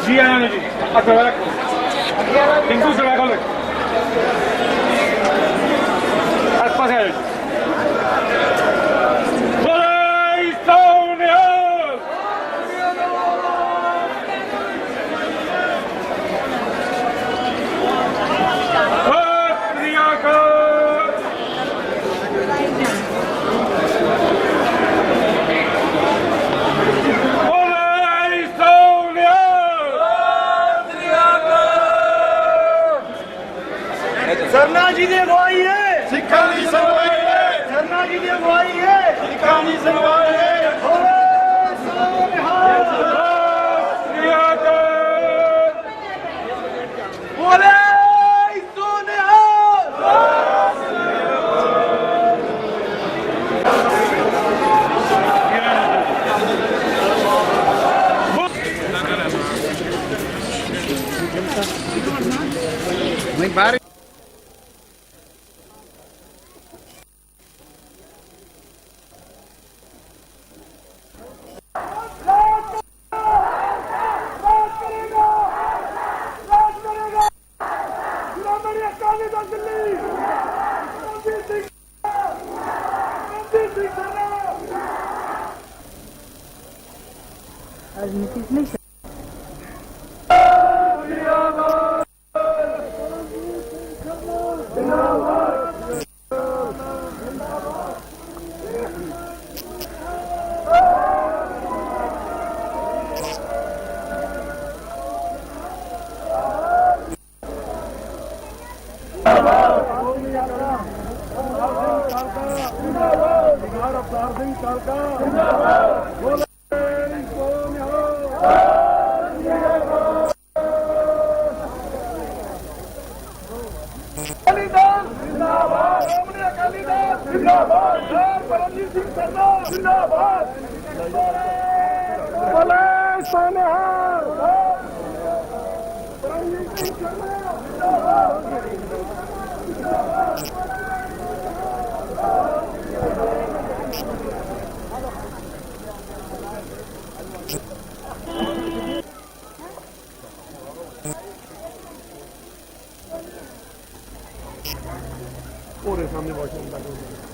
ਜੀ ਆਇਆਂ ਨੂੰ ਜੀ ਅੱਗੇ ਰੱਖੋ टिंकू से खोलो आस पास आ जाओ सरना जी की अगुवाई है सिखा की सुनवाई है सरना जी की अगुवाई है सिखा की सुनवाई है बोले नहीं बाहर राजनीतिक नहीं सामने वॉशरूम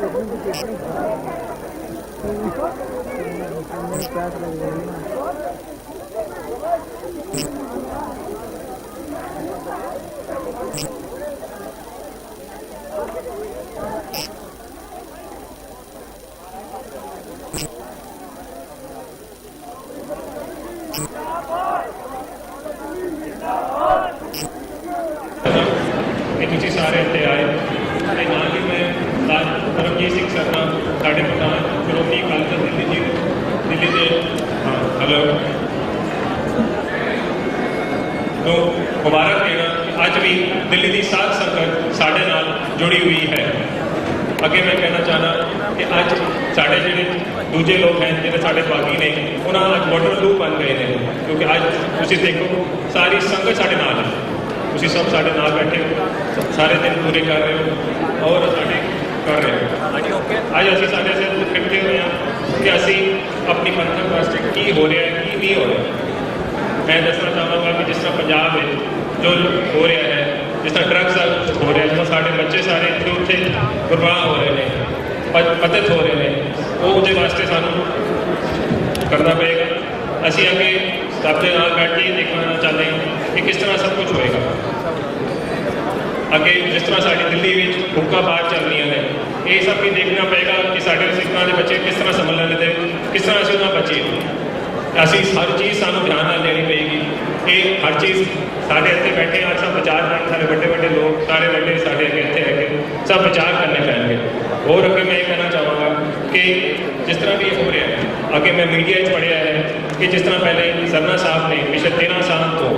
कि तुसी सारे इत्थे आए ते ना कि मैं परमजीत सिंह सरना साढ़े प्रधान श्रोमणी अकाली दल दिल्ली के हाँ हेलो तो मुबारक देना कि अज भी दिल्ली की साध संगत साढ़े नाल जुड़ी हुई है। अगे मैं कहना चाहना कि अज साढ़े जिहड़े दूजे लोग हैं जिहड़े साढ़े बागी ने उन्होंने अज वोटर लू बन गए हैं क्योंकि अज तुसीं देखो सारी संगत साढ़े नाल है। तुसीं सब साढ़े नाल बैठे हो सारे दिन पूरे कर रहे हो और साढ़े कर रहे हो। अज असीं साढ़े से इकट्ठे हुए हैं कि असीं अपनी पंथक वास्ते की हो रहा है की नहीं हो रहा। मैं दसना चाहूँगा कि जिस तरह पंजाब है जो हो रहा है जिस तरह ड्रग्स हो रहा है जो साढ़े बच्चे सारे इतने उत्थे गुरबाह हो रहे हैं पतित हो रहे हैं वो उसके वास्ते सानू करना पड़ेगा। असीं अगे सब के नाल बैठ के देखना चाहते हैं कि किस तरह सब कुछ होएगा। अगे जिस तरह साड़ी दिल्ली में हुक्का बार चल रही हैं ये सब भी देखना पड़ेगा कि साढ़े सिखां के बच्चे किस तरह संभलन दे किस तरह असीं उन्हां बचीए। असीं हर चीज़ सानू ध्यान नाल देनी पेगी। ये हर चीज़ साढ़े इत्थे बैठे आज सब विचार करन सारे बड़े बड़े लोग सारे बड़े साढ़े अगे इत्थे है सब विचार करने पैणगे। और अगे मैं ये कहना चाहूँगा कि जिस तरह भी हो रहा है अगे मैं मीडिया पढ़िया है कि जिस तरह पहले सरना साहब ने पिछले 13 साल तो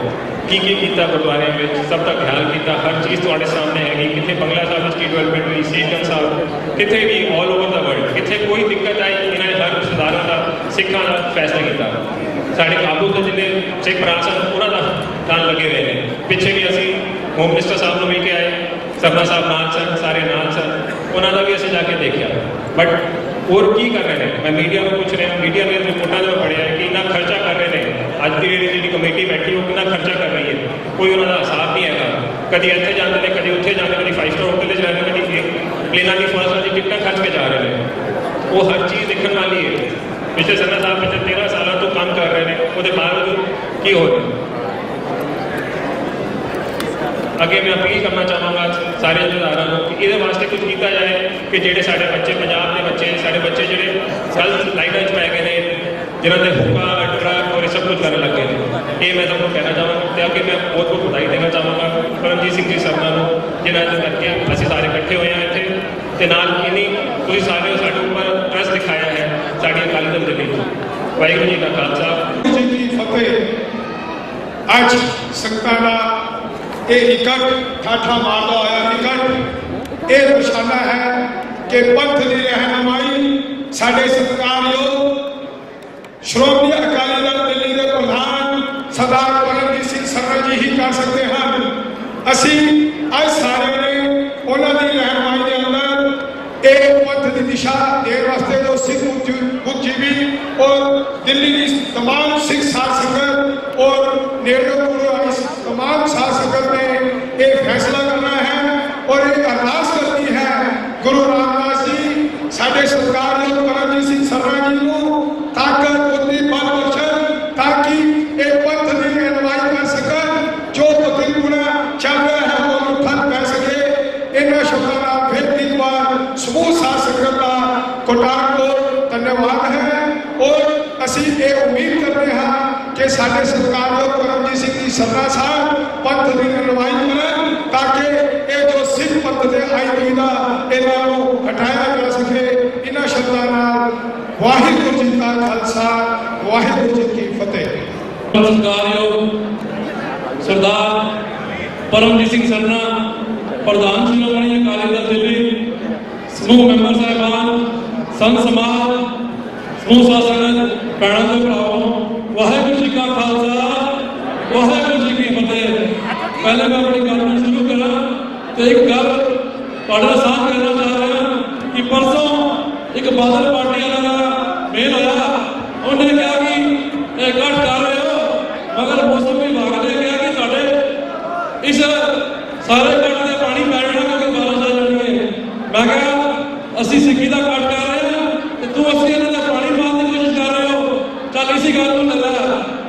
की किया गुरुद्वारे में सब का ख्याल किया हर चीज़ थोड़े सामने हैगी कितने बंगला साहब की डेवलपमेंट हुई सीजन साहब कितने भी ऑल ओवर द वर्ल्ड कितने कोई दिक्कत आई इन्होंने हर सुधारों का सिखा का फैसला किया। साढ़े काबू के जिले सिख भरा सन उन्होंने नाल लगे रहे हैं। पिछे भी असी होम मिनिस्टर साहब को मिल के आए सरना साहब नाल सन सारे नाल सन उन्होंने भी असं जाके देखा बट और की कर रहे हैं। मैं मीडिया में पूछ रहा मीडिया ने रिपोर्टा में पढ़िया है कि इन्ना खर्चा कर रहे हैं। अज की जी कमेटी बैठी वो कितना खर्चा कर रही है कोई उन्होंने हिसाब नहीं है। कभी इतने जाते हैं कभी उत्थे जाते कभी 5 स्टार होटल जाते कभी प्लेना की फर्स्ट वाली टिकट खर्च के जा रहे हैं। वो हर चीज़ देखने वाली है। पिछले सरना साहब पिछले 13 साल तो काम कर रहे हैं वो बावजूद की हो रहा है। अगे मैं अपील करना चाहूँगा सारे जथेदारां को कि ये वास्ते कुछ किया जाए कि जोड़े साढ़े बच्चे पंजाब के बच्चे साढ़े बच्चे जोड़े गलत लाइनों पै गए हैं जिन्होंने हुक्का ड्रग और सब कुछ करने लग गए। ये मैं सबको कहना चाहूँगा कि मैं बहुत बहुत बधाई देना चाहूँगा परमजीत सिंह जी सरना को जिन्होंने करके असीं सारे इकट्ठे हुए हैं इतने इन्हीं तुसीं सारे साढ़े ऊपर ट्रस्ट दिखाया है साड़ी अकाली दल दिल्ली। वाहिगुरू जी का खालसा जी की फतेह। अज संगतां दा ये इकट्ठ ठाठा मारदा होया इकट्ठ ये निशाना है कि पंथ की रहनुमाई साडे सत्कारयोग श्रोमणी अकाली दल दिल्ली के प्रधान सरदार परमजीत सिंह सरना जी ही कर सकते हैं। असी अज सारे ने उन्होंने रहनुमाई के अंदर एक पंथ की दिशा देने वास्ते जो सिख बुद्धिजीवी और दिल्ली की तमाम सिख साध संगत और नेड़े आई तमाम साध संगत ने एक फैसला करना है और एक अरदास करनी है गुरु रामदास जी साढ़े सरकार परमजीत सिंह सरना जी को ताकत बुद्धि बल बख्शण ताकि एक पंथ की रहनुमाई कर सकन जो तकरीबन चल रहा है वो ठन पै सके। इन्होंने शब्दों का फिर एक बार समूह साध संगत का कोटार को धन्यवाद है और असी ये उम्मीद करते हैं कि साढ़े सरकार परमजीत सिंह जी सरना साहब पंथ की रहनुमाई करें ताकि ये जो सिख पंथ के आई दुविधा इन्हों हटाया जा सके। इन्होंने शब्दों वाहिगुरू जी का खालसा वाहिगुरू जी की फतेह। सरदार परमजीत सिंह सरना प्रधान श्रोमणी अकाली दल दिल्ली समूह मैंबर साहबान संत समाज समूह साध संगत भैनों के भरावों वाहिगुरू जी का खालसा वाहिगुरू जी की फतेह। पहले मैं अपनी गल शुरू करा तो एक गल तुहाडे साथ करना चाह रहा कि परसों एक बादल पार्टी वाला मेल होया उन्हें कहा कि इकट्ठ कर रहे हो मगर मौसम विभाग ने कहा कि साढ़े इस सारे इकट्ठ से पानी पै जाना क्योंकि बारिश आ जानी है। मैं कहा असी ਸਿੱਖੀ ਦਾ ਕੱਟ ਕਰ ਰਹੇ ਹਾਂ ਤੇ ਤੂੰ ਅਸੀਂ ਇਹਨਾਂ ਦਾ ਪਾਣੀ ਮਾਰਨ ਦੀ ਕੋਸ਼ਿਸ਼ ਕਰ ਰਹੇ ਹੋ। ਚੱਲ ਇਸੇ ਗੱਲ ਨੂੰ ਲੈ ਲੈ,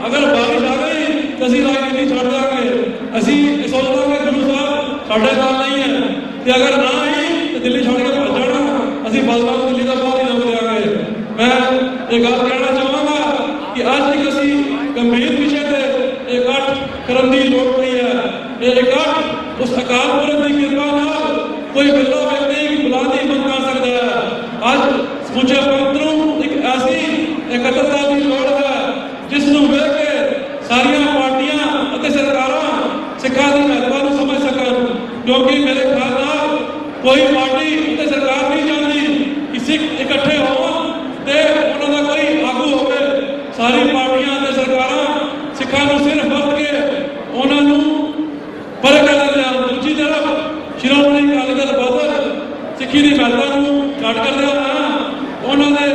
ਅਗਰ ਬਾਰਿਸ਼ ਆ ਗਈ ਤਾਂ ਅਸੀਂ ਰਾਜਨੀਤੀ ਛੱਡ ਦਿਆਂਗੇ। ਅਸੀਂ ਇਹ ਸੋਚ ਲਾਂਗੇ ਗੁਰੂ ਸਾਹਿਬ ਸਾਡੇ ਨਾਲ ਨਹੀਂ ਹੈ, ਤੇ ਅਗਰ ਨਾ ਆਈ ਤੇ ਦਿੱਲੀ ਛੱਡ ਕੇ ਭੱਜ ਜਾਣਾ, ਅਸੀਂ ਬਦਲਾ ਦਿੱਲੀ ਦਾ ਬਹੁਤ ਹੀ ਦਮ ਦਿਆਂਗੇ। ਮੈਂ ਇਹ ਗੱਲ ਕਹਿਣਾ ਚਾਹਾਂਗਾ ਕਿ ਅੱਜ ਇੱਕ ਅਸੀਂ ਗੰਭੀਰ ਵਿਸ਼ੇ ਤੇ ਇਕੱਠ ਕਰਨ ਦੀ ਲੋੜ ਪਈ ਹੈ। ਇਹ ਇਕੱਠ ਉਸ ਅਕਾਲ ਪੁਰਖ ਦੀ ਕਿਰਪਾ ਨਾਲ ਕੋਈ ਬਿਰਲਾ ਵਿਅਕਤੀ ਬੁਲੰਦੀ ਹਿੰਮਤ ਕਰ ਸਕਦਾ ਹੈ। ਅੱਜ ਸਮੁੱਚੇ ਪੰਥ ਨੂੰ ਇੱਕ ਐਸੀ ਇਕੱਤਰਤਾ ਦੀ ਲੋੜ ਹੈ ਜਿਸ ਨੂੰ ਵੇਖ ਕੇ ਸਾਰੀਆਂ ਪਾਰਟੀਆਂ ਅਤੇ ਸਰਕਾਰਾਂ ਸਿੱਖਾਂ ਦੀ ਮਹੱਤਤਾ ਨੂੰ ਸਮਝ ਸਕਣ, ਕਿਉਂਕਿ ਮੇਰੇ ਖਿਆਲ ਨਾਲ ਕੋਈ ਪਾਰਟੀ ਅਤੇ ਸਰਕਾਰ ਨਹੀਂ ਚਾਹੁੰਦੀ ਕਿ ਸਿੱਖ ਇਕੱਠੇ ਹੋਣ ਤੇ ਉਹਨਾਂ ਦਾ ਕੋਈ ਆਗੂ ਹੋਵੇ। ਸਾਰੀ ਪਾਰਟੀਆਂ ਅਤੇ ਸਰਕਾਰਾਂ ਸਿੱਖਾਂ ਨੂੰ ਸਿਰਫ ਵਰਤ ਕੇ ਉਹਨਾਂ ਨੂੰ ਫਰਕ ਕਰ ਦਿੰਦੇ ਹਨ। ਦੂਜੀ ਤਰਫ ਸ਼੍ਰੋਮਣੀ ਅਕਾਲੀ ਦਲ ਬਾਦਲ ਸਿੱਖੀ ਦੀ ਮਹੱਤਤਾ ਨੂੰ ਘੱਟ ਕਰਦੇ ਹਨ। ਉਹਨਾਂ ਦੇ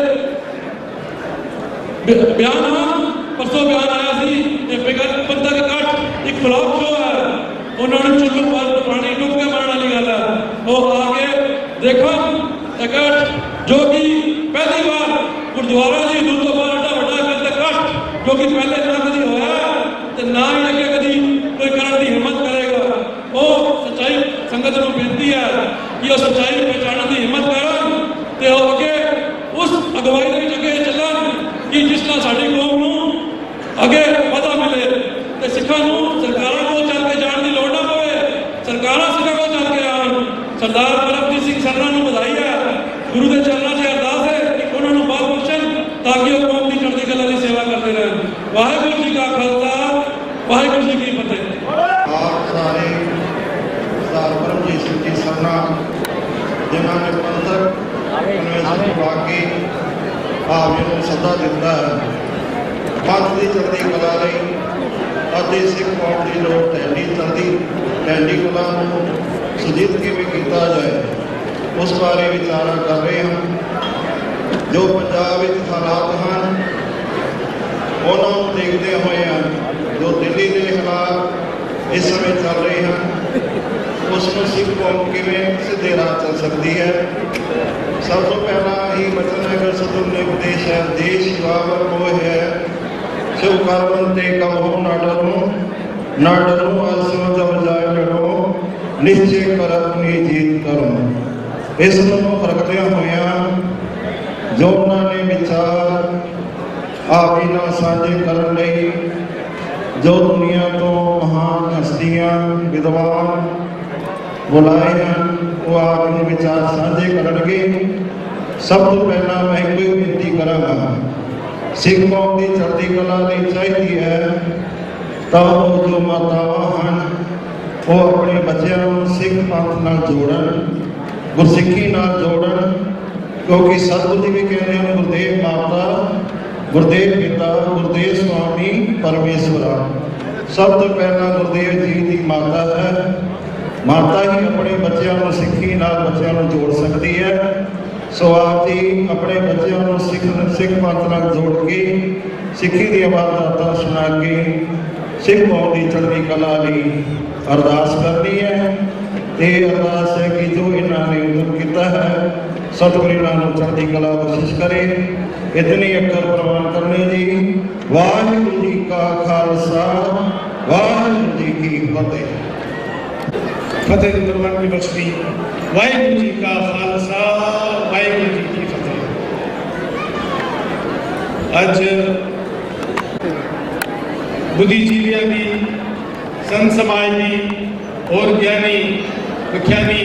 ਬਿਆਨ ਪਰਸੋਂ ਬਿਆਨ ਆਇਆ ਸੀ ਇਹ ਪੰਥਕ ਇਕੱਠ ਇੱਕ ਫਲਾਪ ਸ਼ੋ ਹੈ, ਉਹਨਾਂ ਨੂੰ ਚੁੱਲ੍ਹੇ ਪਰ ਪਾਣੀ ਡੁੱਬ ਕੇ ਮਾਰਨ ਵਾਲੀ ਗੱਲ ਹੈ। ਉਹ ਆ ਕੇ ਦੇਖਣ ਇਕੱਠ ਜੋ ਕਿ ਪਹਿਲੀ ਵਾਰ ਗੁਰਦੁਆਰਾ ਦੀ ਦੂਰ ਤੋਂ ਬਾਹਰ ਏਡਾ ਵੱਡਾ ਪੰਥਕ ਇਕੱਠ ਜੋ ਕਿ ਪਹਿਲੇ ਨਾ ਕਦੀ ਹੋਇਆ ਤੇ ਨਾ ਹੀ ਅੱਗੇ ਕਦੀ ਕੋਈ ਕਰਨ ਦੀ ਹਿੰਮਤ ਕਰੇਗਾ। ਉਹ ਸੱਚਾਈ ਸੰਗਤ ਨੂੰ ਬੇਨਤੀ ਹੈ ਕਿ ਉਹ ਸੱਚਾਈ ਨੂੰ ਪਛਾਣਨ ਦੀ ਹਿੰਮਤ ਕਰਨ ਤੇ ਉਹ ਅੱਗੇ ਉਸ ਅਗਵਾਈ ਦੇ ਵਿੱਚ ਅੱਗੇ ਚੱਲਣ ਕਿ ਜਿਸ ਨਾਲ ਸਾਡੀ ਕੌਮ ਨੂੰ ਅੱਗੇ ਵਾਧਾ ਮਿਲੇ ਤੇ ਸਿੱਖਾਂ ਨੂੰ ਸਰਕਾਰਾਂ ਕੋਲ ਚੱਲ ਕੇ ਜਾਣ ਦੀ ਲੋੜ ਨਾ ਪਵੇ, ਸਰਕਾਰਾਂ ਸਿੱਖਾਂ ਕੋਲ ਚੱਲ ਕੇ ਆਉਣ। ਸਰਦਾਰ ਪਰਮਜੀਤ ਸਿੰਘ ਸਰਨਾ ਨੂੰ ਵਧਾਈ ਹੈ, ਗੁਰੂ ਦੇ ਚਰਨਾਂ 'ਚ ਅਰਦਾਸ ਹੈ ਕਿ ਉਹਨਾਂ ਨੂੰ ਬਾਤ ਬਖਸ਼ਣ ਤਾਂ ਕਿ ਉਹ ਕੌਮ ਦੀ ਚੜ੍ਹਦੀ ਕਲਾ ਦੀ ਸੇਵਾ ਕਰਦੇ ਰਹਿਣ। ਵਾਹਿਗੁਰੂ ਜੀ ਕਾ ਖਾਲਸਾ, ਵਾਹਿਗੁਰੂ ਜੀ ਕੀ ਫਤਿਹ। ਆਪ ਸਾਰੇ ਸਰਦਾਰ ਪਰਮਜੀਤ ਸਿੰਘ ਜੀ ਸਰਨਾ ਜਿਨ੍ਹਾਂ ਨੇ ਪੰਥਕ ਕਨਵੈਨਸ਼ਨ ਬੁਲਾ ਕੇ ਆਪ ਜੀ ਨੂੰ ਸੱਦਾ ਦਿੱਤਾ ਹੈ ਪੰਥ ਦੀ ਚੜ੍ਹਦੀ ਕਲਾ ਲਈ ਅਤੇ ਸਿੱਖ ਕੌਮ ਦੀ ਲੋੜ ਢਹਿੰਦੀ ਕਲਾ ਨੂੰ ਸੁਜੀਤ ਕਿਵੇਂ ਕੀਤਾ ਜਾਏ ਉਸ ਬਾਰੇ ਵਿਚਾਰਾਂ ਕਰ ਰਹੇ ਹਾਂ। ਜੋ ਪੰਜਾਬ ਵਿੱਚ ਹਾਲਾਤ ਹਨ ਉਹਨਾਂ ਨੂੰ ਦੇਖਦੇ ਹੋਏ ਜੋ ਦਿੱਲੀ ਦੇ ਹਾਲਾਤ ਇਸ ਸਮੇਂ ਚੱਲ ਰਹੇ ਹਨ ਉਸ ਨੂੰ ਸਿੱਖ ਕੌਮ ਕਿਵੇਂ ਸਿੱਧੇ ਰਾਹ ਚੱਲ ਸਕਦੀ ਹੈ। ਸਭ ਤੋਂ ਪਹਿਲਾਂ ਹੀ ਬਚਨ ਨਗਰ ਸਤਿਗੁਰ ਨੇ ਉਪਦੇਸ਼ ਹੈ ਦੇਸ਼ ਬਾਬਰ ਮੋਹ ਹੈ ਸੋ ਕਰਮ ਤੇ ਕਹੋ ਨਾ ਡਰੋ ਅਸਮ ਜਬ ਜਾਏ ਲੜੋ ਨਿਸ਼ਚੇ ਕਰ ਆਪਣੀ ਜੀਤ ਕਰੋ। ਇਸ ਨੂੰ ਰੱਖਦਿਆਂ ਹੋਇਆਂ ਜੋ ਉਹਨਾਂ ਨੇ ਵਿਚਾਰ ਆਪ ਹੀ ਨਾਲ ਸਾਂਝੇ ਕਰਨ ਲਈ ਜੋ ਦੁਨੀਆ ਤੋਂ ਮਹਾਨ ਹਸਤੀਆਂ ਵਿਦਵਾਨ ਬੁਲਾਏ ਹਨ ਉਹ ਆਪ ਨੂੰ ਵਿਚਾਰ ਸਾਂਝੇ ਕਰਨਗੇ। ਸਭ ਤੋਂ ਪਹਿਲਾਂ ਮੈਂ ਇੱਕੋ ਬੇਨਤੀ ਕਰਾਂਗਾ ਸਿੱਖ ਕੌਮ ਦੀ ਚੜ੍ਹਦੀ ਕਲਾ ਲਈ ਚਾਹੀਦੀ ਹੈ ਤਾਂ ਉਹ ਜੋ ਮਾਤਾਵਾਂ ਹਨ ਉਹ ਆਪਣੇ ਬੱਚਿਆਂ ਨੂੰ ਸਿੱਖ ਪੰਥ ਨਾਲ ਜੋੜਨ, ਗੁਰਸਿੱਖੀ ਨਾਲ ਜੋੜਨ, ਕਿਉਂਕਿ ਸਤਿਗੁਰੂ ਜੀ ਵੀ ਕਹਿੰਦੇ ਹਨ ਗੁਰਦੇਵ ਮਾਤਾ, ਗੁਰਦੇਵ ਪਿਤਾ, ਗੁਰਦੇਵ ਸੁਆਮੀ ਪਰਮੇਸ਼ਵਰਾ। ਸਭ ਤੋਂ ਪਹਿਲਾਂ ਗੁਰਦੇਵ ਜੀ ਦੀ ਮਾਤਾ ਹੈ। ਮਾਤਾ ਹੀ ਆਪਣੇ ਬੱਚਿਆਂ ਨੂੰ ਸਿੱਖੀ ਨਾਲ ਬੱਚਿਆਂ ਨੂੰ ਜੋੜ ਸਕਦੀ ਹੈ। ਸੋ ਆਪ ਜੀ ਆਪਣੇ ਬੱਚਿਆਂ ਨੂੰ ਸਿੱਖ ਪੰਥ ਨਾਲ ਜੋੜ ਕੇ ਸਿੱਖੀ ਦੀਆਂ ਬਾਤਾਂ ਸੁਣਾ ਕੇ ਸਿੱਖ ਕੌਮ ਦੀ ਚੜ੍ਹਦੀ ਕਲਾ ਲਈ ਅਰਦਾਸ ਕਰਨੀ ਹੈ। ਤੇ ਅਰਦਾਸ ਹੈ ਕਿ ਜੋ ਇਹਨਾਂ ਨੇ ਉਦਮ ਕੀਤਾ ਹੈ ਸਤਿਗੁਰੂ ਇਹਨਾਂ ਨੂੰ ਚੜ੍ਹਦੀ ਕਲਾ ਬਖਸ਼ਿਸ਼ ਕਰੇ। ਇਤਨੀ ਅੱਖਰ ਪ੍ਰਵਾਨ ਕਰਨੇ ਜੀ। ਵਾਹਿਗੁਰੂ ਜੀ ਕਾ ਖਾਲਸਾ, ਵਾਹਿਗੁਰੂ ਜੀ ਕੀ ਫਤਿਹ। फतेह गुरबान की बख्शी। वाहिगुरू जी का खालसा, वाहिगुरू जी की फतेह। अज बुद्धिजीवियों की संत समाज की और ज्ञानी विख्यानी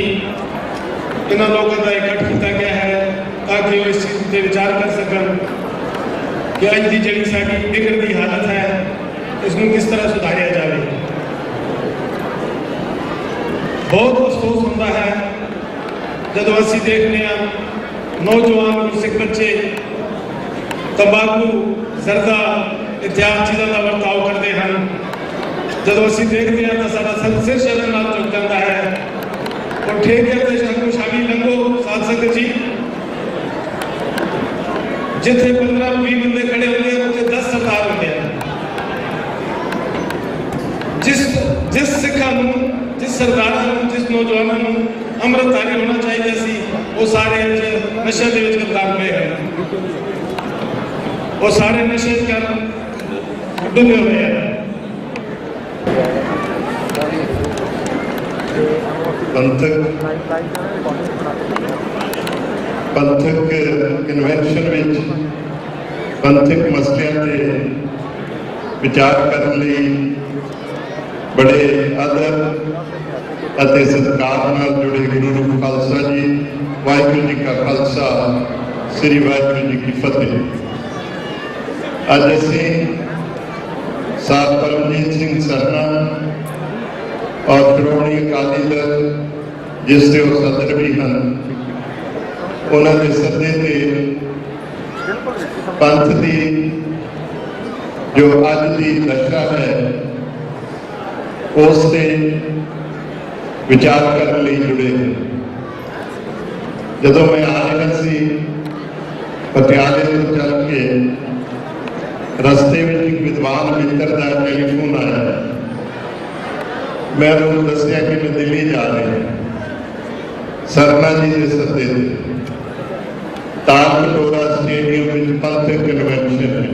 इन्होंने लोगों का इकट्ठ किया गया है ताकि वो इस चीज़ पर विचार कर सकन कि अज की जी साड़ी बिगड़ती हालत है इसको किस तरह सुधारिया जाए। बहुत अफसोस होता है जो असी देखने नौजवान गुरसिख बच्चे तंबाकू जरदा इत्यादि चीज़ों का वर्ताव करते हैं। जो असी देखते हैं तो सारा सिर शरण नाल झुक जाता है और ठेके ते शंकु शामी लंघो साध संगत जी जिथे 15-20 बंदे खड़े होंगे उत्थे 10 सरदार होंगे। जिस सिखा जिस सरदार जिस नौजवानों ਅੰਮ੍ਰਿਤਧਾਰੀ ਹੋਣਾ ਚਾਹੀਦਾ ਸੀ, ਉਹ ਸਾਰੇ ਅੱਜ ਨਸ਼ੇ ਦੇ ਵਿੱਚ ਗਰਦਾਰ ਪਏ ਹਨ। ਉਹ ਸਾਰੇ ਨਸ਼ੇ ਕਰਨ ਡੁੱਬੇ ਹੋਏ ਹਨ। ਪੰਥਕ ਕਨਵੈਨਸ਼ਨ ਵਿੱਚ ਪੰਥਕ ਮਸਲਿਆਂ ਤੇ ਵਿਚਾਰ ਕਰਨ ਲਈ ਬੜੇ ਆਦਰ ਅਤੇ ਸਤਿਕਾਰ ਨਾਲ ਜੁੜੇ ਗੁਰੂ ਖਾਲਸਾ ਜੀ, ਵਾਹਿਗੁਰੂ ਜੀ ਕਾ ਖਾਲਸਾ, ਸ੍ਰੀ ਵਾਹਿਗੁਰੂ ਜੀ ਕੀ ਫਤਿਹ। ਅੱਜ ਅਸੀਂ ਸਰ ਪਰਮਜੀਤ ਸਿੰਘ ਸਰਨਾ ਔਰ ਸ਼੍ਰੋਮਣੀ ਅਕਾਲੀ ਦਲ, ਜਿਸ ਦੇ ਉਹ ਸਦਰ ਵੀ ਹਨ, ਉਹਨਾਂ ਦੇ ਸੱਦੇ ਤੇ ਪੰਥ ਦੀ ਜੋ ਅੱਜ ਦੀ ਦਸ਼ਾ ਹੈ ਉਸ ਤੇ ਵਿਚਾਰ ਕਰਨ ਲਈ ਜੁੜੇ। ਜਦੋਂ ਮੈਂ ਆ ਰਿਹਾ ਸੀ ਪਟਿਆਲੇ ਤੋਂ ਚੱਲ ਕੇ ਰਸਤੇ ਵਿੱਚ ਇੱਕ ਵਿਦਵਾਨ ਮਿੱਤਰ ਦਾ ਟੈਲੀਫੋਨ ਆਇਆ। ਮੈਂ ਉਹਨੂੰ ਦੱਸਿਆ ਕਿ ਮੈਂ ਦਿੱਲੀ ਜਾ ਰਿਹਾ, ਸਰਨਾ ਜੀ ਦੇ ਸੱਦੇ ਤੇ ਤਾਲਕਟੋਰਾ ਸਟੇਡੀਅਮ ਵਿੱਚ ਪੰਥਕ ਕਨਵੈਨਸ਼ਨ ਹੈ।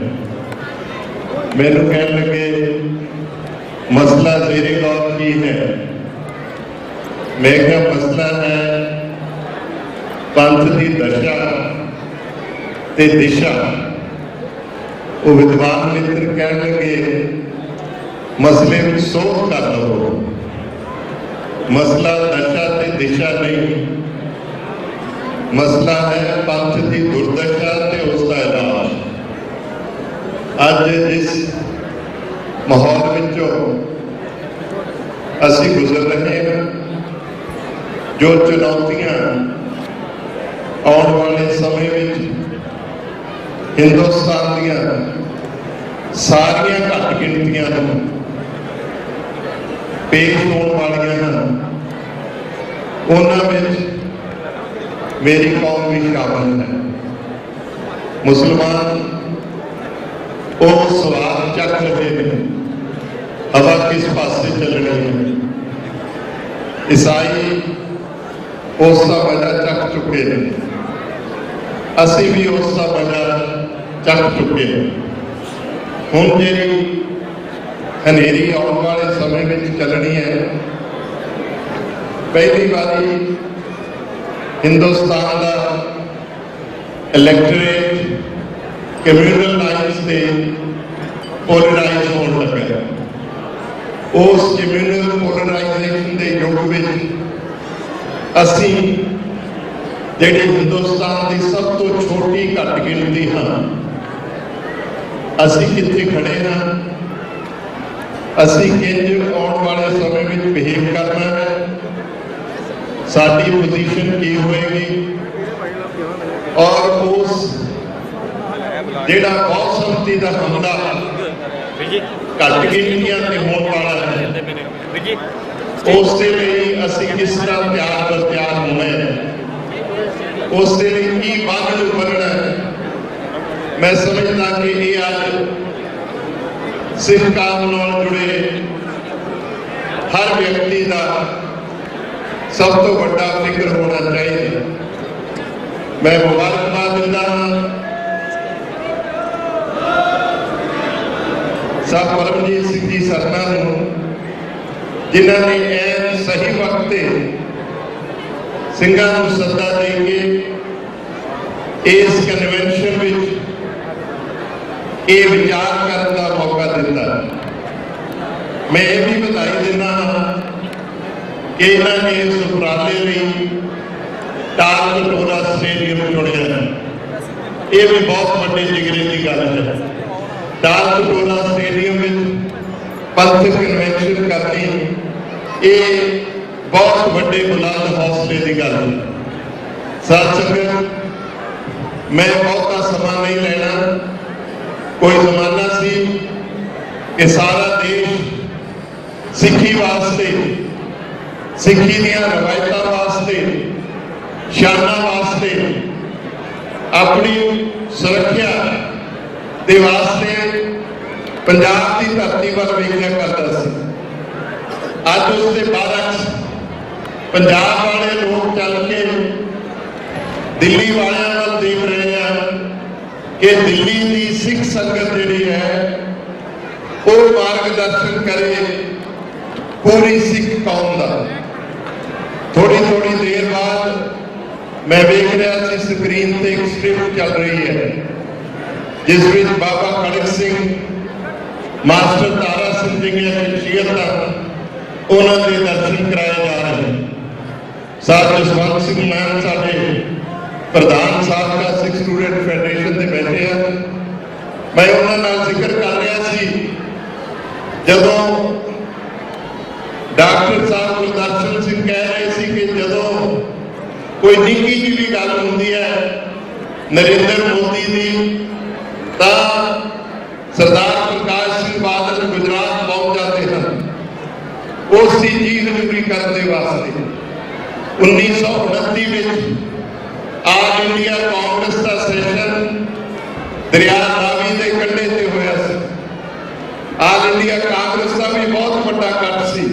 ਮੈਨੂੰ ਕਹਿਣ ਲੱਗੇ ਮਸਲਾ ਜ਼ੇਰੇ ਗੌਰ ਕੀ ਹੈ? ਮੈਂ ਕਿਹਾ ਮਸਲਾ ਹੈ ਪੰਥ ਦੀ ਦਸ਼ਾ ਤੇ ਦਿਸ਼ਾ। ਉਹ ਵਿਦਵਾਨ ਮਿੱਤਰ ਕਹਿਣ ਲੱਗੇ ਮਸਲੇ ਵਿੱਚ ਸੋਧ ਕਰ ਲਓ, ਮਸਲਾ ਦਸ਼ਾ ਤੇ ਦਿਸ਼ਾ ਨਹੀਂ, ਮਸਲਾ ਹੈ ਪੰਥ ਦੀ ਦੁਰਦਸ਼ਾ ਤੇ ਉਸ ਦਾ ਇਲਾਜ। ਅੱਜ ਜਿਸ ਮਾਹੌਲ ਵਿੱਚੋਂ ਅਸੀਂ ਗੁਜ਼ਰ ਰਹੇ ਹਾਂ, ਜੋ ਚੁਣੌਤੀਆਂ ਆਉਣ ਵਾਲੇ ਸਮੇਂ ਵਿੱਚ ਹਿੰਦੁਸਤਾਨ ਦੀਆਂ ਸਾਰੀਆਂ ਘੱਟ ਗਿਣਤੀਆਂ ਨੂੰ ਪੇਸ਼ ਹੋਣ ਵਾਲੀਆਂ ਹਨ, ਉਹਨਾਂ ਵਿੱਚ ਮੇਰੀ ਕੌਮ ਵੀ ਸ਼ਾਮਲ ਹੈ। ਮੁਸਲਮਾਨ ਉਹ ਸਵਾਲ ਚੱਕ ਰਹੇ ਨੇ, ਹਵਾ ਕਿਸ ਪਾਸੇ ਚੱਲਣੀ ਹੈ। ਈਸਾਈ ਉਸ ਦਾ ਮਜ਼ਾ ਚੱਕ ਚੁੱਕੇ ਨੇ, ਅਸੀਂ ਵੀ ਉਸ ਦਾ ਮਜ਼ਾ ਚੱਕ ਚੁੱਕੇ ਹਾਂ। ਹੁਣ ਜਿਹੜੀ ਹਨੇਰੀ ਆਉਣ ਵਾਲੇ ਸਮੇਂ ਵਿੱਚ ਚੱਲਣੀ ਹੈ, ਪਹਿਲੀ ਵਾਰੀ ਹਿੰਦੁਸਤਾਨ ਦਾ ਇਲੈਕਟੋਰੇਟ ਕਮਿਊਨਲ ਲਾਈਨਸ ਤੇ ਪੋਲਰਾਈਜ਼ ਹੋਣ ਲੱਗਾ। ਉਸ ਕਮਿਊਨਲ ਪੋਲਰਾਈਜ਼ੇਸ਼ਨ ਦੇ ਯੁੱਗ ਵਿੱਚ ਅਸੀਂ ਜਿਹੜੀ ਹਿੰਦੁਸਤਾਨ ਦੀ ਸਭ ਤੋਂ ਛੋਟੀ ਘੱਟ ਗਿਣਤੀ ਹਾਂ, ਅਸੀਂ ਕਿੱਥੇ ਖੜੇ ਹਾਂ, ਅਸੀਂ ਕਿੰਝ ਆਉਣ ਵਾਲੇ ਸਮੇਂ ਵਿੱਚ ਬਿਹੇਵ ਕਰਨਾ ਹੈ, ਸਾਡੀ ਪੋਜੀਸ਼ਨ ਕੀ ਹੋਏਗੀ, ਔਰ ਉਸ ਜਿਹੜਾ ਬਹੁਤ ਸੰਮਤੀ ਦਾ ਹਮਲਾ ਘੱਟ ਗਿਣਤੀਆਂ ਤੇ ਹੋਣ ਵਾਲਾ ਹੈ, ਉਸ ਦੇ ਲਈ ਅਸੀਂ ਕਿਸ ਤਰ੍ਹਾਂ ਤਿਆਰ ਬਰ ਤਿਆਰ ਹੋਣਾ ਹੈ, ਉਸ ਦੇ ਲਈ ਕੀ ਬੰਨ ਬਣਨਾ ਹੈ। ਮੈਂ ਸਮਝਦਾ ਕਿ ਇਹ ਅੱਜ ਸਿੱਖ ਕੌਮ ਨਾਲ ਜੁੜੇ ਹਰ ਵਿਅਕਤੀ ਦਾ ਸਭ ਤੋਂ ਵੱਡਾ ਫਿਕਰ ਹੋਣਾ ਚਾਹੀਦਾ। ਮੈਂ ਮੁਬਾਰਕਬਾਦ ਦਿੰਦਾ ਹਾਂ ਸਾਹਿਬ ਪਰਮਜੀਤ ਸਿੰਘ ਜੀ ਸਰਨਾ ਨੂੰ, ਜਿਨ੍ਹਾਂ ਨੇ ਐਨ ਸਹੀ ਵਕਤ ਤੇ ਸਿੰਘਾਂ ਨੂੰ ਸੱਦਾ ਦੇ ਕੇ ਇਸ ਕਨਵੈਨਸ਼ਨ ਵਿੱਚ ਇਹ ਵਿਚਾਰ ਕਰਨ ਦਾ ਮੌਕਾ ਦਿੱਤਾ। ਮੈਂ ਇਹ ਵੀ ਵਧਾਈ ਦਿੰਦਾ ਹਾਂ ਕਿ ਇਹਨਾਂ ਨੇ ਇਸ ਉਪਰਾਲੇ ਲਈ ਤਾਲਕਟੋਰਾ ਸਟੇਡੀਅਮ ਚੁਣਿਆ। ਇਹ ਵੀ ਬਹੁਤ ਵੱਡੇ ਜਿਗਰੇ ਦੀ ਗੱਲ ਹੈ। ਤਾਲਕਟੋਰਾ ਸਟੇਡੀਅਮ ਵਿੱਚ ਪੰਥਕ ਕਨਵੈਨਸ਼ਨ ਕਰਨੀ, ਇਹ ਬਹੁਤ ਵੱਡੇ ਬੁਲੰਦ ਹੌਸਲੇ ਦੀ ਗੱਲ ਹੈ। ਸਾਧ ਸੰਗਤ, ਮੈਂ ਬਹੁਤਾ ਸਮਾਂ ਨਹੀਂ ਲੈਣਾ। ਕੋਈ ਜ਼ਮਾਨਾ ਸੀ ਕਿ ਸਾਰਾ ਦੇਸ਼ ਸਿੱਖੀ ਵਾਸਤੇ, ਸਿੱਖੀ ਦੀਆਂ ਰਵਾਇਤਾਂ ਵਾਸਤੇ, ਸ਼ਾਨਾਂ ਵਾਸਤੇ, ਆਪਣੀ ਸੁਰੱਖਿਆ ਦੇ ਵਾਸਤੇ ਪੰਜਾਬ ਦੀ ਧਰਤੀ ਵੱਲ ਵੇਖਿਆ ਕਰਦਾ ਸੀ। ਅੱਜ ਉਸ ਦੇ ਬਾਰਕ पंजाब वाले लोग चल के दिल्ली वालियां वाल देख रहे हैं कि दिल्ली की सिख संगत जिहड़ी है वो मार्गदर्शन करे पूरी सिख कौम का। थोड़ी थोड़ी देर बाद मैं देख रहा सी स्क्रीन ते एक स्क्रिप्ट चल रही है जिस विच बाबा खड़क सिंह मास्टर तारा सिंह जी की शख्सियत उन्होंने दर्शन कराए जा रहे हैं। साथ जसवंत सिंह मान साडे प्रधान साहब का सिख स्टूडेंट फेडरेशन से बैठे हैं। मैं उन्होंने जिक्र कर रहा सी जदों डॉक्टर साहब गुरदर्शन सिंह कह रहे थे कि जदों कोई निक्की जी भी गल होंदी है नरेंद्र मोदी की तो सरदार प्रकाश सिंह बादल गुजरात पहुंच जाते हैं उस चीज पूरी करने वास्ते। 1929 में आल इंडिया कांग्रेस का सैशन दरिया रावी के कंढे से होया सी। आल इंडिया कांग्रेस का भी बहुत बड़ा कट सी।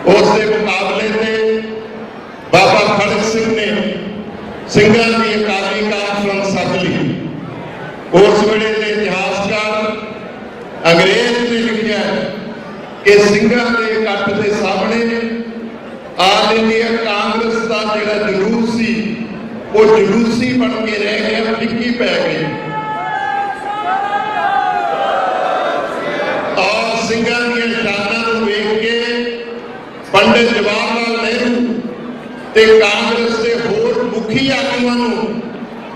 उसके मुकाबले में बाबा खड़क सिंह ने सिंघां की अकाली कांफ्रेंस सद ली। उस वेले के इतिहासकार अंग्रेज ने लिखा कि सिंघां के इकट्ठ के सामने आल इंडिया कांग्रेस का जिहड़ा जुलूस सी वो जुलूसी बन के रह गया, फिक्की पै गई। और सिंघां दी शानां नूं वेख के पंडित जवाहरलाल नेहरू ते कांग्रेस के होर मुखी आगुआं नूं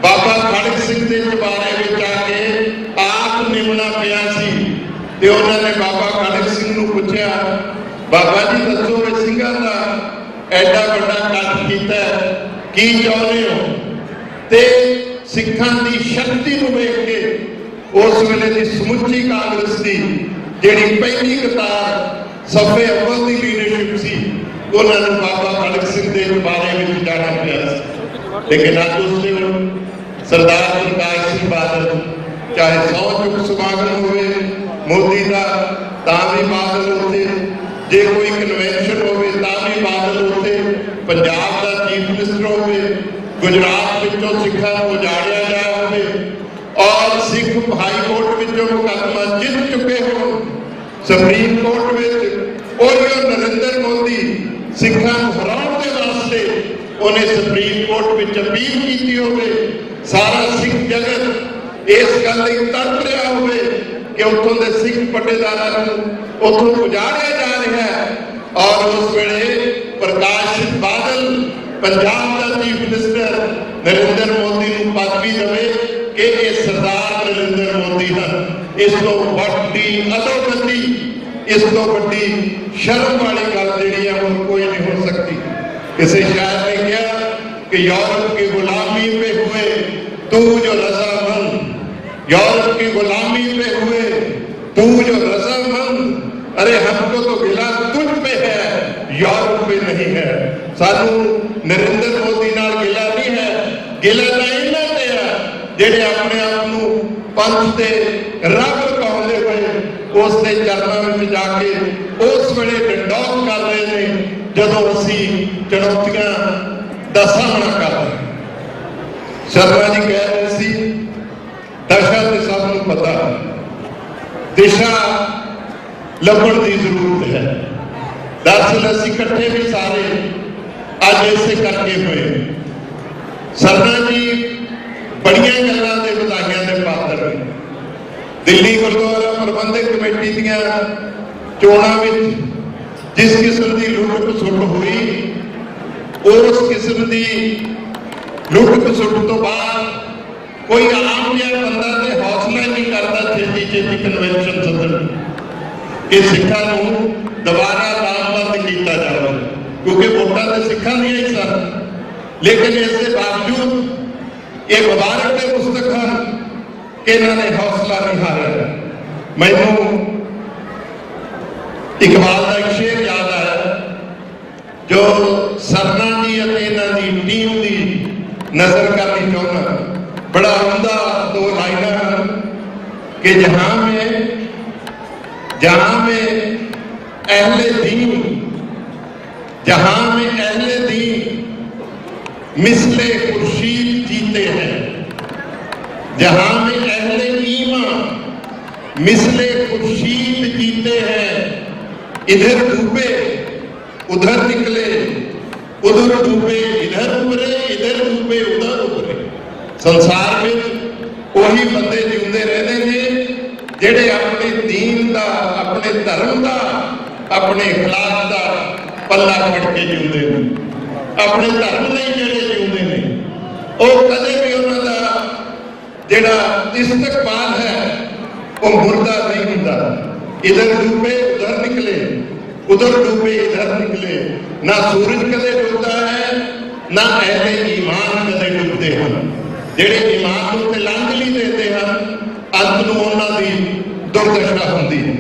बाबा खड़क सिंह के चबारे में आके आप निमना पिया सी। ते उन्होंने बाबा खड़क सिंह नूं पूछया बाबा जी दसो वे सिंघां दा एडा बड़ा कट कीता की चाहुंदे हो? ते सिखां दी शक्ति नूं वेख के उस वेले दी समुची कांग्रेस दी जिहड़ी पहली कतार सफे अव्वल की लीडरशिप सी उन्होंने बाबा खड़क सिंह के बारे में जाना पिया। लेकिन अज उस सरदार प्रकाश सिंह बादल चाहे 100 चुक समागम हो मोदी का भी बादल उत्थे, जे कोई कन्वेंशन हो भी बादल उत्थे, पंजाब का चीफ मिनिस्टर हो, गुजरात विचों सिखां नूं उजाड़िया जाए हो और सिख हाई कोर्ट विचों मुकदमा जित चुके हो, सुप्रीम कोर्ट में और नरेंद्र मोदी सिखां नूं हराउण दे वास्ते उन्हें सुप्रीम कोर्ट में अपील की होवे। सारा सिख जगत इस गल लई तड़प रहा होवे कि उत्थों दे सिख पट्टेदारां नूं उत्थों उजाड़िया जा रहा है और उस वेले प्रकाश सिंह बादल पंजाब का चीफ मिनिस्टर नरेंद्र मोदी नूं पदवी देवे कि ये सरदार नरेंद्र मोदी हैं। इस तो बड़ी अधोगति, इस तो बड़ी शर्म वाली गल जिहड़ी है वो कोई नहीं हो सकती। किसी शायर ने कहा कि यूरोप की गुलामी पे हुए तू जो रजामंद, यूरोप की गुलामी पे हुए तू जो रजामंद, अरे हमको तो गिला तुझ पे है यूरोप पे नहीं है। सानू नरेंद्र मोदी नाल गिला नहीं है, गिला तो इन्हां ते है जिहड़े अपने आप नूं पंथ दे रब कहंदे होए उस दे चरनां विच जाके उस वेले डंडौत कर रहे हैं जदों असीं चुनौतियां दा सामना कर रहे हैं। शर्मा जी कह रहे सी दशा ते सबनूं पता, दिशा लभण की जरूरत है। दरअसल असीं इकट्ठे भी सारे अज इसे करके हुए। शर्मा जी बड़ियां गल्लां दे वधाइयां दे पात्र ने। दिल्ली गुरुद्वारा प्रबंधक कमेटी दीआं चोणां विच जिस किस्म की लुट खसुट हुई उस किस्म की लुट खसुट तो बाद कोई आम जिहा बंदा ते हौसला नहीं करता छेती छेती कन्वेंशन सदन कि सिखां नूं दोबारा लामबंद किया जाए, क्योंकि वोटां तो सिखां दी ही सन। लेकिन इसके बावजूद ये मुबारक के पुस्तक कि इन्होंने हौसला नहीं हारिया। मैनूं इकबाल का एक शेर याद आया जो सरना की इन्हां दी टीम की नजर करनी चाहना। बड़ा उमदा 2 लाइनां कि जहां में अहले दीन जहां में अहले दीन मिसले खुर्शीद जीते हैं, जहां में अहले ईमान मिसले खुर्शीद जीते हैं। इधर डूबे उधर निकले, उधर डूबे इधर उभरे, इधर डूबे उधर उभरे। संसार में वही बंदे जिंदे रहते हैं जेड़े अपने दीन का, अपने धर्म का, अपने इखलास का पल्ला फड़ के जिंदे हैं, अपने धर्म नहीं जेड़े जिंदे ने वो कदे भी उन्होंने जेड़ा इस्तकबाल है वो मुर्दा नहीं होता। इधर डूबे उधर निकले, उधर डूबे इधर निकले। ना सूरज कदे डूबता है, ना अहले ईमान कदे डूबते हैं। जेड़े ईमान को लांगली देते हैं अंत नूं उन्हां दी दुर्दशा होंदी है।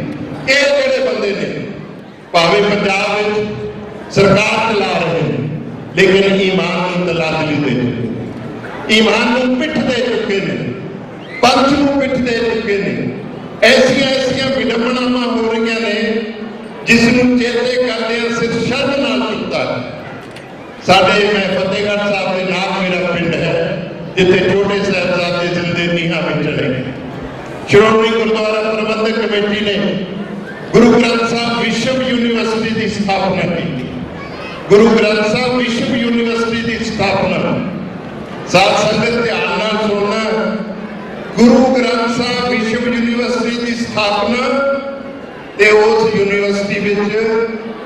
ये जेड़े बंदे ने भावे पंजाब विच सरकार चला रहे हैं लेकिन ईमान नूं लांगली दे, ईमान नूं पिठ दे चुके ने, पंथ नूं पिठ दे चुके ने। ऐसियां ऐसियां विडंबनावां हो रही ने जिसनूं चेते करदे सिर शर्म नाल चुकता है। साडे मैं फतेहगढ़ साहब के नाल मेरा पिंड है जिथे छोटे साहिबजादे जिंदे नीहां विच रहे। श्रोमणी गुरुद्वारा प्रबंधक कमेटी ने गुरु ग्रंथ साहब विश्व यूनिवर्सिटी की स्थापना की। गुरु ग्रंथ साहब विश्व यूनिवर्सिटी की स्थापना साथ संगत ध्यान नाल सुनना। गुरु ग्रंथ साहब विश्व यूनिवर्सिटी की स्थापना ते उस यूनिवर्सिटी विच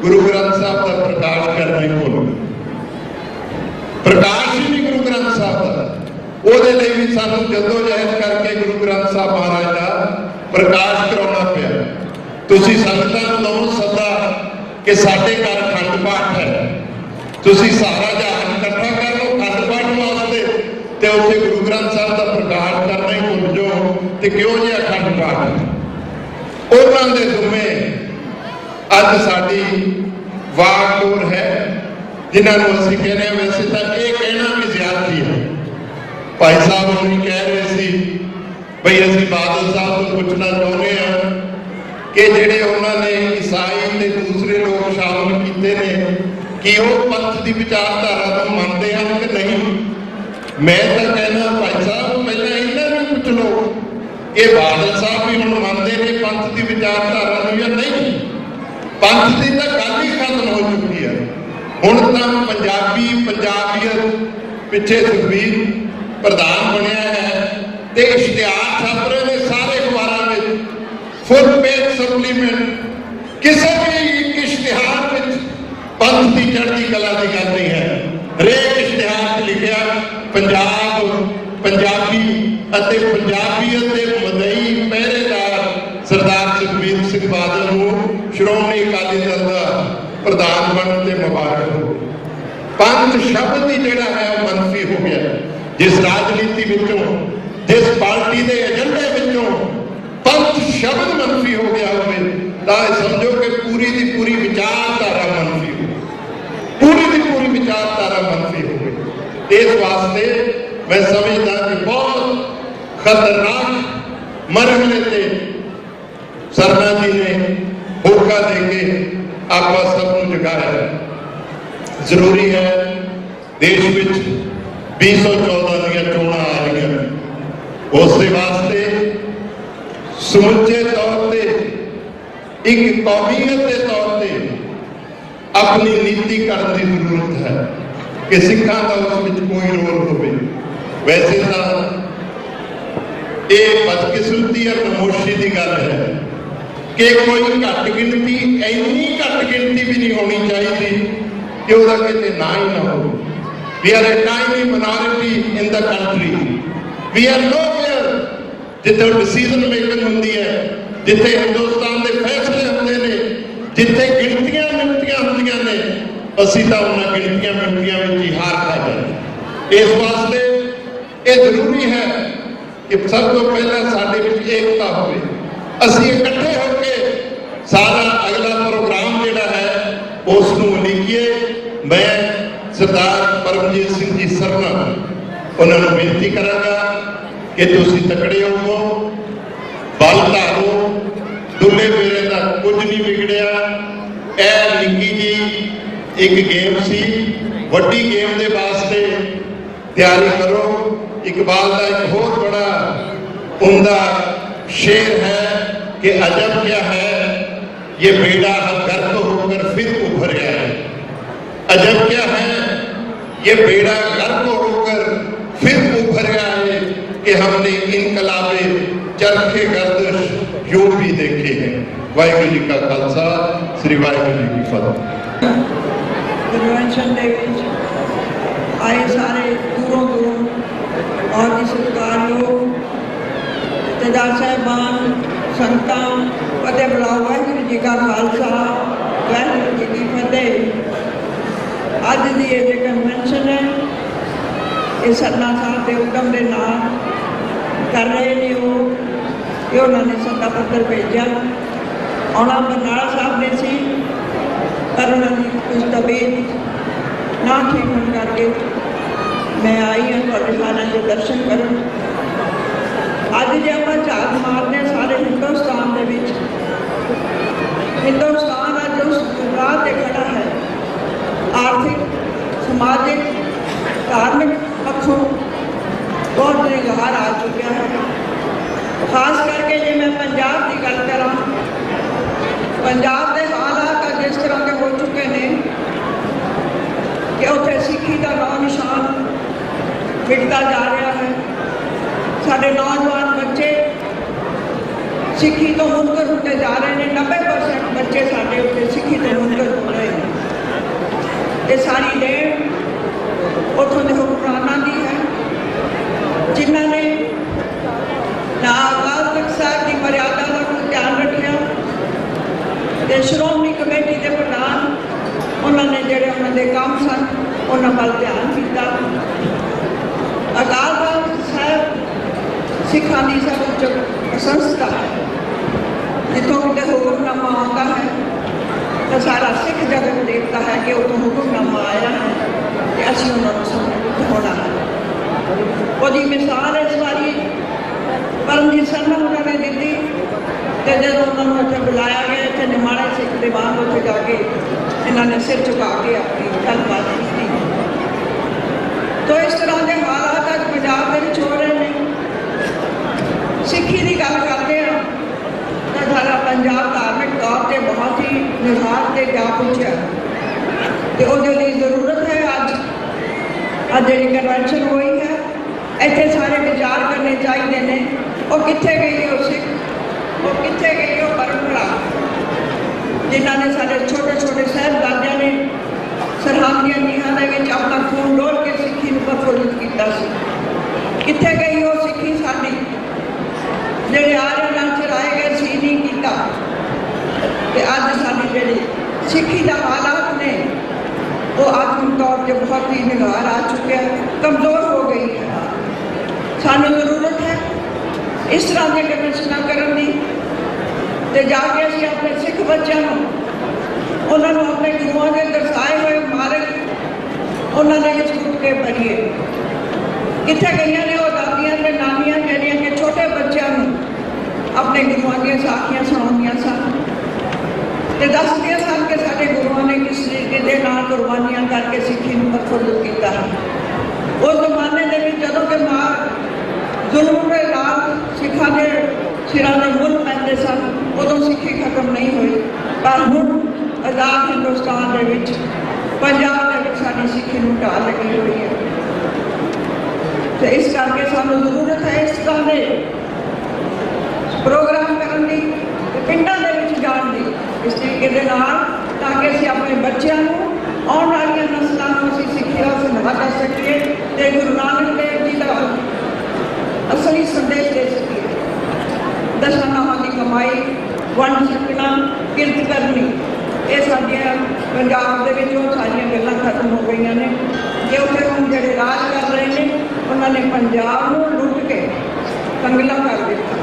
गुरु ग्रंथ साहब का प्रकाश करना ही भुल गए। प्रकाश ही नहीं गुरु ग्रंथ साहब का, ਉਹਦੇ ਲਈ ਵੀ ਸਾਨੂੰ ਜਦੋਜਹਿਦ ਕਰਕੇ ਗੁਰੂ ਗ੍ਰੰਥ ਸਾਹਿਬ ਮਹਾਰਾਜ ਦਾ ਪ੍ਰਕਾਸ਼ ਕਰਾਉਣਾ ਪਿਆ। ਤੁਸੀਂ ਸੰਗਤਾਂ ਨੂੰ ਲਓ ਸੱਦਾ ਕਿ ਸਾਡੇ ਘਰ ਖੰਡ ਪਾਠ ਹੈ, ਤੁਸੀਂ ਸਾਰਾ ਜਹਾਨ ਇਕੱਠਾ ਕਰ ਲਓ ਖੰਡ ਪਾਠ ਵਾਸਤੇ ਤੇ ਉੱਥੇ ਗੁਰੂ ਗ੍ਰੰਥ ਸਾਹਿਬ ਦਾ ਪ੍ਰਕਾਸ਼ ਕਰਨਾ ਹੀ ਭੁੱਲ ਜਾਓ ਤੇ ਕਿਉਂ ਜਿਹਾ ਖੰਡ ਪਾਠ। ਉਹਨਾਂ ਦੇ ਦੁਮੇ ਅੱਜ ਸਾਡੀ ਵਾਗਡੋਰ ਹੈ ਜਿਨ੍ਹਾਂ ਨੂੰ ਅਸੀਂ ਕਹਿੰਦੇ ਹਾਂ। ਵੈਸੇ ਤਾਂ ਇਹ ਕਹਿਣਾ ਵੀ ਜ਼ਿਆਦਤੀ ਹੈ। ਭਾਈ ਸਾਹਿਬ ਨੂੰ ਕਹਿ ਰਹੇ ਸੀ ਬਈ ਅਸੀਂ ਬਾਦਲ ਸਾਹਿਬ ਤੋਂ ਪੁੱਛਣਾ ਚਾਹੁੰਦੇ ਹਾਂ ਕਿ ਜਿਹੜੇ ਉਹਨਾਂ ਨੇ ਈਸਾਈ ਤੇ ਦੂਸਰੇ ਲੋਕ ਸ਼ਾਮਲ ਕੀਤੇ ਨੇ ਕਿ ਉਹ ਪੰਥ ਦੀ ਵਿਚਾਰਧਾਰਾ ਨੂੰ ਮੰਨਦੇ ਹਨ ਕਿ ਨਹੀਂ। ਮੈਂ ਤਾਂ ਕਹਿੰਦਾ ਭਾਈ ਸਾਹਿਬ ਪਹਿਲਾਂ ਇਹਨਾਂ ਨੂੰ ਪੁੱਛ ਲਓ ਇਹ ਬਾਦਲ ਸਾਹਿਬ ਵੀ ਹੁਣ ਮੰਨਦੇ ਨੇ ਪੰਥ ਦੀ ਵਿਚਾਰਧਾਰਾ ਨੂੰ ਜਾਂ ਨਹੀਂ। ਪੰਥ ਦੀ ਤਾਂ ਗੱਲ ਹੀ ਖਤਮ ਹੋ ਚੁੱਕੀ ਹੈ। ਹੁਣ ਤਾਂ ਪੰਜਾਬੀਅਤ ਪਿੱਛੇ ਸੁਖਬੀਰ ਪ੍ਰਧਾਨ ਬਣਿਆ ਹੈ ਤੇ ਇਸ਼ਤਿਹਾਰ ਛਪ ਰਹੇ ਨੇ ਸਾਰੇ ਅਖਬਾਰਾਂ ਵਿੱਚ। ਫੁੱਲ ਪੇਜ ਸਪਲੀਮੈਂਟ ਕਿਸੇ ਵੀ ਇੱਕ ਇਸ਼ਤਿਹਾਰ ਵਿੱਚ ਪੰਥ ਦੀ ਚੜ੍ਹਦੀ ਕਲਾ ਦੀ ਗੱਲ ਨਹੀਂ ਹੈ। ਹਰੇਕ ਇਸ਼ਤਿਹਾਰ 'ਚ ਲਿਖਿਆ ਪੰਜਾਬ, ਪੰਜਾਬੀ ਅਤੇ ਪੰਜਾਬੀਅਤ ਦੇ ਮਦਈ ਪਹਿਰੇਦਾਰ ਸਰਦਾਰ ਸੁਖਬੀਰ ਸਿੰਘ ਬਾਦਲ ਨੂੰ ਸ਼੍ਰੋਮਣੀ ਅਕਾਲੀ ਦਲ ਦਾ ਪ੍ਰਧਾਨ ਬਣਨ ਤੇ ਮੁਬਾਰਕ ਹੋ। ਪੰਥ ਸ਼ਬਦ ਹੀ ਜਿਹੜਾ ਹੈ ਉਹ ਮੰਨਫੀ ਹੋ ਗਿਆ। जिस राजनीति विचों, जिस पार्टी के एजेंडे विचों पंथ शब्द मनफी हो गया हो समझो कि पूरी की पूरी विचारधारा मनफी हो, पूरी की पूरी विचारधारा मनफी हो गई। इस वास्ते मैं समझदा कि बहुत खतरनाक मरहले से सरना जी ने होका देके आप सबको जगाया। जरूरी है देश में 2014 ਦੀਆਂ ਚੋਣਾਂ ਆ ਰਹੀਆਂ ਨੇ, ਉਸ ਦੇ ਵਾਸਤੇ ਸਮੁੱਚੇ ਤੌਰ ਤੇ ਇੱਕ ਕੌਮੀਅਤ ਦੇ ਤੌਰ ਤੇ ਆਪਣੀ ਨੀਤੀ ਕਰਨ ਦੀ ਜ਼ਰੂਰਤ ਹੈ ਕਿ ਸਿੱਖਾਂ ਦਾ ਉਸ ਵਿੱਚ ਕੋਈ ਰੋਲ ਹੋਵੇ। ਵੈਸੇ ਤਾਂ ਇਹ ਬਦਕਿਸਮਤੀ ਅਤੇ ਨਮੋਸ਼ੀ ਦੀ ਗੱਲ ਹੈ ਕਿ ਕੋਈ ਘੱਟ ਗਿਣਤੀ, ਇੰਨੀ ਘੱਟ ਗਿਣਤੀ ਵੀ ਨਹੀਂ ਹੋਣੀ ਚਾਹੀਦੀ ਕਿ ਉਹਦਾ ਕਿਤੇ ਨਾ ਹੀ ਨਾ ਹੋਵੇ। We are a tiny minority in the country. We are nowhere ਜਿੱਥੇ ਡਿਸੀਜ਼ਨ ਮੇਕਿੰਗ ਹੁੰਦੀ ਹੈ, ਜਿੱਥੇ ਹਿੰਦੁਸਤਾਨ ਦੇ ਫੈਸਲੇ ਹੁੰਦੇ ਨੇ, ਜਿੱਥੇ ਗਿਣਤੀਆਂ ਮਿਣਤੀਆਂ ਹੁੰਦੀਆਂ ਨੇ, ਅਸੀਂ ਤਾਂ ਉਹਨਾਂ ਗਿਣਤੀਆਂ ਮਿਣਤੀਆਂ ਵਿੱਚ ਹੀ ਹਾਰ ਖਾ ਜਾਂਦੇ। ਇਸ ਵਾਸਤੇ ਇਹ ਜ਼ਰੂਰੀ ਹੈ ਕਿ ਸਭ ਤੋਂ ਪਹਿਲਾਂ ਸਾਡੇ ਵਿੱਚ ਏਕਤਾ ਹੋਵੇ। ਅਸੀਂ ਇਕੱਠੇ ਹੋ ਕੇ ਸਾਰਾ ਅਗਲਾ ਪ੍ਰੋਗਰਾਮ ਜਿਹੜਾ ਹੈ ਉਸ ਨੂੰ ਉਲੀਕੀਏ। ਮੈਂ सरदार परमजीत सिंह जी सरना उन्होंने बेनती करांगा कि तुसी तकड़े हो, बल धारो, दुले मेरे का कुछ नहीं बिगड़िया। ए निक्की जी एक गेम सी, वड्डी गेम के वास्ते तैयारी करो। इकबाल का एक बहुत बड़ा उम्दा शेर है कि अजब क्या है ये बेड़ा गर्क होकर फिर उभर गया है। अजब क्या है ये बेड़ा गर्क होकर फिर उभर गया है कि हमने इनकलाबे चरखे गर्दिश यूं भी देखे हैं। वाहिगुरू जी का खालसा, श्री वाहिगुरू जी की फतेह। कन्वेंशन दे विच आए सारे दूरों दूरों और भी सत्कारयोग जथेदार साहिबान, संगतां, फतेह बुलाओ। वाहिगुरू जी का खालसा, वाहिगुरू जी की फतेह। अज की ये जो कन्वेंशन है ये सरना साहब के हुक्म के नाल कर रहे ने। वो उन्होंने सदा पत्र भेजा, आना बरनाला साहब ने सी पर उन्होंने कुछ तबीयत ना ठीक होने करके मैं आई हाँ थोड़े सारे के दर्शन करन। अज जो आप झात मारते सारे हिंदुस्तान के विच, हिंदुस्तान अज उस राह से खड़ा है। आर्थिक, समाजिक, धार्मिक पक्षों बहुत निगार आ चुका है। खास करके जो मैं पंजाब की गल करा, पंजाब के हालात जिस तरह के हो चुके हैं कि उत्थे सिक्खी का नाम निशान मिटता जा रहा है। साढ़े नौजवान बच्चे सिक्खी तो मुनकर होते जा रहे हैं। 90% बच्चे साढ़े उत्थे सिक्खी तो मुनकर हो रहे हैं। ये सारी देन उतों के हुक्मराना की है जिन्होंने ना अकाल तख्त साहब की मर्यादा का कोई ध्यान रखा। तो श्रोमणी कमेटी के प्रधान उन्होंने जोड़े उन्होंने काम सन उन्होंने वाल ध्यान किया। अकाल तख्त साहब सिखा की सर्वोच्च संस्था है, जितों कि हुक्मनामा आता है तो सारा सिख जगत देखता है कि उतों हुक्मनामा आया है कि असं उन्होंने होना है। वही मिसाल इस बारी परमजीत सरना उन्होंने दी। तो जो उन्होंने उत्थे बुलाया गया, इतने निमाणे सिख दीवान उत्थे जाके इन्होंने सिर झुका के अपनी गलबात की। तो इस तरह के हालात अज पंजाब के हो रहे हैं। सिक्खी की गल करते हैं तो सारा पंजाब धार्मिक तौर पर बहुत ही निखार से जा पहुँचा। तो वो जरूरत है अज जी कन्वेंशन हुई है, इतने सारे विचार करने चाहिए ने। वो कितने गई वो सिख, वो कितने गई वो परंपरा जिन्होंने सारे छोटे छोटे साहिबजादियों ने सरहद दी नीहां दे अपना खून डोल के सिक्खी को प्रफुल्लित किया। कितने गई वो सिक्खी साडी जेडे आर्य नाल चलाए गए सी नहीं किया। अज साडी जेडी सिक्खी का हालात ने वो आत्मिक तौर पर बहुत ही निगार आ चुके हैं, कमज़ोर हो गई है। सानू जरूरत है इस तरह के कन्वेंशन करने की। तो जाके असीं अपने सिख बच्चों उन्होंने अपने गुरुओं के दर्शाए हुए मार्ग उन्होंने छूट के भरीए। कितने गई ने वो दादियाँ ते नानियाँ जड़ियाँ कि छोटे बच्चों अपने गुरुओं दी साखियाँ सुनाउंदियां सन ते दसदियां सन कि साडे गुरुओं ने किस तरीके के नाल कुर्बानियां करके सिक्खी नूं प्रफुल्लित किया है। उस जमाने के जदों के मार जुल्म के नाल सिखा के सिरां दे मुल पैंदे सन, उदों सिक्खी खत्म नहीं हुई। पर हुण आज़ाद हिंदुस्तान दे विच पंजाब दे विच साडी सिक्खी नूं ढाल लगी हुई है। तो इस करके सानू जरूरत है इस तरह के प्रोग्राम करने की, पिंडां दे विच जाण दी इस तरीके दे नाल, ताकि असीं अपने बच्चों को आने वाली नस्लों को असीं सिक्ख्या सुना कर सकीए ते गुरु नानक देव जी का असली संदेश दे सकीए। दसां नावां की कमाई, वंड सकना, किरत करनी, ये साडियां पंजाब दे विच वो सारियां गल्लां खत्म हो गई ने। जे उत्थे हुण जिहड़े राज कर रहे हैं उन्होंने पंजाब नूं लुट के कंगला कर दिता।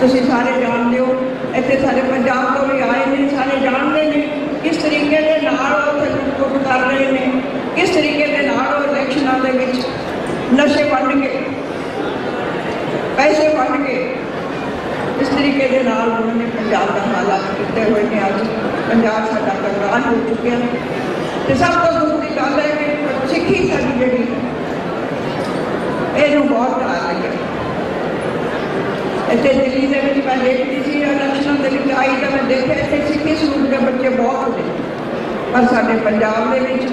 तुसीं सारे जानते हो, इत्थे सारे पंजाब तो भी आए हैं, सारे जानते हैं किस तरीके के नाल उत्थे लुट कर रहे हैं, किस तरीके के नाल इलैक्शनां दे विच नशे वंड के पैसे वंड के इस तरीके के नाल उन्होंने पंजाब का हालात किए हुए हैं। अज पंजाब साडा कंगाल हो चुका है। ਤੇ ਸਭ ਤੋਂ ਦੁੱਖ ਦੀ ਗੱਲ ਹੈ ਕਿ ਸਿੱਖੀ ਸਾਡੀ ਜਿਹੜੀ ਇਹਨੂੰ ਬਹੁਤ ਡਰ ਲੱਗਿਆ। ਇੱਥੇ ਦਿੱਲੀ ਦੇ ਵਿੱਚ ਮੈਂ ਦੇਖਦੀ ਸੀ ਇਲੈਕਸ਼ਨ ਦੇ ਵਿੱਚ ਆਈ ਤਾਂ ਮੈਂ ਦੇਖਿਆ ਇੱਥੇ ਸਿੱਖੀ ਸਕੂਲ ਦੇ ਬੱਚੇ ਬਹੁਤ ਹੁੰਦੇ, ਪਰ ਸਾਡੇ ਪੰਜਾਬ ਦੇ ਵਿੱਚ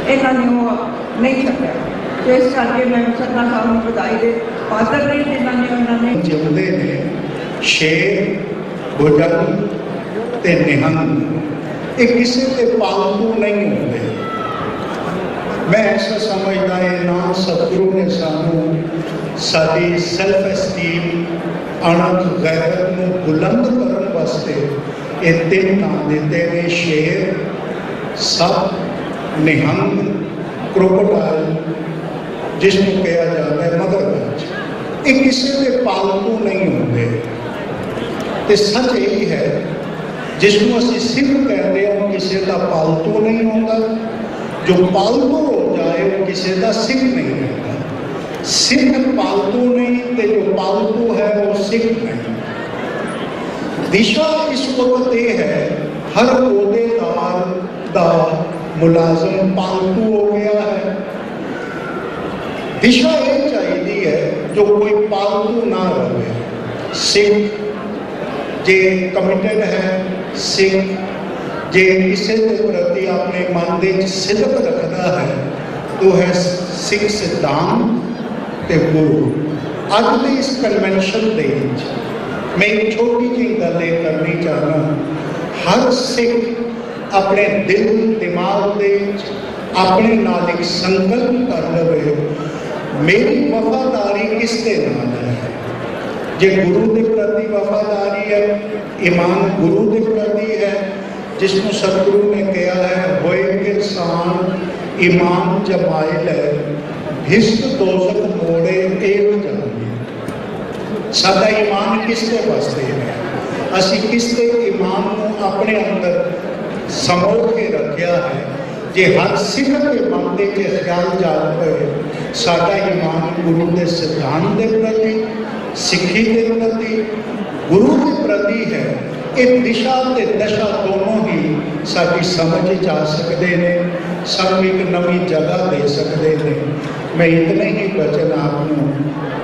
ਇਹਨਾਂ ਨੇ ਉਹ ਨਹੀਂ ਛੱਡਿਆ। ਤੇ ਇਸ ਕਰਕੇ ਮੈਂ ਸਰਨਾ ਸਾਹਿਬ ਨੂੰ ਵਧਾਈ ਦੇ ਪਾਤਰ ਨਹੀਂ ਜਿਨ੍ਹਾਂ ਨੇ ਉਹਨਾਂ ਨੇ ਜਿਉਂਦੇ ਨੇ ਸ਼ੇਰ ਭੁਜੰਗ ਤੇ ਨਿਹੰਗ, ਇਹ ਕਿਸੇ ਦੇ ਪਾਲਤੂ ਨਹੀਂ ਹੁੰਦੇ। ਮੈਂ ਐਸਾ ਸਮਝਦਾ ਇਹ ਨਾ ਸਤਿਗੁਰੂ ਨੇ ਸਾਨੂੰ ਸਾਡੀ ਸੈਲਫ ਐਸਟੀਮ ਅਣਖ ਗੈਰਤ ਨੂੰ ਬੁਲੰਦ ਕਰਨ ਵਾਸਤੇ ਇਹ ਤਿੰਨ ਨਾਮ ਦਿੱਤੇ ਨੇ, ਸ਼ੇਰ, ਸੱਪ, ਨਿਹੰਗ, ਕ੍ਰੋਕੋਡਾਇਲ ਜਿਸਨੂੰ ਕਿਹਾ ਜਾਂਦਾ ਹੈ ਮਗਰਮੱਛ। ਇਹ ਕਿਸੇ ਦੇ ਪਾਲਤੂ ਨਹੀਂ ਹੁੰਦੇ। ਤੇ ਸੱਚ ਇਹ ਹੈ ਜਿਸਨੂੰ ਅਸੀਂ ਸਿੱਖ ਕਹਿੰਦੇ ਹਾਂ ਉਹ ਕਿਸੇ ਦਾ ਪਾਲਤੂ ਨਹੀਂ ਹੁੰਦਾ। ਜੋ ਪਾਲਤੂ ਹੋ ਜਾਏ ਉਹ ਕਿਸੇ ਦਾ ਸਿੱਖ ਨਹੀਂ ਹੁੰਦਾ। ਸਿੱਖ ਪਾਲਤੂ ਨਹੀਂ ਤੇ ਜੋ ਪਾਲਤੂ ਹੈ ਉਹ ਸਿੱਖ ਨਹੀਂ। ਦਿਸ਼ਾ ਇਸ ਵਕਤ ਇਹ ਹੈ ਹਰ ਅਹੁਦੇਦਾਰ ਦਾ ਮੁਲਾਜ਼ਮ ਪਾਲਤੂ ਹੋ ਗਿਆ ਹੈ। ਦਿਸ਼ਾ ਇਹ ਚਾਹੀਦੀ ਹੈ ਜੋ ਕੋਈ ਪਾਲਤੂ ਨਾ ਰਹੇ। ਸਿੱਖ ਜੇ ਕਮਿਟਡ ਹੈ, ਸਿੱਖ ਜੇ ਕਿਸੇ ਦੇ ਪ੍ਰਤੀ ਆਪਣੇ ਮਨ ਦੇ ਵਿੱਚ ਸਿਦਕ ਰੱਖਦਾ ਹੈ ਉਹ ਹੈ ਸਿੱਖ ਸਿਧਾਂਤ ਤੇ ਗੁਰੂ। ਅੱਜ ਦੇ ਇਸ ਕਨਵੈਨਸ਼ਨ ਦੇ ਵਿੱਚ ਮੈਂ ਇੱਕ ਛੋਟੀ ਜਿਹੀ ਗੱਲ ਇਹ ਕਰਨੀ ਚਾਹੁੰਦਾ, ਹਰ ਸਿੱਖ ਆਪਣੇ ਦਿਲ ਦਿਮਾਗ ਦੇ ਵਿੱਚ ਆਪਣੇ ਨਾਲ ਇੱਕ ਸੰਕਲਪ ਕਰ ਲਵੇ, ਮੇਰੀ ਵਫਾਦਾਰੀ ਕਿਸ ਦੇ ਨਾਲ ਹੈ। ਜੇ ਗੁਰੂ ਦੇ ਪ੍ਰਤੀ ਵਫਾਦਾਰੀ ਹੈ, ਈਮਾਨ ਗੁਰੂ ਦੇ ਪ੍ਰਤੀ ਹੈ, ਜਿਸਨੂੰ ਸਤਿਗੁਰੂ ਨੇ ਕਿਹਾ ਹੈ ਹੋਏ ਕਿਰਸਾਨ ਈਮਾਨ ਜਮਾਇਲ ਹੈ, ਹਿਸਤ ਦੋਜ਼ਖ ਮੋੜੇ ਏਵ ਜਾਣੀ। ਸਾਡਾ ਈਮਾਨ ਕਿਸ ਦੇ ਵਾਸਤੇ ਹੈ? ਅਸੀਂ ਕਿਸ ਦੇ ਈਮਾਨ ਨੂੰ ਆਪਣੇ ਅੰਦਰ ਸਮੋੜ ਕੇ ਰੱਖਿਆ ਹੈ। ਜੇ ਹਰ ਸਿੱਖ ਦੇ ਮਨ ਦੇ ਵਿੱਚ ਖਿਆਲ ਜਾਗ ਪਏ ਸਾਡਾ ਈਮਾਨ ਗੁਰੂ ਦੇ ਸਿਧਾਂਤ ਦੇ ਪ੍ਰਤੀ, ਸਿੱਖੀ ਦੇ ਪ੍ਰਤੀ, ਗੁਰੂ ਦੇ ਪ੍ਰਤੀ ਹੈ, ਇਹ ਦਿਸ਼ਾ ਤੇ ਦਸ਼ਾ ਦੋਨੋਂ ਹੀ ਸਾਡੀ ਸਮਝ ਚ ਆ ਸਕਦੇ ਨੇ, ਸਾਨੂੰ ਇੱਕ ਨਵੀਂ ਜਗ੍ਹਾ ਦੇ ਸਕਦੇ ਨੇ। ਮੈਂ ਇਤਨੇ ਹੀ ਬਚਨ ਆਪ ਨੂੰ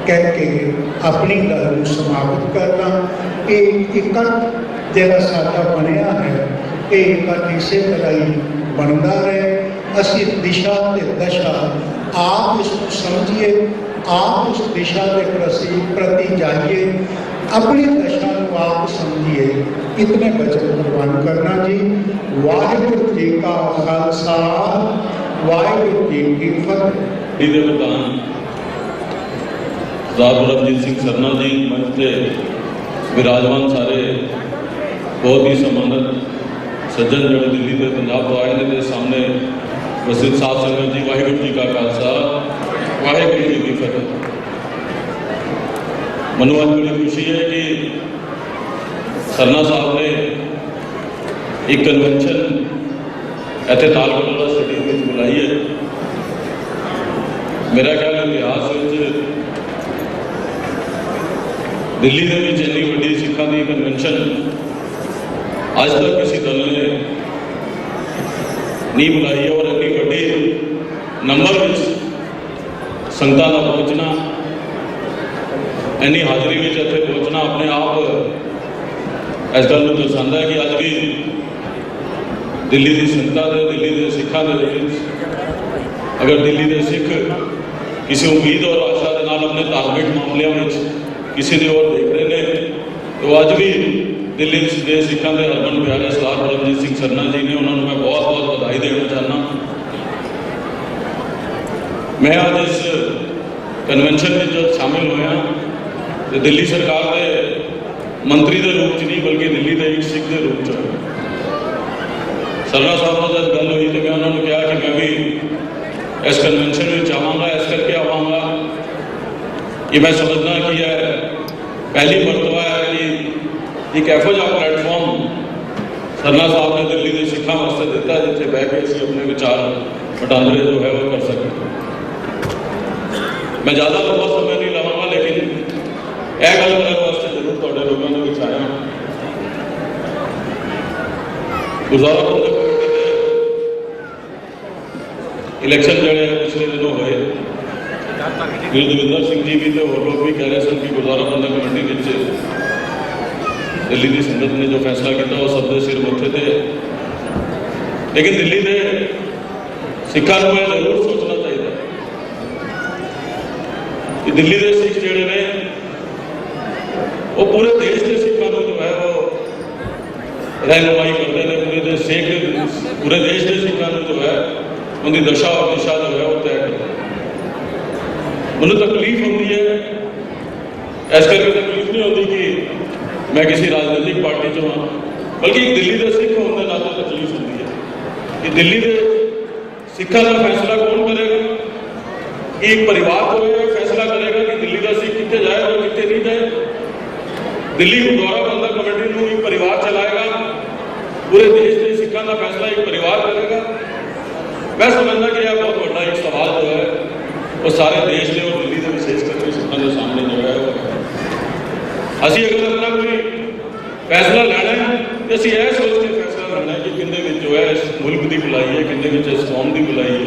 ਕਹਿ ਕੇ ਆਪਣੀ ਗੱਲ ਨੂੰ ਸਮਾਪਤ ਕਰਦਾ। ਇਹ ਇਕੱਠ ਜਿਹੜਾ ਸਾਡਾ ਬਣਿਆ ਹੈ ਇਹ ਇਕੱਠ ਇਸੇ ਤਰ੍ਹਾਂ ਹੀ ਬਣਦਾ ਰਹੇ। ਅਸੀਂ ਦਿਸ਼ਾ ਤੇ ਦਸ਼ਾ ਆਪ ਇਸ ਨੂੰ ਸਮਝੀਏ, ਆਪ ਉਸ ਦਿਸ਼ਾ ਦੇ ਪ੍ਰਤੀ ਜਾਈਏ, अपनी दशा को आप समझिए। इतने बचन कुर्बान करना जी। वाहिगुरु जी का खालसा, वाहिगुरु जी की फतेह। प्रधान सरदार परमजीत सिंह सरना जी मंच से विराजमान सारे बहुत ही सम्मानित सज्जन जो दिल्ली के पंजाब तो आए थे सामने प्रसिद्ध साध संगत जी, वाहिगुरु जी का खालसा, वाहिगुरु जी की फतेह। मनु आज बड़ी खुशी है कि सरना साहब ने एक कन्वेंशन इतने तालकटोरा स्टेडियम में बुलाई है। मेरा ख्याल इतिहास दिल्ली के इन्नी वड्डी सिखा की कन्वेंशन अज तक किसी दल ने नहीं बुलाई है। और इन्नी वड्डी नंबर में संगतां का पहुँचना, इन्नी हाजरी में इतने पहुँचना अपने आप इस गल को दर्शाता है कि अज भी दिल्ली की संगतां दे, दिल्ली के सिखां दे अगर दिल्ली के सिख किसी उम्मीद और आशा के नाल अपने धार्मिक मामलों में किसी की ओर देख रहे हैं तो अज भी दिल्ली के सिखां के हरमन प्यारे सरदार परमजीत सिंह सरना जी ने उन्होंने मैं बहुत बहुत बधाई देना चाहना। मैं आज इस कन्वेंशन में जब शामिल होया तो दिल्ली सरकार के मंत्री के रूप नहीं बल्कि दिल्ली के एक सिख के रूप च सरना साहब ने जब गल हुई तो मैं उन्होंने कहा कि मैं भी इस कन्वेंशन में आवाँगा, इस करके आवाँगा कि मैं समझना कि यह पहली मरतबा है कि एक एहो जा प्लेटफॉर्म सरना साहब ने दिल्ली के सिखा वास्ते दिता जिथे बह के असीं अपने विचार वटांदरे जो है वो कर सकें। मैं ज़्यादा लंबा समय नहीं लवांगा लेकिन यह गल करने वास्ते जरूर तुहाडे लोगों ने विच आया। गुजारा इलैक्शन जोड़े पिछले दिनों हुए, गुरु दविंदर सिंह जी भी तो और लोग भी कह रहे सन कि गुरुद्वारा प्रबंधक कमेटी दिल्ली की संगत ने जो फैसला किया वो सब के सिर मथे थे। लेकिन दिल्ली के सिखा को यह जरूर सोचना चाहिए कि दिल्ली के सिख जोड़े ने वो पूरे देश के सिखा को जो है वो रहनुमाई करते हैं, पूरे देश के सिखा को जो है उनकी दशा और दिशा जो है वो तय करते हैं। मुझे तकलीफ होती है, इस करके तकलीफ नहीं होती कि मैं किसी राजनीतिक पार्टी चो हाँ, बल्कि दिल्ली के सिख होने के नाते तकलीफ होती है कि दिल्ली के सिखा का फैसला कौन करेगा, कि एक परिवार जो है फैसला करेगा कि दिल्ली का सिख कितने जाए और कितने नहीं जाए। दिल्ली गुरुद्वारा प्रबंधक कमेटी को एक परिवार चलाएगा, पूरे देश के सिखा का फैसला एक परिवार करेगा। मैं समझना कि यह बहुत बड़ा एक सवाल जो है वो सारे देश ने और दिल्ली के विशेष करके सिखा के सामने जो है असी अगर अपना कोई फैसला लेना है तो असी यह सोच के फैसला लेना है कि किंदे में जो है इस मुल्क की भलाई है, किंदे में इस कौम की भलाई है,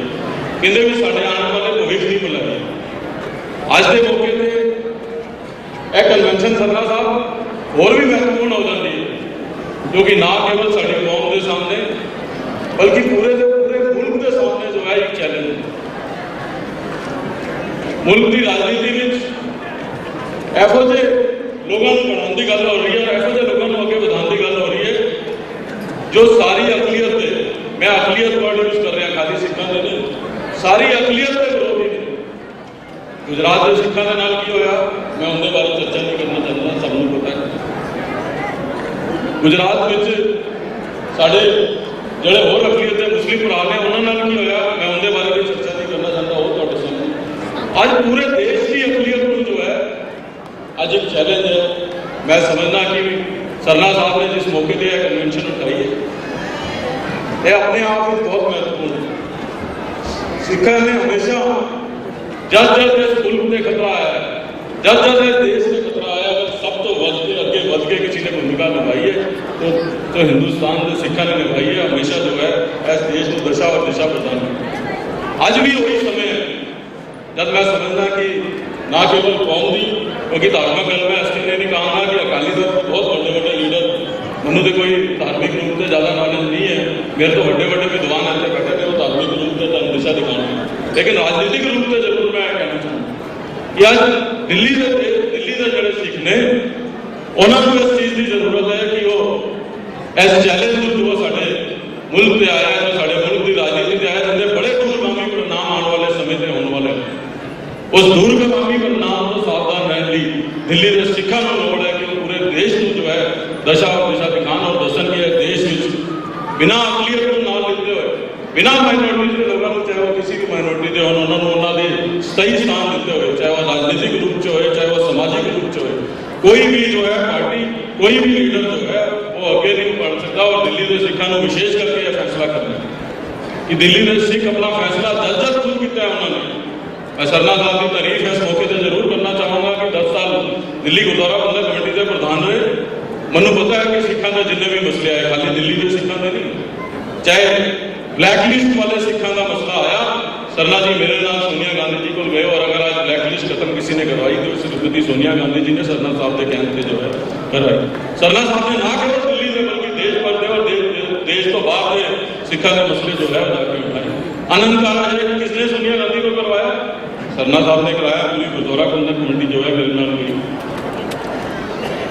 किंदे में साढ़े आने वाले भविष्य की भलाई है। आज के मौके पर यह कन्वेंशन सरना साहब और भी महत्वपूर्ण हो जाती है, क्योंकि ना केवल साड़ी कौम के सामने बल्कि पूरे मुल्क के सामने जो है एक चैलेंज है। मुल्क की राजनीति में एफो जे लोगों को बढ़ाने की गल हो रही है, एफो जे लोगों को अगे बढ़ाने की गल हो रही है जो सारी अकलीयत है, मैं अकलीयत वर्ड यूज कर रहा खाली सिखा के नहीं, सारी अकलीयत के विरोधी ने। गुजरात के सिखा के नाल की होया, मैं उनके बारे चर्चा नहीं करना चाहता, सबको पता है। गुजरात में साढ़े जोड़े होर अकलीयत है मुस्लिम भरा ने उन्होंने की होया, मैं उनके बारे में चर्चा नहीं करना चाहता, वो तो सामने आज पूरे देश की अकलीयत को जो है आज एक चैलेंज है। मैं समझना कि सरना साहब ने जिस मौके पर यह कन्वेंशन उठाई है यह अपने आप में बहुत महत्वपूर्ण है। सिखा ने हमेशा जब जब इस मुल्क में खतरा आया है, जब जब इस देश में खतरा आया है, सब तो अगे बढ़ के किसी ने भूमिका निभाई है तो हिंदुस्तान के सिखा ने निभाई है। हमेशा जो है इस देश को दशा और दिशा प्रदान की। आज भी वही समय है जब मैं समझना कि ना केवल कौम की, क्योंकि धार्मिक गल मैं इसके लिए नहीं कहूँगा कि अकाली दल के बहुत बड़े बड़े लीडर, मैंने तो कोई धार्मिक रूप से ज़्यादा नॉलेज नहीं है, मेरे तो बड़े बड़े विद्वान ऐसे बैठे थे वो धार्मिक रूप से दिशा दिखाना, लेकिन राजनीतिक रूप से जरूर मैं कहना चाहूँगा कि आज दिल्ली के जोड़े सिख ने उन्होंने इस चीज़ की जरूरत है कि वो इस चैलेंज को जो साढ़े मुल्क से आया है, साढ़े मुल्क की राजनीति से आया, जिन्हें बड़े दूरगामी परिणाम आने वाले समय से होने वाले उस दूरगामी परिणाम को सावधान रहने ली दिल्ली के सिखा को लोड़ है कि पूरे देश को जो है दशा और दिशा दिखाना और दर्शन की देश में बिना अकलीयत को ना लेते हुए, बिना माइनॉरिटी के लोगों को, चाहे वो किसी भी माइनॉरिटी के उन्होंने सही स्थान देते हुए, चाहे वो राजनीतिक रूप से हो, चाहे वो सामाजिक रूप से हो, कोई भी जो है पार्टी, कोई भी लीडर जो है वो अगे नहीं बढ़ सकता। और दिल्ली के सिखा को विशेष करके यह फैसला करना है कि दिल्ली के सिख अपना फैसला जज खुद किया है उन्होंने। मैं सरना साहब की तारीफ इस मौके से जरूर करना चाहूँगा कि 10 साल दिल्ली गुरुद्वारा प्रबंधक कमेटी के प्रधान रहे, मैंने पता है कि सिखा का जिन्हें भी मसले आए, खाली दिल्ली के सिखा का नहीं, चाहे ब्लैकलिस्ट वाले सिखा का मसला आया, सरना जी मेरे नाम सोनिया गांधी जी को गए और अगर आज ब्लैकलिस्ट खत्म किसी ने करवाई तो श्रीमती सोनिया गांधी जी ने सरना साहब के कहने से जो है करवाई। सरना साहब ने ना केवल दिल्ली में बल्कि देश भर से और देश तो बाहर से सिखा के मसले जो है जाके उठाए। आनंद का है किसने सोनिया गांधी को करवाया? सरना साहब ने कराया, पूरी गुरुद्वारा प्रबंधक कमेटी जो है मेरे हुई।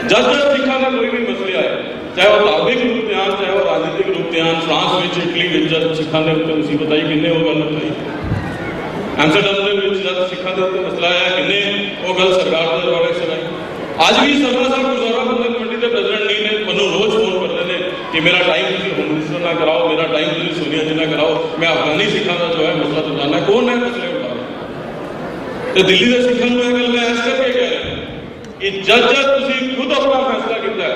जब सिखा का कोई भी मसले आए, चाहे वो धार्मिक रूप से आन, चाहे वो राजनीतिक रूप से आन, फ्रांस में इटली में जब सिखा ने उत्ते मुसीबत आई किन्ने वो गल बताई, एम्स्टरडम में जब सिखा के उत्ते मसला आया किन्ने वो गल सरकार के दरबारे सुनाई। आज भी सरना साहब गुरुद्वारा प्रबंधक कमेटी के प्रेसिडेंट नहीं ने मैं रोज फोन करते हैं कि मेरा टाइम तुम होम मिनिस्टर ना कराओ, मेरा टाइम तुम सोनिया जी ना कराओ, मैं अफगानी सिखा का जो है मसला सुनाना है। कौन है मसले उठा रहे? तो दिल्ली के सिखा में गल मैं इस करके कह रहा कि जब खुद अपना फैसला किया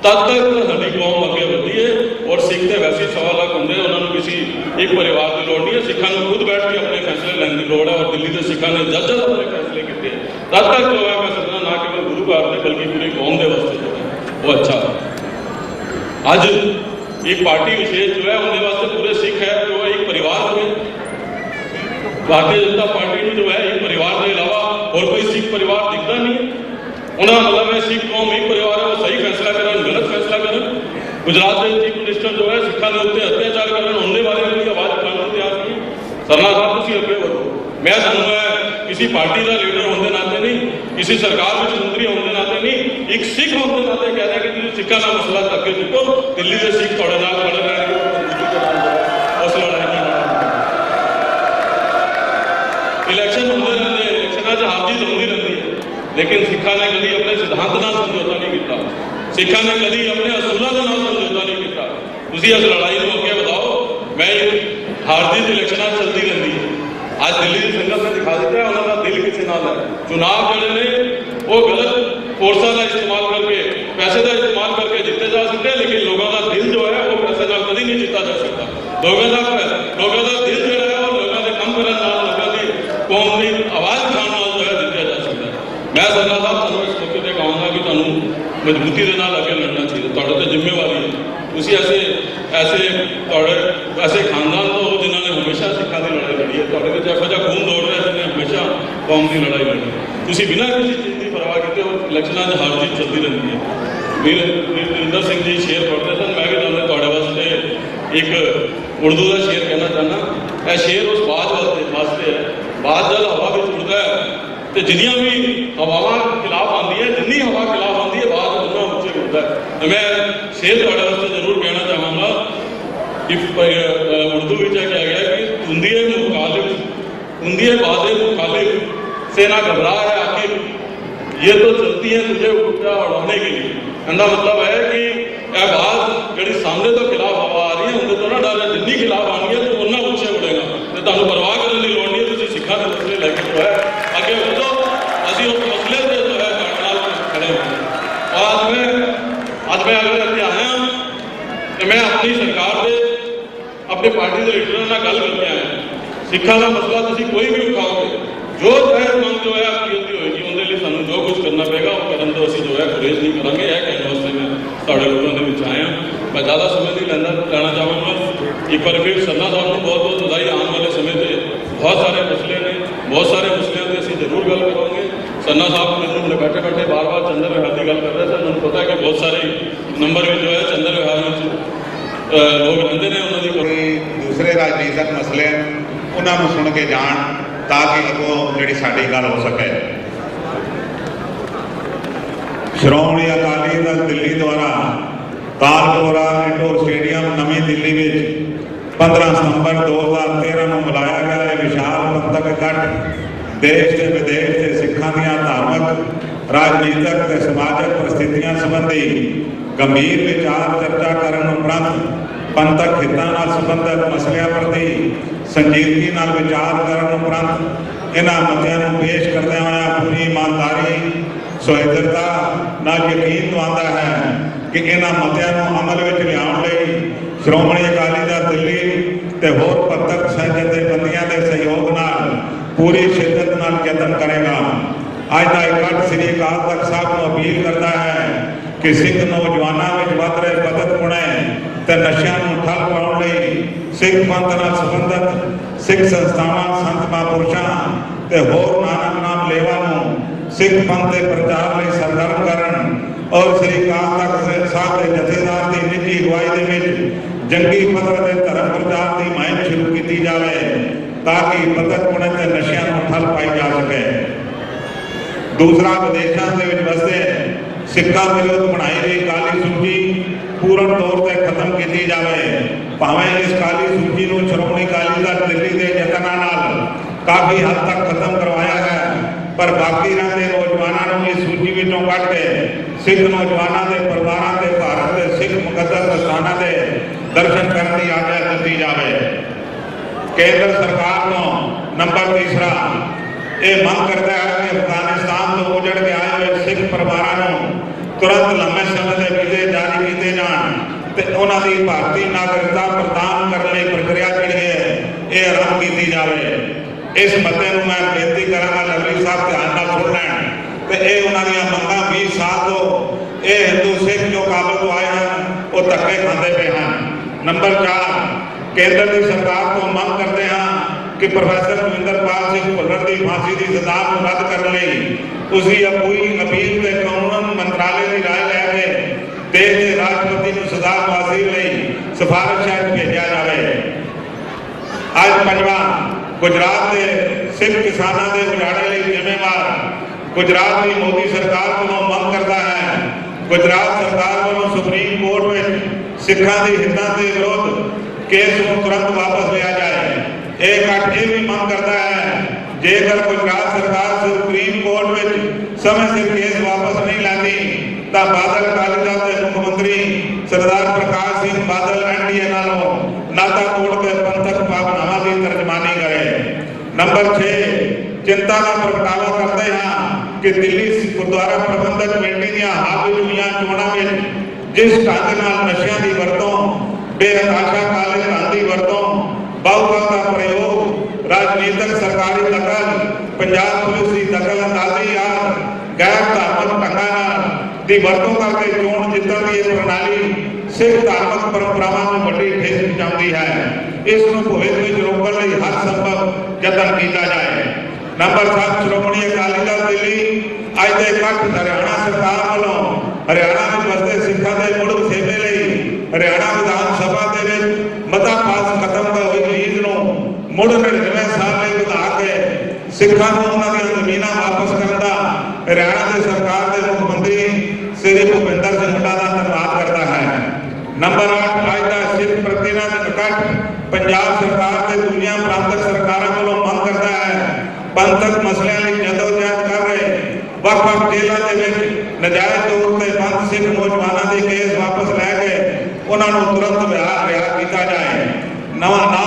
तब तक साड़ी कौम अगे बढ़ी है। और सिख तो वैसे 1.25 लाख होंगे, उन्होंने किसी एक परिवार की लोड़ नहीं है, सिखा को खुद बैठ के अपने फैसले लेने की लोड़ है। और दिल्ली के सिखा ने जब अपने फैसले किए तब तक जो है मैं समझना ना केवल गुरु घाट से बल्कि पूरी कौम के वास्ते जो है वो अच्छा है। अज एक पार्टी विशेष जो है उनके वास्ते पूरे सिख है जो एक परिवार हो गए। भारतीय जनता पार्टी में जो है एक परिवार के अलावा और कोई सिख परिवार दिखता नहीं है। उन्होंने मतलब है सिख कौम एक परिवार है, वो सही फैसला करें, गलत फैसला करें। गुजरात के चीफ मिनिस्टर जो है सिखा के उत्ते अत्याचार करें, उनके बारे में कोई आवाज उठाने को तैयार नहीं। सरना साहब तुम अगे बढ़ो। मैं सुनूंगा किसी पार्टी का लीडर होने नाते नहीं, किसी सरकार में मंत्री होने नाते नहीं, एक सिख होने नाते कहते हैं कि तुम सिखा का मसला अगे चुको, दिल्ली के सिख थोड़े नाल खड़े रहेंगे, उस लड़ाई की इलेक्शन होते रहते हैं, इलेक्शन हार जीत होती रहती है, लेकिन सिखा ने कभी अपने सिद्धांत नाल समझौता नहीं किया, सिखा ने कभी अपने असूलों के नाल समझौता नहीं किया। तुसी इस लड़ाई को अगे बढ़ाओ। मैं हार जीत इलेक्शन चलती रहती है। आज दिल्ली की संगत ने दिखा दिता है उन्होंने दिल किसी नाल है। चुनाव जड़े ने वो गलत फोर्सा का इस्तेमाल करके, पैसे का इस्तेमाल करके जीते जा सकते हैं, लेकिन लोगों का दिल जो है वो पैसे नाल कभी नहीं जीता जा सकता। लोगों का दिल जो है वो लोगों के कम करने नाल, लोगों की कौम की आवाज उठाने नाल जो है जीता जा सकता है। मैं सरना साहब तुहानू इस मौके पर कहूँगा कि तुहानू मजबूती के नाल अगे लड़ना चाहिए। तुहाडे ते जिम्मेवारी है। तुसी ऐसे खानदान तो हो जिन्होंने हमेशा सिखा की लड़ाई लड़ी है। तुहाडे ते जिहो जिहा खून दौड़ रहा है जिन्हें हमेशा कौम की लड़ाई लड़ी। तुसी बिना किसी चीज़ की परवाह किए इलेक्शनों में हार जीत चलती रहती है। वीर नरेंद्र सिंह जी शेर पढ़ते सन, मैं भी तुहाडे वास्ते एक उर्दू का शेर कहना चाहना। यह शेर उस बाज वास्ते है। बाज जब हवा में उड़ता है तो जिन्नियां भी हवावां खिलाफ आती है, जिन्नी हवा खिलाफ आती है, बाज उन्ना उच्चे उड़ता है। तो मैं शेर तुहाडे वास्ते जरूर कहना चाहूँगा कि उर्दू में क्या कहा गया कि उंदिए बाजे मुखालिफ से ना घबरा है आखिर, ये तो चलती है तुझे ऊंचा उड़ाने के लिए। कहना मतलब है कि यह बात जी सामने तो खिलाफ हवा आ रही है, उनके तो ना डर है, जिन्नी खिलाफ आनी है तो उन्ना ऊंचे उड़ेगा। तो तुहानू परवाह करने की लोड़ नहीं है। तुसीं सिखा के मसले लेके जो है अगे बढ़ो, असीं उस मसले से जो है खड़े हो। और आज मैं अगर इत्थे आया तो मैं अपनी सरकार से अपने पार्टी के लीडर नाल गल करके आया। सिखा का मसला तुसीं कोई भी उठाओगे, जो जायज़ मंग जो है आपकी होती होगी, उनके लिए सानू जो कुछ करना पेगा वो करन तो असीं जो है गुरेज नहीं करांगे। यह कहने वास्ते मैं तुहाडे लोगों के बीच आया। मैं ज़्यादा समय नहीं लेना चाहूँगा। एक बार फिर सरना साहब को बहुत बहुत बधाई। आने वाले समय में बहुत सारे मसले ने, बहुत सारे मसलों की असीं जरूर गल करेंगे। सरना साहब मैंने बैठे बैठे बार बार चंद्र विहार की गल कर रहे थे। उन्होंने पता है कि बहुत सारे नंबर भी जो है चंद्र विहार में लोग रहते हैं, उन्होंने कोई दूसरे राजनीतिक मसले उन्होंने सुन के जान ताकि अगों जी साडी गल हो सके। श्रोमणी अकाली दल दिल्ली द्वारा तालकोरा इंडोर स्टेडियम नवी दिल्ली में 15 सितंबर 2013 में बुलाया गया है विशाल पंथक इकट्ठ देश के विदेश के सिखा दी धार्मिक, राजनीतिक ते समाजिक परिस्थितियों संबंधी गंभीर विचार चर्चा करने उपरंत पंथक हितों नाल संबंधित मसलियां प्रति संजीदगी नाल विचार करने उपरंत इन्हां मतियां नूं पेश करदे होए पूरी ईमानदारी सुहिर्दता नाल यकीन दवांदा है कि इन्हां मतियां नूं अमल विच लिआउण लई श्रोमणी अकाली दल दिल्ली ते होर पंथक जथेबंदियां दे सहयोग नाल पूरी शिद्दत नाल यतन करेगा। अज का इकट्ठ श्री अकाल तख्त साहब को अपील करता है कि सिख नौजवानों में वध रहे बदतपुणे ते नशियां नूं ठल पाउण लई सिख पंथ नाल संबंधित सिख संस्थावां, संत महापुरुषां ते होर नानक नाम लेवा नूं सिख पंथ के प्रचार लई सरगर्म करन और श्री अकाल तख्त साहब के जथेदार की निजी अगुवाई दे विच जंगी पद्धर ते धर्म प्रचार की मुहिम शुरू की जाए ताकि बदतपुणे ते नशियां नूं ठल पाई जा सके। दूसरा, विदेशों के वसते सिखा विरोध बनाई गई काली सूची पूर्ण तौर पर खत्म की जाए। भावें इस काली सूची को श्रोमणी अकाली दल दिल्ली के यत्नां नाल काफ़ी हद तक खत्म करवाया है, पर बाकी रहते नौजवानों को इस सूची विचों कट के सिख नौजवानों के परिवारों के भारत के सिख मुकद्दस स्थानों के दर्शन करने की आज्ञा दी जाए। केंद्र सरकार को नंबर तीसरा ये मंग करता है कि अफगानिस्तान तो उजड़ के आए हुए सिख परिवारों को तुरंत लंबे समय के वीजे जारी किए जान ते उन्हां दी भारतीय नागरिकता प्रदान करने की प्रक्रिया जी है ये आरंभ की जाए। इस मते नूं मैं बेनती करांगा लवली साहब ध्यान नाल सुन लैण ते ये उन्हां दी मंगां 20 साल तो ये हिंदू सिख जो काबल तो आए हैं वो धक्के खाते पे हैं। नंबर 4, केंद्र की सरकार को मंग करते हैं कि प्रोफैसर दविंदरपाल सिंह भुल्लर की फांसी की सजा को रद्द करने लई उसकी अपील ते कानून मंत्रालय की राय लैके देश के राष्ट्रपति को सजा फांसी लई सिफारिश भेजा जाए। अज पंजवां गुजरात के सिख किसानों के उजाड़े लिए जिम्मेवार गुजरात की मोदी सरकार को मंग करता है गुजरात सरकार वालों सुप्रीम कोर्ट में सिखों के हितों के विरोध केस को तुरंत वापस लिया जाए। एक अठ ये भी मंग करता है जेकर गुजरात सरकार सुप्रीम कोर्ट में समय सिर केस वापस नहीं लाती तो बादल अकाली दल के मुख्यमंत्री सरदार प्रकाश सिंह बादल एनडीए नालों नाता तोड़ के पंथक भावनावां की तर्जमानी करे। नंबर 6 चिंता का प्रगटावा करते हैं कि दिल्ली गुरुद्वारा प्रबंधक कमेटी दी हाल हुई चोणां में जिस ढंग नाल नशियां की वरतों बेहताशा काले धन की वरतों बहुबल का प्रयोग राजनीतिक सरकारी दखल पंजाब पुलिस की दखल अंदाजी और गैर धार्मिक ढंगां की वरतों करके चोण जितण की प्रणाली सिख धार्मिक परंपरावां में बड़ी ठेस पहुंचाती है। इसनूं भविष्य में रोकण लई हर संभव यतन किया जाए। नंबर 7 श्रोमणी अकाली दल दिल्ली अज दे इकट्ठ हरियाणा सरकार वालों हरियाणा में बसते सिखों के मुड़ वसेबे लई हरियाणा विधान सभा के मता पास खत्म हुई लीज नूं मुड़ 99 साल लई वधा के सिखों को उन्होंने जमीनां वापस करने का हरियाणा की सरकार के मुख्यमंत्री श्री भूपिंदर सिंह हुड्डा का धन्यवाद करता है। नंबर 8 आज का सिख प्रतिनिधि इकट्ठ पंजाब सरकार के दुनिया प्रांतक सरकारों को मंग करता है पंथक मसलियां लई जदोजहद कर रहे वख-वख जेलों के नजायज तौर पर बंद सिख नौजवानों के केस वापस लैके उन्होंने तुरंत रिहा किया जाए। नवा 9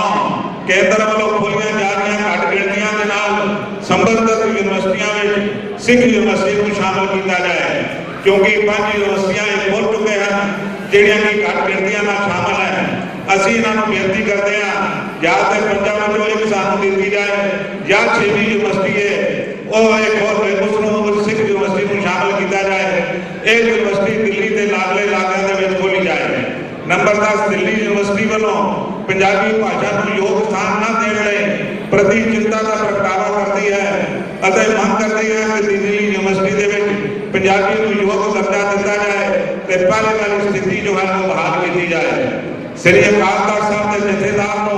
केंद्र वालों खोलिया जा रही घट गिणतियां के नाल संबंधित यूनिवर्सिटियां में सिख यूनिवर्सिटी को शामिल किया जाए क्योंकि 5 यूनिवर्सिटियां खुल चुके हैं ਜਿਹੜੀਆਂ कि घट गिणतियां में शामिल है। ਅਸੀਂ ਇਹਨਾਂ ਨੂੰ ਬੇਨਤੀ ਕਰਦੇ ਹਾਂ ਜਾਂ ਤੇ ਪੰਜਾਂ ਵਿੱਚੋਂ ਇੱਕ ਸਾਨੂੰ ਦਿੱਤੀ ਜਾਏ ਜਾਂ 6ਵੀਂ ਯੂਨੀਵਰਸਿਟੀ ਹੈ ਉਹ ਇੱਕ ਹੋਰ ਉਸਨੂੰ ਸਿੱਖ ਯੂਨੀਵਰਸਿਟੀ ਨੂੰ ਸ਼ਾਮਲ ਕੀਤਾ ਜਾਏ। ਇਹ ਯੂਨੀਵਰਸਿਟੀ ਦਿੱਲੀ ਦੇ ਲਾਗਲੇ ਇਲਾਕਿਆਂ ਦੇ ਵਿੱਚ ਖੋਲੀ ਜਾਏ। ਨੰਬਰ 10 ਦਿੱਲੀ ਯੂਨੀਵਰਸਿਟੀ ਵੱਲੋਂ ਪੰਜਾਬੀ ਭਾਸ਼ਾ ਨੂੰ ਯੋਗ ਸਥਾਨ ਨਾ ਦੇਣ ਲਈ ਪ੍ਰਤੀ ਚਿੰਤਾ ਦਾ ਪ੍ਰਗਟਾਵਾ ਕਰਦੀ ਹੈ ਅਤੇ ਮੰਗ ਕਰਦੀ ਹੈ ਕਿ ਦਿੱਲੀ ਯੂਨੀਵਰਸਿਟੀ ਦੇ ਵਿੱਚ ਪੰਜਾਬੀ ਨੂੰ ਯੋਗ ਦਰਜਾ ਦਿੱਤਾ ਜਾਏ ਤੇ ਪਹਿਲੇ ਵਾਲੀ ਸਥਿਤੀ ਜੋ ਹੈ ਉਹ ਬਹਾਲ ਕੀਤੀ ਜਾਏ। श्री अकाल तख्त साहब के जथेदार को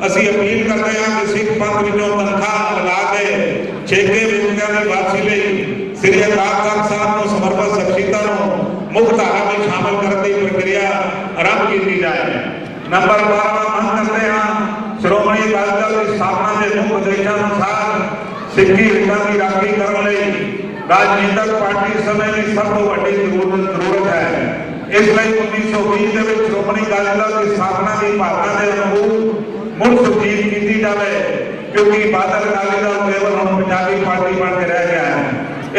असी अपील करते हैं कि सिख पंथ विचों तनख्वाह लगा के ठेके वेचकों की वापसी लई श्री अकाल तख्त साहब को समर्पित शख्सियतां को मुख्य धारा में शामिल करने की प्रक्रिया आरंभ की जाए। नंबर 12 मंग करते हैं श्रोमणी अकाली दल की स्थापना के मुख्य उद्देशानुसार सिक्खी हितां की राखी करने लई राजनीतिक पार्टी समय की सब तो बड़ी जरूरत है। इसलिए 1920 के विच श्रोमणी अकाली दल की स्थापना की भावना के अनुरूप मुड़ सुजीत की जाए क्योंकि बादल अकाली दल केवल हम पंजाबी पार्टी बन के रह गया है।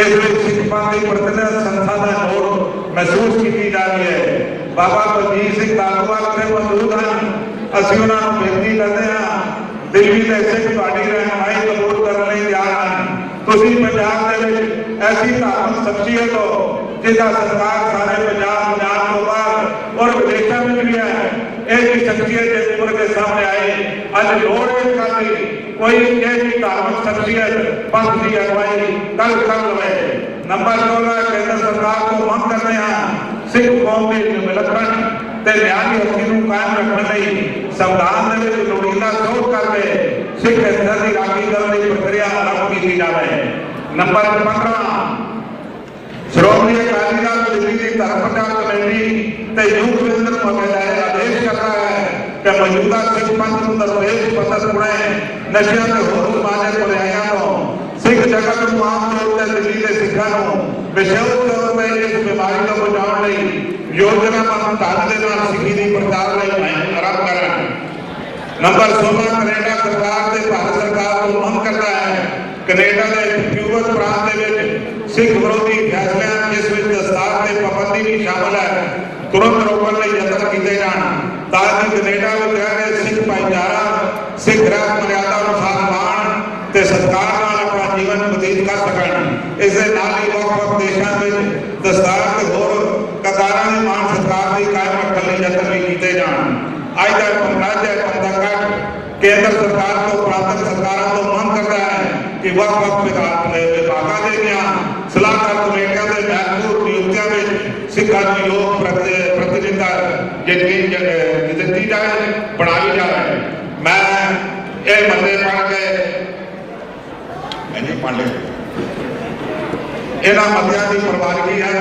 इस सिख पंथ की प्रतिनिधि संस्था का दौर महसूस की जा रही है। बाबा बलजीत सिंह धालीवाल से मौजूद हैं असं उन्होंने बेनती करते हैं दिल्ली के सिख पार्टी रहनुमाई कबूल करने लिए तैयार हैं। तुसीं पंजाब के ऐसी धार्मिक शख्सियत हो जिसका सरकार सारे पंजाब तो बाहर और विदेशों में भी है ऐसी शख्सियत जिस उम्र के सामने आए अज लोड़ करती कोई ऐसी धार्मिक शख्सियत पंथ की अगुवाई कल कर ले। नंबर 14 केंद्र सरकार को मंग करते हैं सिख कौम की विलक्षण ते न्यायी हस्ती को कायम रखने लई संविधान में लोड़ींदा सोध करके सिख हितां की राखी करने की प्रक्रिया आरंभ की जाए। नंबर 15 श्रोमणी अकाली दल दिल्ली की धर्म प्रचार कमेटी ते यूथ केंद्र मुख्यालय आदेश करता है कि मौजूदा सिख पंथ को दरपेश पसंद पुणे नशियां के होर समाज बुराइयां तो सिख जगत को आम तौर पर दिल्ली के सिखों को विशेष तौर पर इस बीमारी को बचाने लई योजनाबद्ध ढंग के नाल सिक्खी की प्रचार लई आरंभ करन। नंबर 16 कनेडा सरकार ते भारत सरकार को मंग करता है कनेडा के क्यूबक प्रांत के सिख विरोधी फैसले जिस दस्तार से पाबंदी भी शामिल है तुरंत रोकने लई यतन किए जान ताकि कनेडा में रह रहे सिख भाईचारा सिख रहत मर्यादा अनुसार मान ते सत्कार नाल अपना जीवन व्यतीत कर सकन। इस दे नाल ही वख-वख देशों में दस्तार ते होर कतारां दे मान सत्कार की कायम रखने लई यतन भी किए जान। अज का राज्य पंथक केंद्र सरकार तो प्रांत सरकारों को मंग करता है कि वक्त विभागों के सलाहकार कमेटियों के महत्वपूर्ण नियुक्तियों में सिखा की योग प्रतिनिधिता दी जाए, बढ़ाई जाए। मैं ये मते पढ़ के इन्होंने मतियां की प्रवानगी है,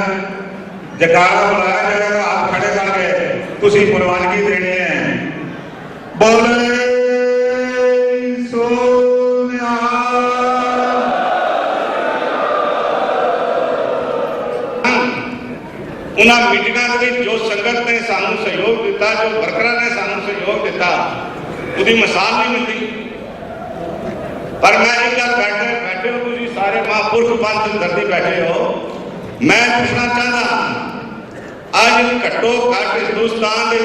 जयकारा बुलाया जाएगा, हाथ खड़े करके तुसी प्रवानगी देनी है। बोले उन्होंने मीटिंगों में जो संगत ने सानू सहयोग दिता, जो वर्करां ने सानू सहयोग दिता, उसकी मिसाल नहीं मिलती। पर मैं एक गल बैठे हो तुम सारे महापुरुष पंथ दर्दी बैठे हो, मैं पूछना चाहता अज घट्टो घट हिंदुस्तान के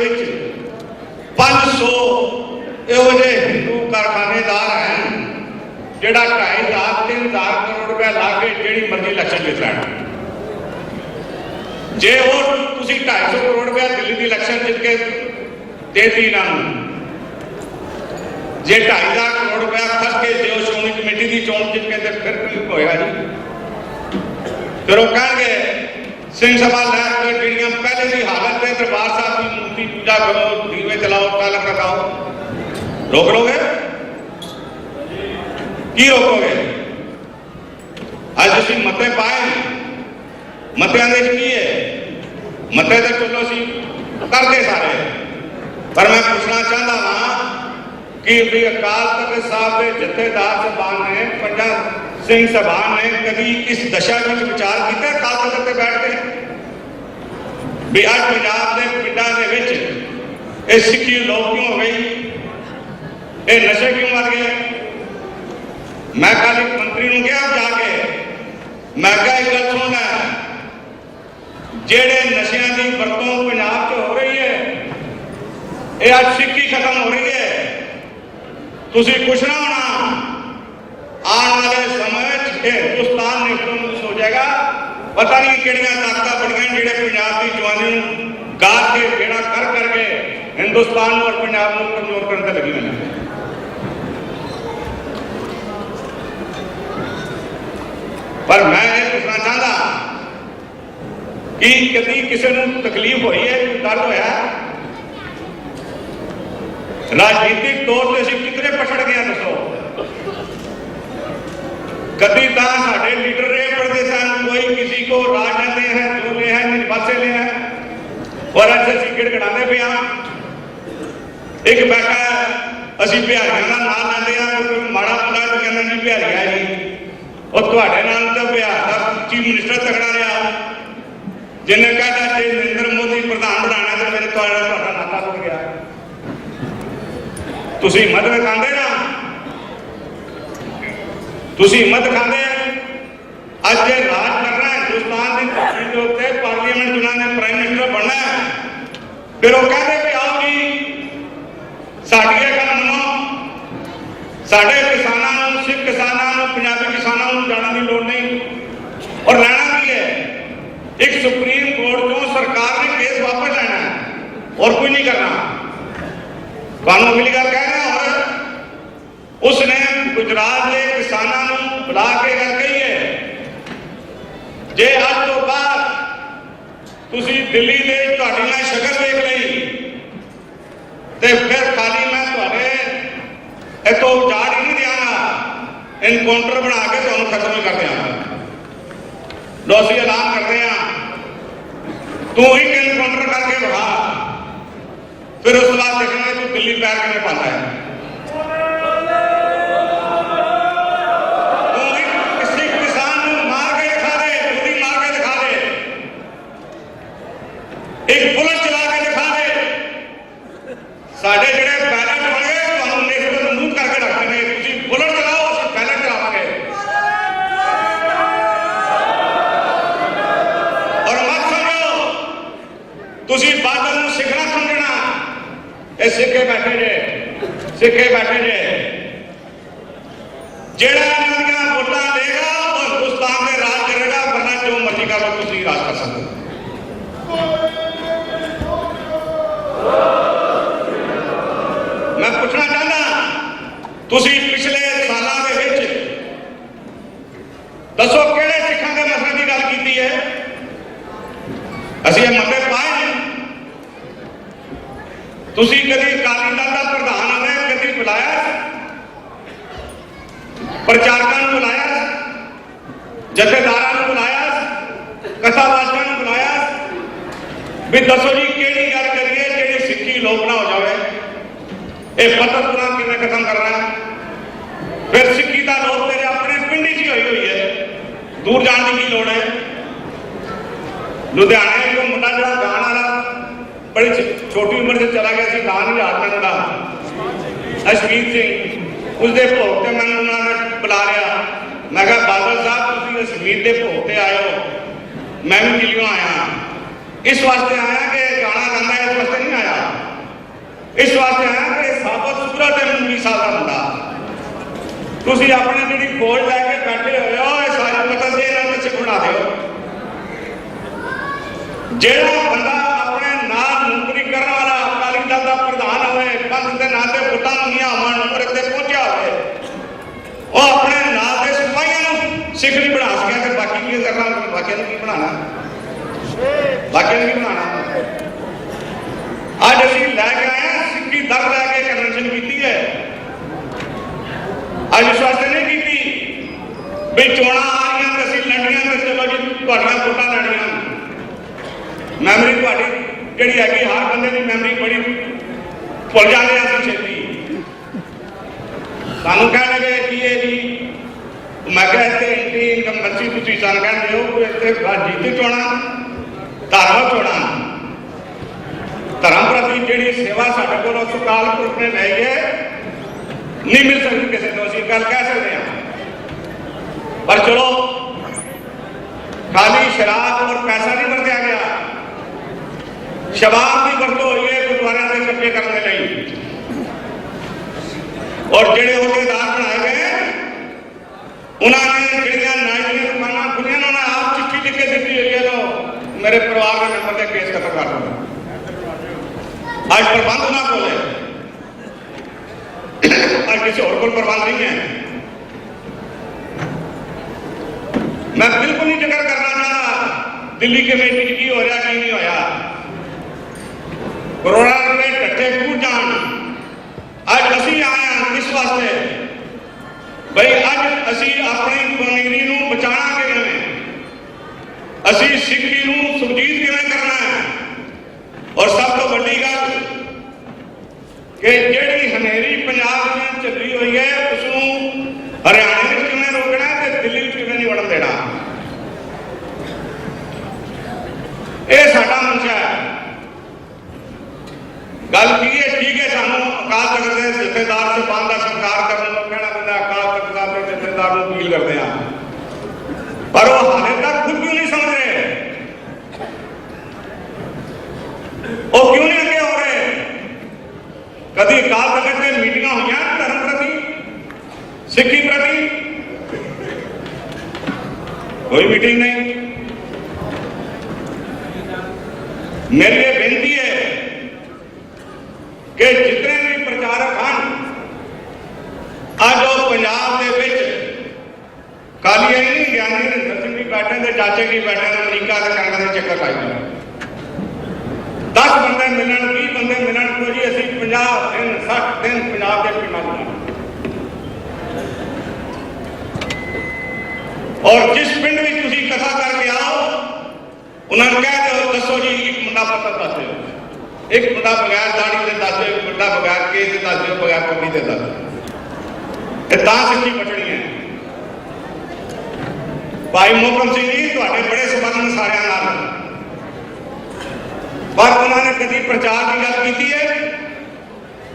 500 ਇਹੋ ਜਿਹੇ हिंदू कारखानेदार हैं ਜਿਹੜਾ 2,500-3,000 करोड़ रुपया ला के ਜਿਹੜੀ मर्जी इलेक्शन जित लैण। जे वो तुसी 250 करोड़ रुपया दिल्ली की इलेक्शन जित के देती इन्हों, जे 2,500 करोड़ रुपया खर्च के जो श्रोमणी कमेटी की चोन जित के फिर की होएगा जी? फिर वो कहेंगे सिंह सभा लैके ਜਿਹੜੀਆਂ पहले की हालत है दरबार साहब की मूर्ति पूजा करो, दीवे जलाओ, तालक लगाओ, रोक लोगे? की रोकोगे? अज तुसी मते पाए, मतियां दे की है, मते तो चलो सी करते सारे, पर मैं पूछना चाहता हाँ कि भी अकाल तख्त साहब के जथेदार साहबान ने, पंजा सिंह साहबान ने कभी इस दशा में विचार किया अकाल तख्त से बैठ के भी अज पंजाब के पिंडों के विच ये सिक्खी लोग क्यों हो गई, ये नशे क्यों मर गए? मैं कल एक मंत्री ने कहा जाके, मैं क्या एक गल सुनना है, जेड़े नशियां की वरतों पंजाब च हो रही है, ये आज सिक्खी खत्म हो रही है। तुसी कुछ ना होना, आने वाले समय हिंदुस्तान निष्ठुर हो जाएगा। पता नहीं किहड़ियां ताकतां बणियां जेड़े पंजाब की जवानी गा के बेड़ा कर करके हिंदुस्तान और पंजाब को कमजोर करने लगी हुई है। पर मैं ये पूछना चाहता कि कभी किसी को तकलीफ हुई है, दर्द होया? राजनीतिक तौर पर असीं कितने पछड़ गए दसो? कभी तो साढ़े लीडर रहे पढ़ते सन, कोई किसी को राज लेते हैं, जो ले हैं निर्वाचे ले हैं, और अज असीं गिड़गिड़ाते पे हाँ। एक बैठा असीं बिहारियों का नाम लेंदे हां, कोई माड़ा बंदा तो कहना जी बिहारी है जी, और तुहाडे नाल तो बिहार का चीफ मिनिस्टर तगड़ा रहा, जिन्हें कहता जे नरेंद्र मोदी प्रधान बनाना तो मेरे तुहाडा नाता टुट गया। तुसी हिम्मत दिखाते ना, तुसी हिम्मत दिखाते अज राज करना हिंदुस्तान की धरती के उत्ते, पार्लीमेंट जिन्होंने प्राइम मिनिस्टर बनना है, फिर वो कहते भी आओ जी साडी गल मनो, साडे किसानों, सिख किसानों, पंजाबी किसानों जाने की लोड़ नहीं, और लेना भी है एक सुप्रीम कोर्ट को सरकार ने केस वापस लेना है और कोई नहीं करना। कानून अगली गल कहना, और उसने गुजरात के किसानों को बुला के गल कही है जे अज तो बाद तुसी दिल्ली के तुहाडी मैं शक्ल देख ली तो फिर खाली मैं तुहाडे इतों उजाड़ ही नहीं देंगा, इनकाउंटर बना के तुहानू खत्म ही कर देंगा। लो असीं ऐलान करते हैं, तू एक इनकाउंटर करके बढ़ा, फिर उस बाद देखना तू दिल्ली पैर किमें पाता है। तू किसी किसान को मार के दिखा दे, गोली मार के दिखा दे, एक बुलेट चला के दिखा दे, साढ़े जेड़े बैलेट बन गए तुहानू नेशनल नमूद करके रख देंगे। तुसीं बुलेट चलाओ, असीं बैलेट चलावांगे। और मत समझो तुसीं बादल नूं सिखना समझना, ये सिखे बैठे जे, सिखे बैठे जे, जेड़ा इन्हां दियां वोटां लेगा वो हिंदुस्तान में राज करेगा, वरना जो मर्जी कर लो तुसीं राज कर सकते। मैं पूछना चाहता ਤੁਸੀਂ ਪਿਛਲੇ ਸਾਲਾਂ ਦੇ ਵਿੱਚ ਦੱਸੋ ਕਿਹੜੇ ਸਿੱਖਾਂ ਦੇ ਮਸਲੇ ਦੀ ਗੱਲ ਕੀਤੀ ਹੈ? ਅਸੀਂ ਇਹ ਮਤੇ ਪਾਏ ਨੇ। ਤੁਸੀਂ ਕਦੀ ਅਕਾਲੀ ਦਲ ਦਾ ਪ੍ਰਧਾਨ ਆਵੇ ਕਦੀ ਬੁਲਾਇਆ, ਪ੍ਰਚਾਰਕਾਂ ਨੂੰ ਬੁਲਾਇਆ, ਜਥੇਦਾਰਾਂ ਨੂੰ ਬੁਲਾਇਆ, ਕਥਾਵਾਚਕਾਂ ਨੂੰ ਬੁਲਾਇਆ ਵੀ ਦੱਸੋ ਜੀ ਕਿਹੜੀ ਗੱਲ ਕਰੀਏ ਜਿਹੜੀ ਸਿੱਖੀ ਲੋਪ ਨਾ ਹੋ ਜਾਵੇ? ਇਹ ਫਤਰ ਕੁਰਾਨ ਕਿਵੇਂ ਖਤਮ ਕਰਨਾ ਹੈ? ਫਿਰ ਸਿੱਖੀ ਦਾ ਲੋਪ ਤੇਰੇ ਆਪਣੇ ਪਿੰਡ 'ਚ ਹੀ ਹੋਈ ਹੈ, ਦੂਰ ਜਾਣ ਦੀ ਕੀ ਲੋੜ ਹੈ? ਲੁਧਿਆਣੇ ਤੋਂ ਮੁੰਡਾ ਜਿਹੜਾ ਗਾਣ ਵਾਲਾ ਬੜੀ ਛੋਟੀ ਉਮਰ 'ਚ ਚਲਾ ਗਿਆ ਸੀ, ਨਾਂ ਨਹੀਂ ਯਾਦ ਮੈਨੂੰ ਦਾ, ਅਸ਼ਮੀਤ ਸਿੰਘ, ਉਸਦੇ ਭੋਗ ਤੇ ਮੈਨੂੰ ਉਹਨਾਂ ਨੇ ਬੁਲਾ ਲਿਆ। ਮੈਂ ਕਿਹਾ ਬਾਦਲ ਸਾਹਿਬ ਤੁਸੀਂ ਅਸ਼ਮੀਤ ਦੇ ਭੋਗ ਤੇ ਆਏ ਹੋ, ਮੈਂ ਵੀ ਦਿੱਲੀੋਂ ਆਇਆ, ਇਸ ਵਾਸਤੇ ਆਇਆ ਕਿ ਗਾਣਾ ਗਾਉਂਦਾ, ਇਸ ਵਾਸਤੇ ਨਹੀਂ ਆਇਆ, ਇਸ ਵਾਸਤੇ ਆਇਆ ਕਿ ਸਾਬਤ ਸੂਰਤ ਹੈ 19 ਸਾਲ ਦਾ ਮੁੰਡਾ। ਤੁਸੀਂ ਆਪਣੇ ਜਿਹੜੀ ਫੌਜ ਲੈ ਕੇ ਬੈਠੇ ਹੋਏ ਹੋ, ਇਹ ਸਾਰੇ ਪਤਾ ਦੇ ਇਹਨਾਂ ਪਿੱਛੇ ਬਣਾ ਦਿਓ। ਜਿਹੜਾ ਬੰਦਾ ਆਪਣੇ ਨਾਲ ਨੌਕਰੀ ਕਰਨ ਵਾਲਾ ਅਕਾਲੀ ਦਲ ਦਾ ਪ੍ਰਧਾਨ ਹੋਵੇ, ਪੰਥ ਦੇ ਨਾਂ ਤੇ ਵੋਟਾਂ ਮੰਗੀਆਂ ਹੋਣ, ਨੰਬਰ ਤੇ ਪਹੁੰਚਿਆ ਹੋਵੇ, ਉਹ ਆਪਣੇ ਨਾਲ ਦੇ ਸਿਪਾਹੀਆਂ ਨੂੰ ਸਿੱਖ ਨਹੀਂ ਬਣਾ ਸਕਿਆ ਤੇ ਬਾਕੀ ਕੀ ਕਰਨਾ? ਬਾਕੀਆਂ ਨੂੰ ਕੀ ਬਣਾਉਣਾ? ਬਾਕੀਆਂ ਨੂੰ ਕੀ ਬਣਾਉਣਾ? ਅੱਜ ਅਸੀਂ ਲੈ ਕੇ ਆਏ ਹਾਂ ਸਿੱਖੀ ਦਰ ਲੈ ਕੇ ਕਨਵੈਨਸ਼ਨ ਕੀਤੀ ਹੈ। ਅੱਜ ਇਸ ਵਾਸਤੇ ਨਹੀਂ ਕੀਤੀ ਵੀ ਚੋਣਾਂ ਆ ਰਹੀਆਂ ਤੇ ਅਸੀਂ ਲੜਨੀਆਂ ਤੇ ਚਲੋ ਜੀ ਤੁਹਾਡੀਆਂ ਵੋਟਾਂ ਲੈਣੀਆਂ। ਮੈਮਰੀ ਤੁਹਾਡੀ ਜਿਹੜੀ ਹੈਗੀ, ਹਰ ਬੰਦੇ ਦੀ ਮੈਮਰੀ ਬੜੀ ਭੁੱਲ ਜਾਂਦੇ ਅਸੀਂ ਛੇਤੀ। ਸਾਨੂੰ ਕਹਿਣਗੇ ਕੀ ਇਹ ਜੀ, ਮੈਂ ਕਿਹਾ ਇੱਥੇ ਇੰਟੀ ਇਨਕਮ ਬੱਚੀ ਤੁਸੀਂ ਸਾਨੂੰ ਕਹਿੰਦੇ ਹੋ ਇੱਥੇ ਜੀਤੀ ਚੋਣਾਂ, ਧਾਰਮਿਕ ਚੋਣਾਂ, ਧਰਮ ਪ੍ਰਤੀ ਜਿਹੜੀ ਸੇਵਾ ਸਾਡੇ ਕੋਲ ਉਸ ਅਕਾਲ ਪੁਰਖ ਨੇ ਲਈ ਹੈ ਨਹੀਂ ਮਿਲ ਸਕਦੀ ਕਿਸੇ ਨੂੰ, ਅਸੀਂ ਗੱਲ ਕਹਿ ਸਕਦੇ ਹਾਂ। ਪਰ ਚਲੋ ਖਾਲੀ ਸ਼ਰਾਬ ਔਰ ਪੈਸਾ ਨਹੀਂ ਵਰਤਿਆ ਗਿਆ, ਸ਼ਬਾਬ ਦੀ ਵਰਤੋਂ ਹੋਈ ਹੈ ਗੁਰਦੁਆਰਿਆਂ ਦੇ ਕਬਜ਼ੇ ਕਰਨ ਦੇ ਲਈ। ਔਰ ਜਿਹੜੇ ਅਹੁਦੇਦਾਰ ਬਣਾਏ ਗਏ ਉਹਨਾਂ ਨੇ ਜਿਹੜੀਆਂ ਨਾਈਆਂ ਦੁਕਾਨਾਂ ਖੁੱਲੀਆਂ ਉਹਨਾਂ ਨੇ ਆਪ ਚਿੱਠੀ ਲਿਖ ਕੇ ਦਿੱਤੀ ਹੋਈ ਹੈ, ਲੋ ਮੇਰੇ ਪਰਿਵਾਰ ਦੇ ਮੈਂਬਰ ਦੇ ਕੇਸ ਖਤਮ ਕਰ ਦਿਓ। ਅੱਜ ਪ੍ਰਬੰਧ ਉਹਨਾਂ ਕੋਲ ਹੈ, ਅੱਜ ਕਿਸੇ ਹੋਰ ਕੋਲ ਪ੍ਰਬੰਧ ਨਹੀਂ ਹੈ। ਮੈਂ ਬਿਲਕੁਲ ਨਹੀਂ ਜ਼ਿਕਰ ਕਰਨਾ ਚਾਹੁੰਦਾ ਦਿੱਲੀ ਕਮੇਟੀ 'ਚ ਕੀ ਹੋ ਰਿਹਾ ਕੀ ਨਹੀਂ ਹੋਇਆ। ਕਰੋੜਾਂ ਰੁਪਏ ਇਕੱਠੇ ਕੂਦ ਜਾਣ। ਅੱਜ ਅਸੀਂ ਆਏ ਹਾਂ ਇਸ ਵਾਸਤੇ ਬਈ ਅੱਜ ਅਸੀਂ ਆਪਣੀ ਪਨੀਰੀ ਨੂੰ ਬਚਾਉਣਾ ਕਿਵੇਂ, ਅਸੀਂ ਸਿੱਖੀ ਨੂੰ ਸੁਰਜੀਤ ਕਿਵੇਂ ਕਰਨਾ ਹੈ। ਔਰ ਸਭ ਤੋਂ ਵੱਡੀ ਗੱਲ ਕਿ ਜਿਹੜੀ ਹਨੇਰੀ ਪੰਜਾਬ 'ਚ ਚੱਲੀ ਹੋਈ ਹੈ ਉਸ ਨੂੰ ਹਰਿਆਣੇ ਵਿੱਚ ਕਿਵੇਂ ਰੋਕਣਾ ਤੇ ਦਿੱਲੀ ਵਿੱਚ ਕਿਵੇਂ ਨਹੀਂ ਵੜਨ ਦੇਣਾ, ਇਹ ਸਾਡਾ ਮੰਸ਼ਾ ਹੈ। ਗੱਲ ਕੀ ਹੈ? ਠੀਕ ਹੈ, ਸਾਨੂੰ ਅਕਾਲ ਤਖਤ ਦੇ ਜਥੇਦਾਰ ਸਾਹਿਬਾਨ ਦਾ ਸਤਿਕਾਰ ਕਰਨ ਨੂੰ ਕਹਿਣਾ ਪੈਂਦਾ, ਅਕਾਲ ਤਖਤ ਸਾਹਿਬ ਦੇ ਜਥੇਦਾਰ ਨੂੰ ਅਪੀਲ ਕਰਦੇ ਹਾਂ, ਪਰ ਉਹ ਹਾਲੇ ਤੱਕ ਖੁਦ ਕਿਉਂ ਨਹੀਂ ਸਮਝ ਰਹੇ? ਉਹ ਕਿਉਂ ਨਹੀਂ ਅੱਗੇ ਹੋ ਰਹੇ? ਕਦੀ ਅਕਾਲ ਤਖਤ ਦੀਆਂ ਮੀਟਿੰਗਾਂ ਹੋਈਆਂ ਧਰਮ ਪ੍ਰਤੀ, ਸਿੱਖੀ ਪ੍ਰਤੀ? ਕੋਈ ਮੀਟਿੰਗ ਨਹੀਂ। ਮੇਰੀ ਇਹ ਬੇਨਤੀ ਹੈ ਕਿ ਜਿਤਨੇ ਵੀ ਪ੍ਰਚਾਰਕ ਹਨ ਅੱਜ ਉਹ ਪੰਜਾਬ ਦੇ ਵਿੱਚ ਕਾਲੀਆ ਹੀ ਨਹੀਂ, ਗਿਆਨੀ ਰੰਧਰ ਸਿੰਘ ਵੀ ਬੈਠੇ ਤੇ ਚਾਚੇ ਵੀ ਬੈਠੇ ਨੇ, ਅਮਰੀਕਾ ਦੇ ਕੈਨੇਡਾ ਦੇ ਚੱਕਰ ਲਾਈ ਜਾਂਦੇ। 10 ਬੰਦੇ ਮਿਲਣ, 20 ਬੰਦੇ ਮਿਲਣ ਤੋਂ ਜੀ ਅਸੀਂ 50 ਦਿਨ 60 ਦਿਨ ਪੰਜਾਬ ਦੇ ਪਿੰਡਾਂ ਨੂੰ, ਔਰ ਜਿਸ ਪਿੰਡ ਵਿੱਚ ਤੁਸੀਂ ਕਥਾ ਕਰਕੇ ਆਓ ਉਹਨਾਂ ਨੂੰ ਕਹਿ ਦਿਓ ਦੱਸੋ ਜੀ ਇੱਕ ਮੁੰਡਾ ਪਤਾ ਦੱਸ ਦਿਓ, ਇੱਕ ਮੁੰਡਾ ਬਗੈਰ ਦਾੜੀ ਦੇ ਦੱਸ ਦਿਓ, ਇੱਕ ਮੁੰਡਾ ਬਗੈਰ ਕੇਸ ਦੇ ਦੱਸ ਦਿਓ, ਬਗੈਰ ਕੰਬੀ ਦੇ ਦੱਸ ਦਿਓ। ਇਹ ਤਾਂ ਸਿੱਖੀ ਬਚਣੀ ਹੈ। ਭਾਈ ਮੋਹਕਮ ਸਿੰਘ ਜੀ ਤੁਹਾਡੇ ਬੜੇ ਸੰਬੰਧ ਸਾਰਿਆਂ ਨਾਲ, ਪਰ ਉਹਨਾਂ ਨੇ ਕਦੀ ਪ੍ਰਚਾਰ ਦੀ ਗੱਲ ਕੀਤੀ ਹੈ?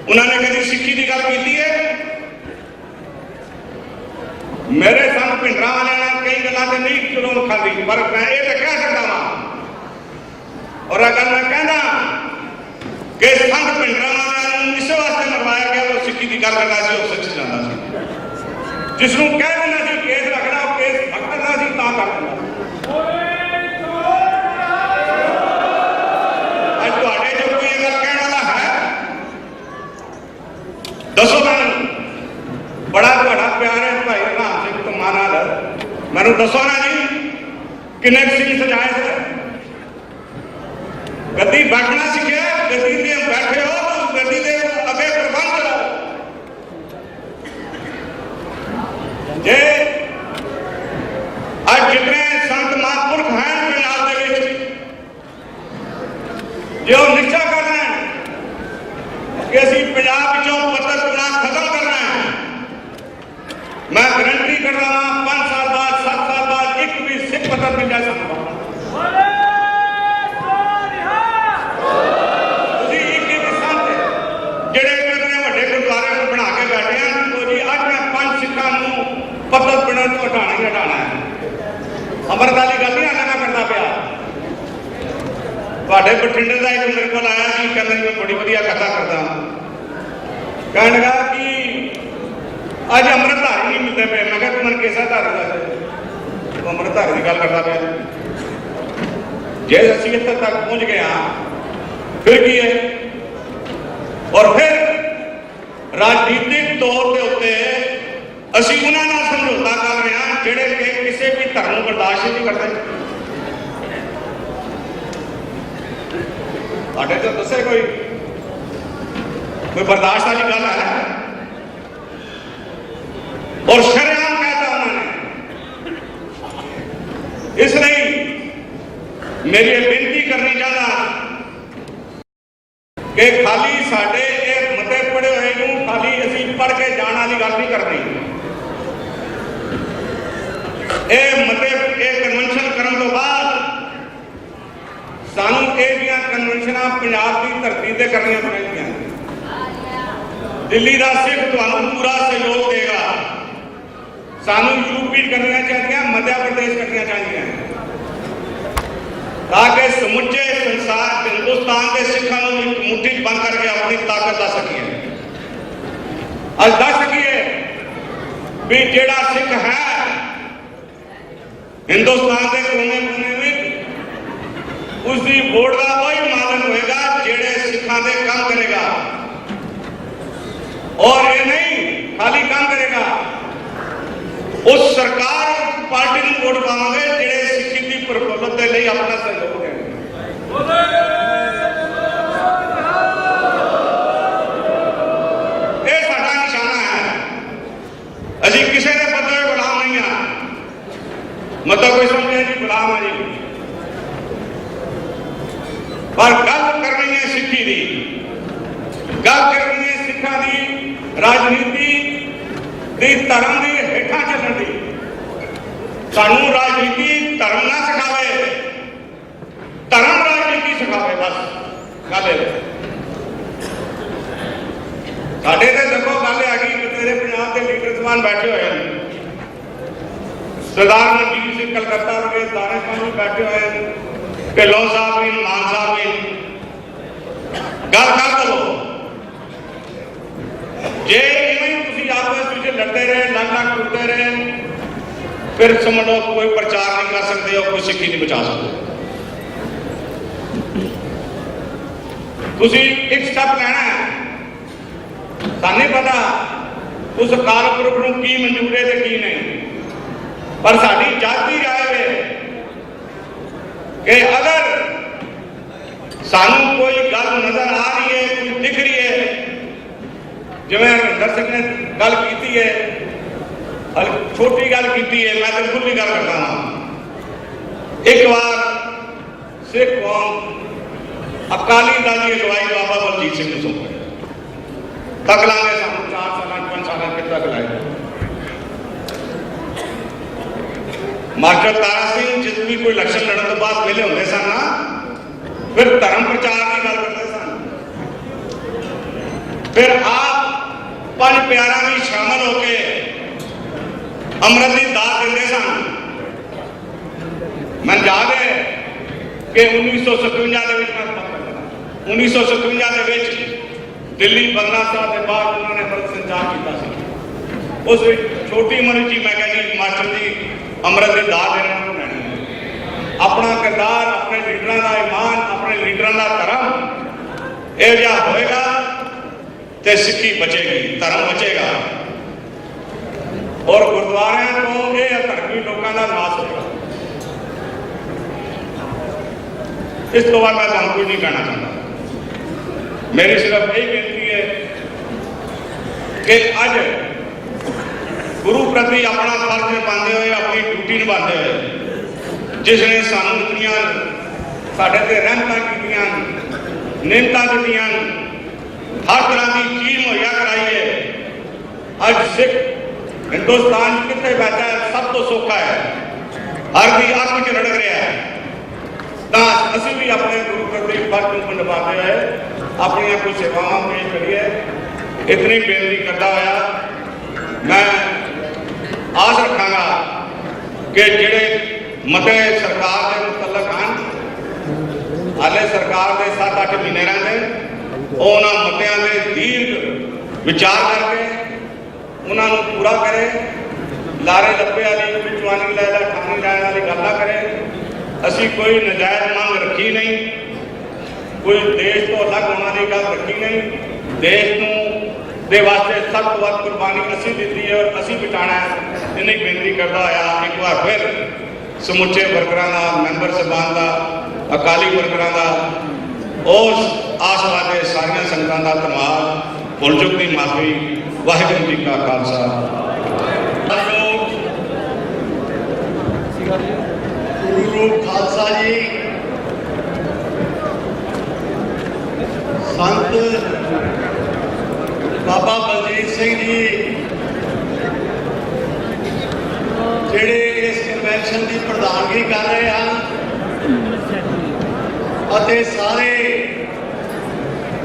ਉਹਨਾਂ ਨੇ ਕਦੀ ਸਿੱਖੀ ਦੀ ਗੱਲ ਕੀਤੀ ਹੈ? ਮੇਰੇ ਸੰਗ ਭਿੰਡਰਾਂ ਵਾਲਿਆਂ ਨੇ ਕਈ ਗੱਲਾਂ ਤੇ ਨਹੀਂ ਚਲੋ ਖਾਂਦੀ, ਪਰ ਮੈਂ ਇਹ ਤਾਂ ਕਹਿ ਸਕਦਾ ਵਾਂ ਔਰ ਅਗਰ ਮੈਂ ਕਹਿੰਦਾ ਕਿ ਸੰਗ ਭਿੰਡਰਾਂ ਵਾਲਿਆਂ ਨੂੰ ਇਸੇ ਵਾਸਤੇ ਮਰਵਾਇਆ ਗਿਆ ਉਹ ਸਿੱਖੀ ਦੀ ਗੱਲ ਕਰਦਾ ਸੀ, ਉਹ ਸੱਚ ਜਾਂਦਾ ਸੀ। ਜਿਸ ਨੂੰ ਕਹਿ ਦਿੰਦਾ ਸੀ ਕੇਸ ਰੱਖਣਾ, ਉਹ ਕੇਸ ਰੱਖਦਾ ਸੀ ਤਾਂ ਕਰ ਦਿੰਦਾ। ਅੱਜ ਤੁਹਾਡੇ ਜੋ ਕੋਈ ਇਹ ਗੱਲ ਕਹਿਣ ਵਾਲਾ ਹੈ ਦੱਸੋ ਮੈਨੂੰ, मैनू दसो ना जी किन्ने सिंह सजाए थे गद्दी बैठना सीखे गद्दी ते बैठे हो तो उस गद्दी के अगे प्रबंध करो जे आज जितने संत महापुरख हैं पंजाब के विच जो निश्चा कर रहे हैं कि असी पंजाब विचों पत्थरपुरा खत्म करना है मैं गारंटी कर रहा हूं 5 साल बाद 7 साल बाद एक भी सिख पत्थर मिल जाए सकता पत्थर पिंड तो हटाना ही हटाना है अमृत वाली गल नहीं आना करता पाया ਤੁਹਾਡੇ ਬਠਿੰਡੇ ਦਾ एक मेरे को आया कि कहना मैं बड़ी वधिया कथा करता कह लगा कि अज अमृतधारी नहीं मिलते पे मैं तू मैं किसा धारी दस तू अमृतधारी की गल करता पाया जे असीं इत्थे तक पहुंच गए हाँ फिर की है और फिर राजनीतिक तौर के उत्ते ਅਸੀਂ ਉਹਨਾਂ ਨਾਲ ਸਮਝੌਤਾ ਕਰ ਰਹੇ ਹਾਂ ਜਿਹੜੇ ਕਿ ਕਿਸੇ ਵੀ ਧਰਮ ਨੂੰ ਬਰਦਾਸ਼ਤ ਨਹੀਂ ਕਰਦੇ ਤੁਹਾਡੇ ਤੋਂ ਦੱਸੇ ਕੋਈ ਬਰਦਾਸ਼ਤ ਵਾਲੀ ਗੱਲ ਹੈ ਔਰ ਸ਼ਰੇਆਮ ਕਹਿਤਾ ਉਹਨਾਂ ਨੇ ਇਸ ਲਈ ਮੇਰੀ ਇਹ ਬੇਨਤੀ ਕਰਨੀ ਚਾਹੁੰਦਾ ਕਿ ਖਾਲੀ ਸਾਡੇ ਇਹ ਮਤੇ ਪੜੇ ਹੋਏ ਨੂੰ ਖਾਲੀ ਅਸੀਂ ਪੜ੍ਹ ਕੇ ਜਾਣ ਵਾਲੀ ਗੱਲ ਨਹੀਂ ਕਰਨੀ कन्वेंशन करने तो बाद सानू कन्वेंशन पंजाब की धरती से करनी चाहिए दिल्ली का सिख तुहानू पूरा सहयोग देगा सानू यूपी करनी चाहिए मध्य प्रदेश करनी चाहिए ताकि समुचे संसार हिंदुस्तान के सिखों को मुट्ठी बंद करके अपनी ताकत ला सकिए अज दस सकिए भी जेड़ा सिख है हिंदुस्तान के कोने कोने में उसकी वोट का वही मालक होएगा जेड़े सिखा के काम करेगा और ये नहीं खाली काम करेगा उस सरकार पार्टी को वोट पावे जेड़े सिखी की प्रफुल्लत के लिए अपना सहयोग देंगे ये साडा निशाना है अजी किसी के पद में गुलाम नहीं है मतलब कोई समझे जी गुलाम है जी पर गल करनी है सिखी की गल करनी है सिखा की राजनीति की धर्म की हेठा चलने की सानू राजनीति धर्म ना सिखावे धर्म राजनीति सिखावे बस गल साढ़े तो देखो गल आ गई तेरे पंजाब के लीडर जवान बैठे हुए हैं सरदार मनजीत सिंह कलकत्ता के दाने पानी बैठे हुए ढिल्लों साहब भी मान साहब भी गल कर दो जे आपस में लड़ते रहे लग टूटते रहे फिर समझ लो कोई प्रचार नहीं कर सकते और कोई सिक्खी नहीं बचा सकते एक स्टेप लेना है सानू पता उस अकाल पुरख को की मंजूर है की नहीं पर साड़ी जाती राय है कि अगर सानू कोई गल नजर आ रही है कोई दिख रही है जिवें हरविंदर सिंह ने गल की है छोटी गल की है मैं तो खुली गल करता हाँ एक बार सिख कौम अकाली दल की अगवाई बाबा बलजीत सिंह को सौंपे तक लांगे सानू 4 साल 5 साल कि तक लाए मास्टर तारा सिंह जिस भी कोई इलेक्शन लड़ने तो बाद वेले होंगे सन ना फिर धर्म प्रचार की गल करते सन फिर आप 5 प्यारा भी शामिल होके अमृत की दात देंगे सन मैं याद है कि 1957 दिल्ली बंगला साहब के बाद उन्होंने अमृत संचार किया उस छोटी उम्र जी मैं कहती मास्टर जी अमृत की दात देना अपना किरदार अपने लीडर का ईमान अपने लीडर का धर्म यह होएगा तो सिक्खी बचेगी धर्म बचेगा और गुरुद्वारिਆਂ ਤੋਂ ਇਹ ਧਰਮੀ ਲੋਕਾਂ ਦਾ ਨਾਸ ਹੋਏਗਾ। ਇਸ ਤੋਂ ਬਾਅਦ मैं ਤੁਹਾਨੂੰ कुछ नहीं कहना चाहता। मेरी सिर्फ यही बेनती है कि अज गुरु प्रति अपना फर्ज निभाते हुए, अपनी ड्यूटी निभाते हुए, जिसने सानू इतनियां साढ़े ते रहमतां कीतियां, नेमतां दित्तियां, हर तरह की चीज मुहैया कराई है। अज सिख हिंदुस्तान कितने बैठा है, सब तो सौखा है, हर की अख च रड़क रहा है। तो असीं भी अपने गुरु प्रति फर्ज निभाते हुए अपनी कुछ सेवावां पेश करिए। इतनी बेनती करता होया मैं आस रखांगा कि जिहड़े मते सरकार के मुतलक हैं, हाले सरकार के 7-8 महीने रहंदे, उन्हां मतियां दे दीर्घ विचार करके उन्होंने पूरा करे। लारे लप्पे वाली पिछवानी लै लै खानी लैन वाली गल ना करे। असी कोई नजायज मंग रखी नहीं, कोई देश तो अलग होने की गल रखी नहीं। देश दे वास्ते सब तो वध कुर्बानी असी दी है और असी बिटाना है। इन्हें बेनती करता होया एक बार फिर समुचे वर्करां दा, मैंबर साहबान दा, अकाली वर्करां दा, उस आसवादे सारियां संगतां दा धन्नवाद, भुल चुक दी माफी। वाहिगुरू जी का खालसा। गुरु खालसा जी, संत बाबा बलजीत सिंह जी जिहड़े इस कन्वेंशन की प्रधानगी कर रहे हैं, अते सारे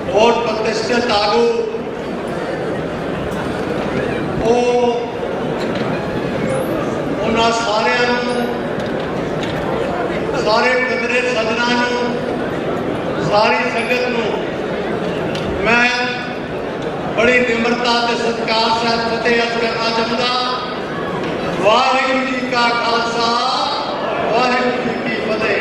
बहुत प्रतिष्ठित आगू उन्होंने सारे कदरे सदना सारी संगत मैं बड़ी निम्रता के सत्कार से फतेह अर्ज करना चाहता। वाहिगुरू जी का खालसा, वाहिगुरू जी की फतेह।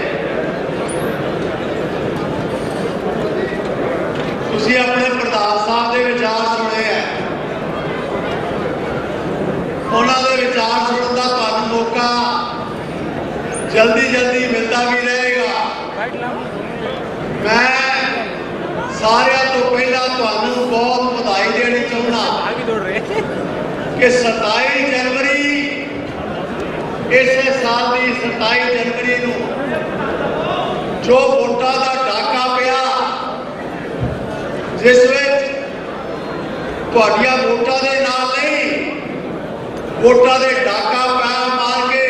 तुसीं अपने प्रधान साहब के विचार सुने हैं, उन्होंने विचार सुनने का तुहानूं मौका जल्दी जल्दी मिलता भी रहेगा। मैं सारिया तो पहला तुहानूं बहुत बधाई देनी चाहना कि 27 जनवरी इस साल की 27 जनवरी नूं जो वोटां का डाका पिया, जिस विच तुहाडियां वोटां दे नाल नहीं, वोटां दे डाका पाया मार के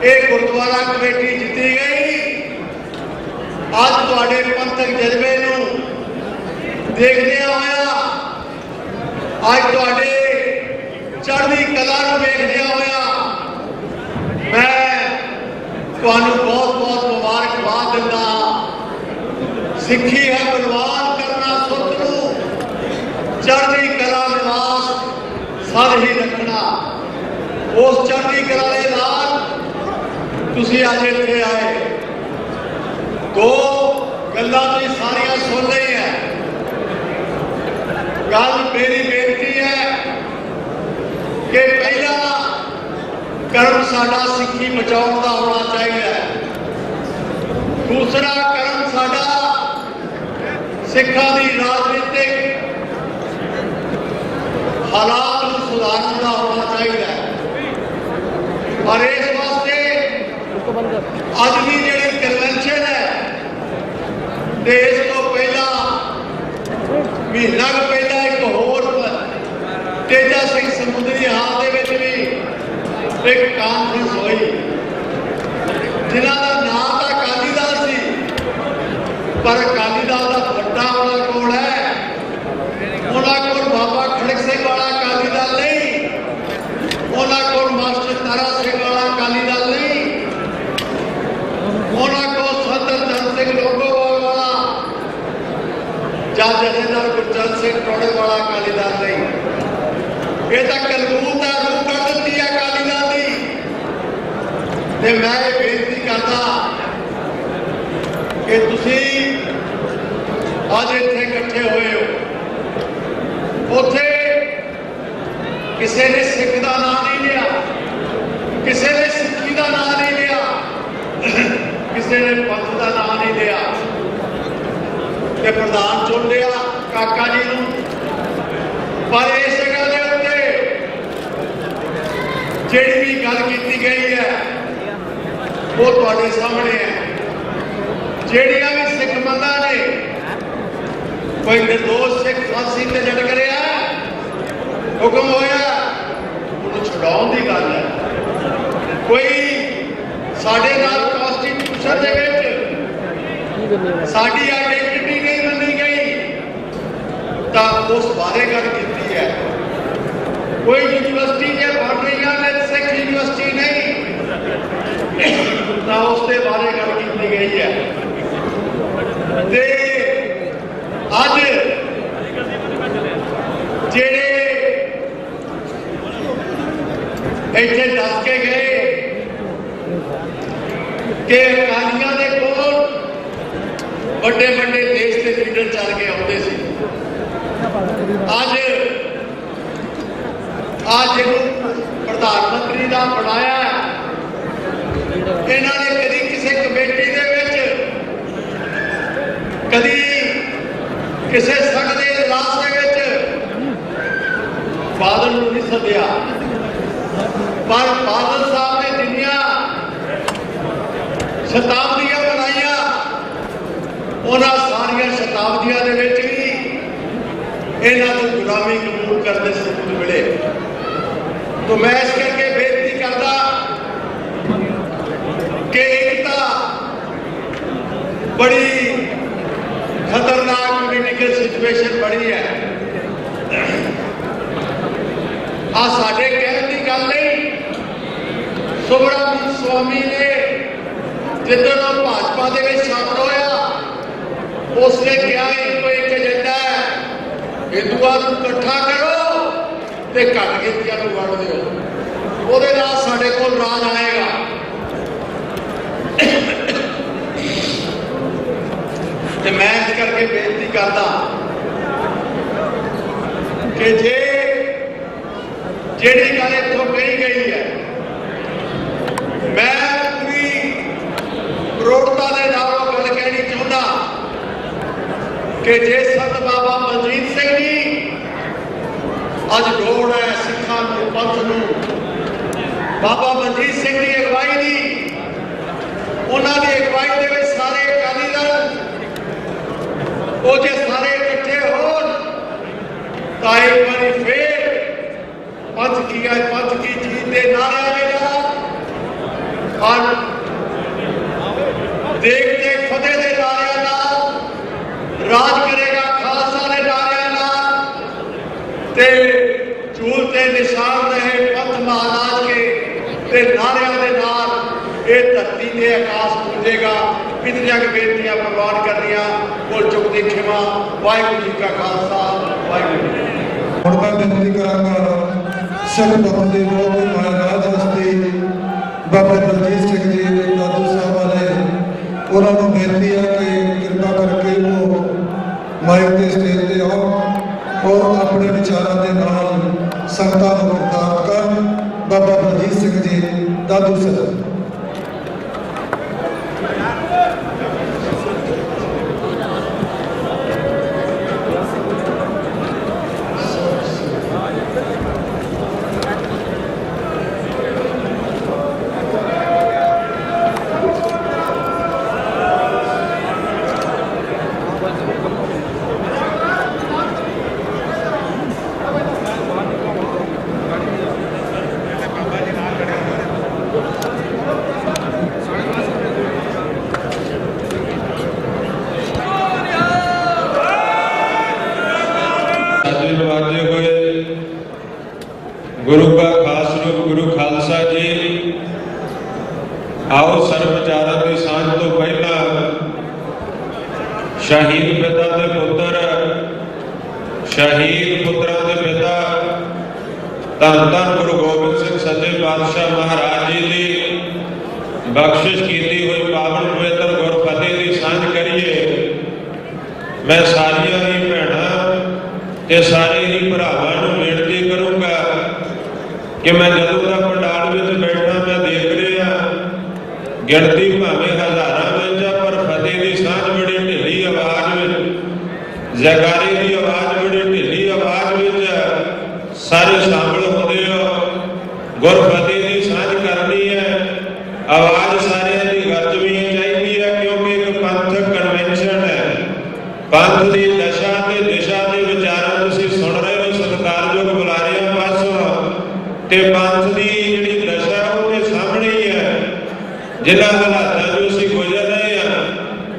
एक गुरुद्वारा कमेटी जीती गई। अज तुहाडे पंथक जज्बे नूं देखदे होया, अज तुहाडे चढ़दी कला नूं वेखदे होया मैं तुहानूं बहुत बहुत मुबारकबाद दिंदा। सिੱਖੀ है बलवान करना सुख नूं, चढ़दी कला निवास सद ही रखना। उस चढ़दी कला दे नाल तुसीं अज इत्थे आए, दो गल्लां तुसीं सारियां सुन रही है। गल मेरी बेनती है कि पहला कर्म साडा सिੱਖੀ बचाउण दा होना चाहिए, दूसरा कर्म साडा सिੱਖਾਂ ਦੀ राजनीतिक हालात ਨੂੰ सुधारन का होना चाहिए। और इस वास्ते अज की जी कन्वेंशन है, इस तो पहला महीना पहला एक होर तेजा सिंह समुद्री हाल के भी एक कॉन्फ्रेंस हुई, जिन्हों का नाम तो अकाली दल सी, पर अकाली दल का बड़ा उन्होंने कोल है। उन्होंने कोल बाबा खड़क सिंह वाला अकाली दल नहीं, उन्होंने कोल मास्टर तारा सिंह वाला अकाली दल नहीं, उन्होंने कोल सदर चंद सिंह लोगोवाल वाला ਜਾਂ ਜਥੇਦਾਰ ਗੁਰਚਰਨ ਸਿੰਘ ਟੋੜੇ ਵਾਲਾ ਅਕਾਲੀ ਦਲ ਨਹੀਂ। ਇਹ ਤਾਂ ਕਲਗੂਰ ਦਾ ਰੂਪ ਕੱਢ ਦਿੱਤੀ ਹੈ ਅਕਾਲੀ ਦਲ ਦੀ। ਤੇ ਮੈਂ ਇਹ ਬੇਨਤੀ ਕਰਦਾ ਕਿ ਤੁਸੀਂ ਅੱਜ ਇੱਥੇ ਇਕੱਠੇ ਹੋਏ ਹੋ, ਉੱਥੇ ਕਿਸੇ ਨੇ ਸਿੱਖ ਦਾ ਨਾਂ ਨਹੀਂ ਲਿਆ, ਕਿਸੇ ਨੇ ਸਿੱਖੀ ਦਾ ਨਾਂ ਨਹੀਂ ਲਿਆ, ਕਿਸੇ ਨੇ ਪੰਥ ਦਾ ਨਾਂ ਨਹੀਂ ਲਿਆ ਤੇ ਪ੍ਰਧਾਨ ਚੁਣ ਲਿਆ ਕਾਕਾ ਜੀ ਨੂੰ। ਪਰ ਇਸ ਜਗ੍ਹਾ ਦੇ ਉੱਤੇ ਜਿਹੜੀ ਵੀ ਗੱਲ ਕੀਤੀ ਗਈ ਹੈ ਉਹ ਤੁਹਾਡੇ ਸਾਹਮਣੇ ਹੈ। ਜਿਹੜੀਆਂ ਵੀ ਸਿੱਖ ਮੰਨਾਂ ਨੇ, ਕੋਈ ਨਿਰਦੋਸ਼ ਸਿੱਖ ਫਾਂਸੀ ਤੇ ਲਟਕ ਰਿਹਾ, ਹੁਕਮ ਹੋਇਆ ਉਹਨੂੰ ਛੁਡਾਉਣ ਦੀ ਗੱਲ ਹੈ। ਕੋਈ ਸਾਡੇ ਨਾਲ ਕਨਸਟੀਟਿਊਸ਼ਨ ਦੇ ਵਿੱਚ ਸਾਡੀ ਆਈਡੈਂਟੀਟੀ ਨਹੀਂ ਮੰਨੀ ਗਈ ਤਾਂ ਉਸ ਬਾਰੇ ਗੱਲ ਕੀਤੀ ਹੈ। ਕੋਈ ਯੂਨੀਵਰਸਿਟੀ ਜੇ ਬਣ ਰਹੀਆਂ ਨੇ ਸਿੱਖ ਯੂਨੀਵਰਸਿਟੀ ਨਹੀਂ ਤਾਂ ਉਸ ਦੇ ਬਾਰੇ ਗੱਲ ਕੀਤੀ ਗਈ ਹੈ। ਤੇ ਅੱਜ ਜਿਹੜੇ ਇੱਥੇ ਦੱਸ ਕੇ ਗਏ ਕਿ ਅਕਾਲੀਆਂ ਦੇ ਕੋਲ ਵੱਡੇ ਵੱਡੇ ਦੇਸ਼ ਦੇ ਲੀਡਰ ਚੱਲ ਕੇ ਆਉਂਦੇ ਸੀ। ਅੱਜ ਜਿਹਨੂੰ ਪ੍ਰਧਾਨ ਮੰਤਰੀ ਦਾ ਬਣਾਇਆ, ਇਹਨਾਂ ਨੇ ਕਦੀ ਕਿਸੇ ਕਮੇਟੀ ਦੇ ਵਿੱਚ, ਕਦੀ ਕਿਸੇ ਸੰਘ ਦੇ ਇਜਲਾਸ ਦੇ ਵਿੱਚ ਬਾਦਲ ਨੂੰ ਨਹੀਂ ਸੱਦਿਆ। ਪਰ ਬਾਦਲ ਸਾਹਿਬ ਨੇ ਜਿੰਨੀਆਂ ਸ਼ਤਾਬਦੀਆਂ ਬਣਾਈਆਂ, ਉਹਨਾਂ ਸਾਰੀਆਂ ਸ਼ਤਾਬਦੀਆਂ ਦੇ ਵਿੱਚ ਵੀ ਇਹਨਾਂ ਨੂੰ ਗੁਲਾਮੀ ਕਬੂਲ ਕਰਦੇ ਸਬੂਤ ਮਿਲੇ। तो मैं इस करके बेनती करता कि एक बड़ी खतरनाक पोलिटिकल सिचुएशन बनी है। साडे कहने की गल नहीं, सुब्रमण्यम स्वामी ने जिदन भाजपा दे विच शामिल होया, उसने कहा इको एक एजेंडा है, हिंदुओं को इकट्ठा करो ते घट गिनतियां नूं वंड दिओ, ਉਹਦੇ ਨਾਲ ਸਾਡੇ ਕੋਲ ਰਾਜ ਆਏਗਾ। ਤੇ ਮੈਂ ਇਸ ਕਰਕੇ ਬੇਨਤੀ ਕਰਦਾ ਕਿ ਜਿਹੜੀ ਗੱਲ ਇੱਥੋਂ ਕਹੀ ਗਈ ਹੈ, ਮੈਂ ਪੂਰੀ ਪ੍ਰੋੜਤਾ ਦੇ ਨਾਲ ਉਹ ਗੱਲ ਕਹਿਣੀ ਚਾਹੁੰਦਾ ਕਿ ਜੇ ਸੰਤ ਬਾਬਾ ਮਨਜੀਤ ਸਿੰਘ ਜੀ ਅੱਜ ਲੋੜ ਹੈ ਸਿੱਖਾਂ ਨੂੰ, ਪੰਥ ਨੂੰ, बाबा मनजीत सिंह की अगवाई की, उन्होंने अगवाई के ਵਿੱਚ सारे अकाली दल वो जे सारे इकट्ठे हो तो एक बार फिर पंथ की जीत के नारे के नाल और देख देख फतेह के नारे नाल, राज करेगा खालसा के नारे नाल ते झूल ते निशान रहे पंथ महाराज के नारिया के नाल ये धरती के आकाश गूंजेगा। इतनी बेनतियां प्रवान करनिया बोल चुकती खिमा। वाहिगुरू जी का खालसा, वाहिगुरू जी। ਹੁਣ ਮੈਂ ਬੇਨਤੀ ਕਰਾਂਗਾ ਸਿੱਖ ਪੰਥ ਦੇ ਬਹੁਤ ਮਹਾਰਾਜ ਹਸਤੀ ਬਾਬਾ ਬਲਜੀਤ ਸਿੰਘ ਜੀ ਦਾਦੂ ਸਾਹਿਬ ਵਾਲੇ, ਉਹਨਾਂ ਨੂੰ ਬੇਨਤੀ ਹੈ ਕਿ ਕਿਰਪਾ ਕਰਕੇ ਉਹ ਮਾਈਕ ਤੇ ਸਟੇਜ ਤੇ ਆਓ ਔਰ ਆਪਣੇ ਵਿਚਾਰਾਂ ਦੇ ਨਾਲ ਸੰਗਤਾਂ ਨੂੰ ਗੁਰਦਾਰ ਕਰਨ। बाबा बलजीत सिंह जी दादू साहब। गुरु का खास रूप गुरु खालसा जी, आओ सर्व विचारों की सांझ तो पहला शहीद पिता के पुत्र, शहीद पुत्रा के पिता धन धन गुरु गोबिंद सिंह सच्चे पातशाह महाराज जी की बख्शिश की हुई पावन पवित्र गुरफतेह की सांझ करिए। मैं सारिया ही भैणों ते सारे ही भरावां नूं बेनती करूँगा कि मैं जदों का पंडाल में बैठा मैं देख रहा गिणती भावें हज़ारां विच आ पर फतेह की सांझ बड़ी ढिली आवाज़ में, जयकारे की आवाज़ बड़ी ढिली आवाज़ में सारे शामिल होंदे हो। गुर फतेह की सांझ करनी है, आवाज़ सारे की गरजनी चाहिए है, क्योंकि एक पंथक कन्वेंशन है। पंथ की दशा ते दिशा के विचार तुसीं सुन रहे हो सत्कारयोग बुलारियां पासों, ते पंथ की जिहड़ी दशा उहदे सामने ही है जिन्हां हालातां जो असीं गुजर रहे हैं।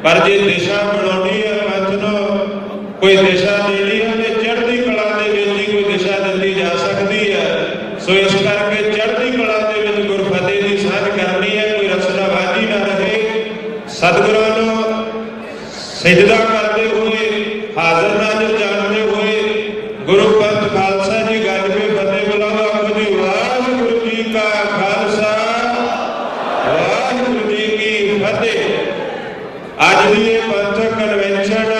पर जे दिशा बनाउणी है पंथ नूं कोई दिशा देनी है ते चढ़दी कला दे विच ही कोई दिशा दित्ती जा सकदी है। सो इस करके चढ़दी कला दे विच गुरफतेह की सांझ करनी है, कोई रसनाबाजी ना रहे। सतगुरां नूं सिजदा करते हुए हाज़र नाज़र जानते हुए गुरु पंथ खालसा जी गज पे फतेह बुलाओ। आखो जी वाहिगुरू जी का खालसा वाहिगुरू जी की फतेह। अज की ये पंथक कन्वेंशन